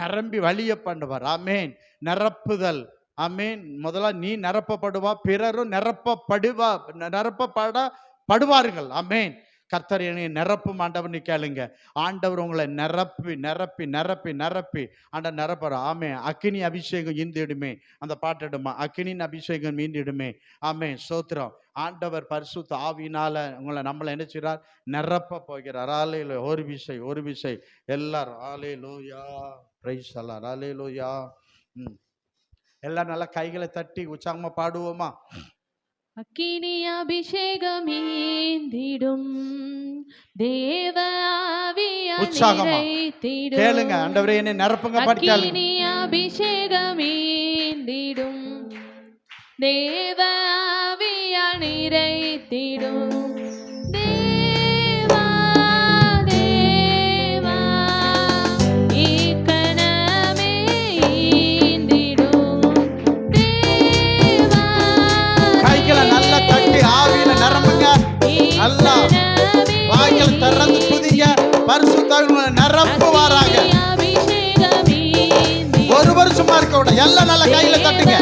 நிரம்பி வழிய பண்ணுவார். ஆமென். நிரப்புதல். ஆமென். முதல்ல நீ நிரப்பப்படுவா, பிறரும் நிரப்பப்படுவார்கள். ஆமென். கர்த்தர் என்னை நிரப்பும் ஆண்டவர். நீ கேளுங்க, ஆண்டவர் உங்களை நிரப்பி நிரப்பி நிரப்பி நிரப்பி ஆண்டவர் நிரப்புற. ஆமே. அக்கினி அபிஷேகம் ஈந்திடுமே, அந்த பாட்டிடுமா, அக்கினின் அபிஷேகம் ஈந்திடுமே. ஆமே. ஸ்தோத்திரம். ஆண்டவர் பரிசுத்த ஆவியினால உங்களை நம்மளை என்ன செய்றார்? நிரப்ப போகிறார். ஆலேலூயா. ஒரு விசை எல்லாரும் ஆலேலூயா, பிரைஸ் அல்லாஹ், ஆலேலூயா. எல்லாம் நல்லா கைகளை தட்டி உற்சாகமா பாடுவோமா? அக்கினி அபிஷேகம் ஈந்திடும், தேவ உற்சாகமா ஆவியானிரைத்திடும். கேளுங்க, ஆண்டவரே என்னை நிரப்புங்க. அக்கினி அபிஷேகம் ஈந்திடும், தேவ ஆவியானிரைத்திடும். தேவா தேவா இக்கணமே ஈந்திடும். தேவா கைகளை நல்லா தட்டி ஆவியில நிரம்புங்க. நல்லா வாய்கள் திறந்து துதிங்க. பரிசுத்தாவியை நிரப்புவாராக. ஒரு வருஷமா இருக்க விட எல்லாம் நல்ல கையில தட்டுங்க.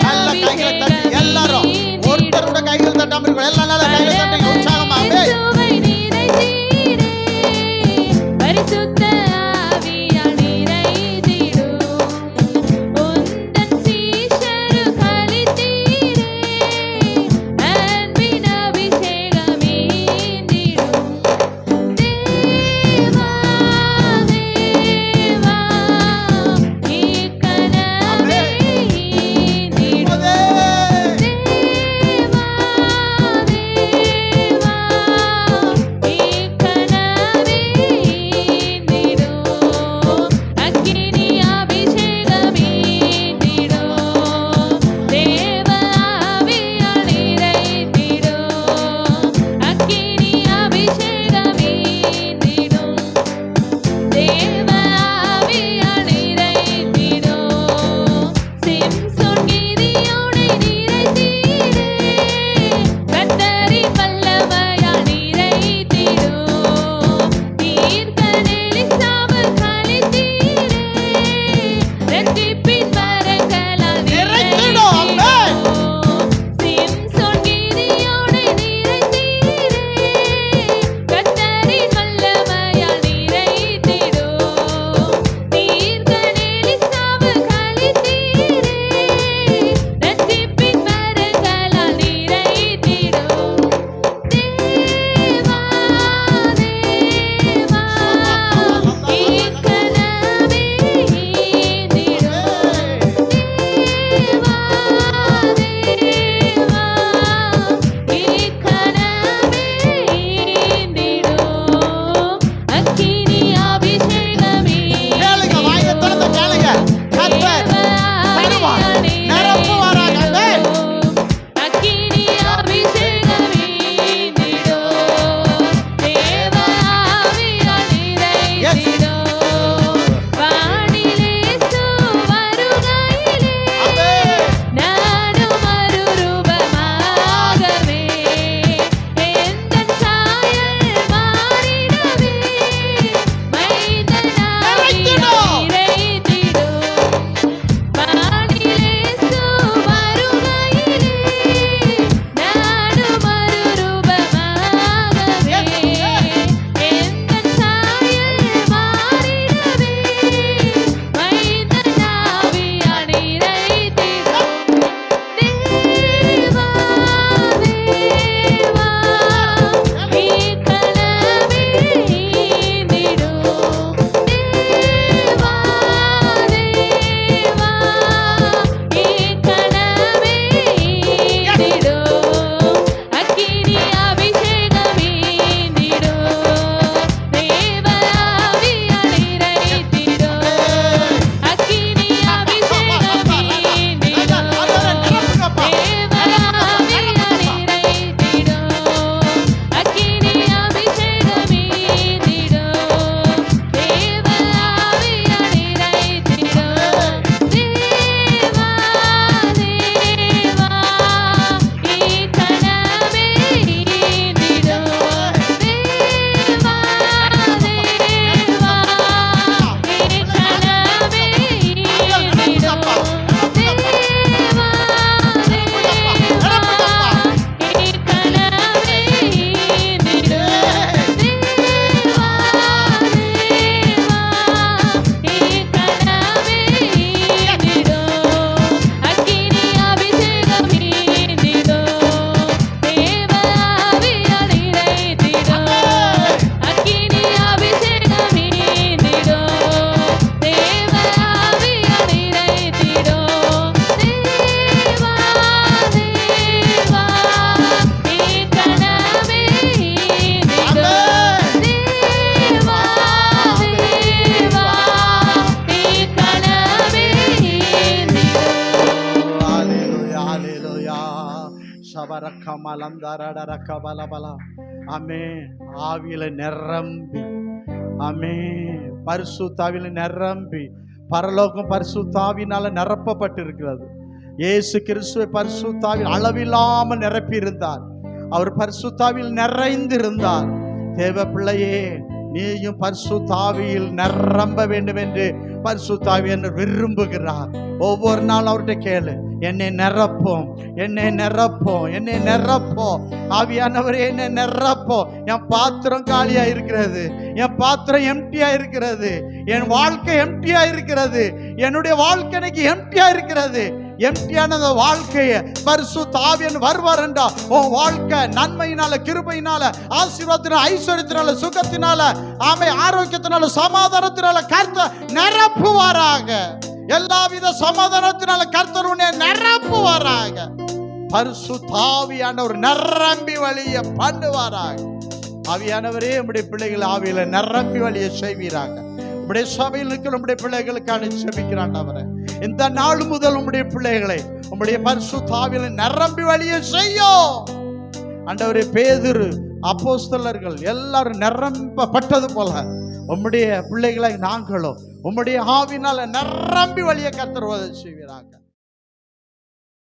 நல்ல கைகளை தட்டி எல்லாரும் ஒரு இப்ப எல்லா நாளும் கையை தட்டுங்க உற்சாகமா. ஆமென். இயேசுவை நிறைத்தீரே, பரிசுத்த ஆவியால் நிறைந்திடும். உந்தன் சீஷருக்களித்தீரே, அன்பின் அபிஷேகம் ஈந்திடும். தேவா, தேவா, இக்கணமே ஈந்திடும். ஆமே ஆவியில நிரம்பி, ஆமே பரிசுத்தாவில நிரம்பி, பரலோகம் பரிசுத்தாவினால நிரப்பப்பட்டு இருக்கிறது. இயேசு கிறிஸ்துவை பரிசுத்தாவில் அளவில்லாமல் நிரப்பி இருந்தார். அவர் பரிசுத்தாவில் நிறைந்திருந்தார். தேவ பிள்ளையே, நீயும் பரிசுத்தாவியில் நிரம்ப வேண்டும் என்று பரிசுத்தாவி என்று விரும்புகிறார். ஒவ்வொரு நாள் அவர்கிட்ட கேளு, என்னை நிரப்போம், என்னை நிரப்போம், என்னை நிரப்போம். ஆவியானவரே என்னை நிரப்போம். என் பாத்திரம் காலியா இருக்கிறது, என் பாத்திரம் எம்டியா இருக்கிறது, என் வாழ்க்கை எம்டியா இருக்கிறது, என்னுடைய வாழ்க்கை எனக்கு எம்டியா இருக்கிறது. எம்டியான அந்த வாழ்க்கையை பரிசுத்த ஆவியானவர் வருவார் என்றா உன் வாழ்க்கை நன்மையினால, கிருபையினால, ஆசீர்வாதத்தினால, ஐஸ்வர்யத்தினால, சுகத்தினால, ஆரோக்கியத்தினால, சமாதானத்தினால கர்த்தர் நிரப்புவாராக. எல்லாவித சமாதானத்தினால கர்த்தர் உன்னை நிரப்புவாராக. பரிசுத்த ஆவியானவர் நிரம்பி வழிய பண்ணுவாராக. ஆவியானவரே உம்முடைய பிள்ளைகள் ஆவியில நிரம்பி வழிய செய்வீராக. உம்முடைய சபையில் இருக்கிற உம்முடைய பிள்ளைகளுக்கான செபிக்கிறான் அவரை. இந்த நாள் முதல் உம்முடைய பிள்ளைகளை உம்முடைய பரிசுத்த ஆவியில நிரம்பி வழிய செய்யும் ஆண்டவரே. பேதுரு, அப்போஸ்தலர்கள் எல்லாரும் நிரம்பப்பட்டது போல உம்முடைய பிள்ளைகளை நாங்களும் உம்முடைய ஆவியினால நிரம்பி வழிய கர்த்தர் உதவி செய்வீராக.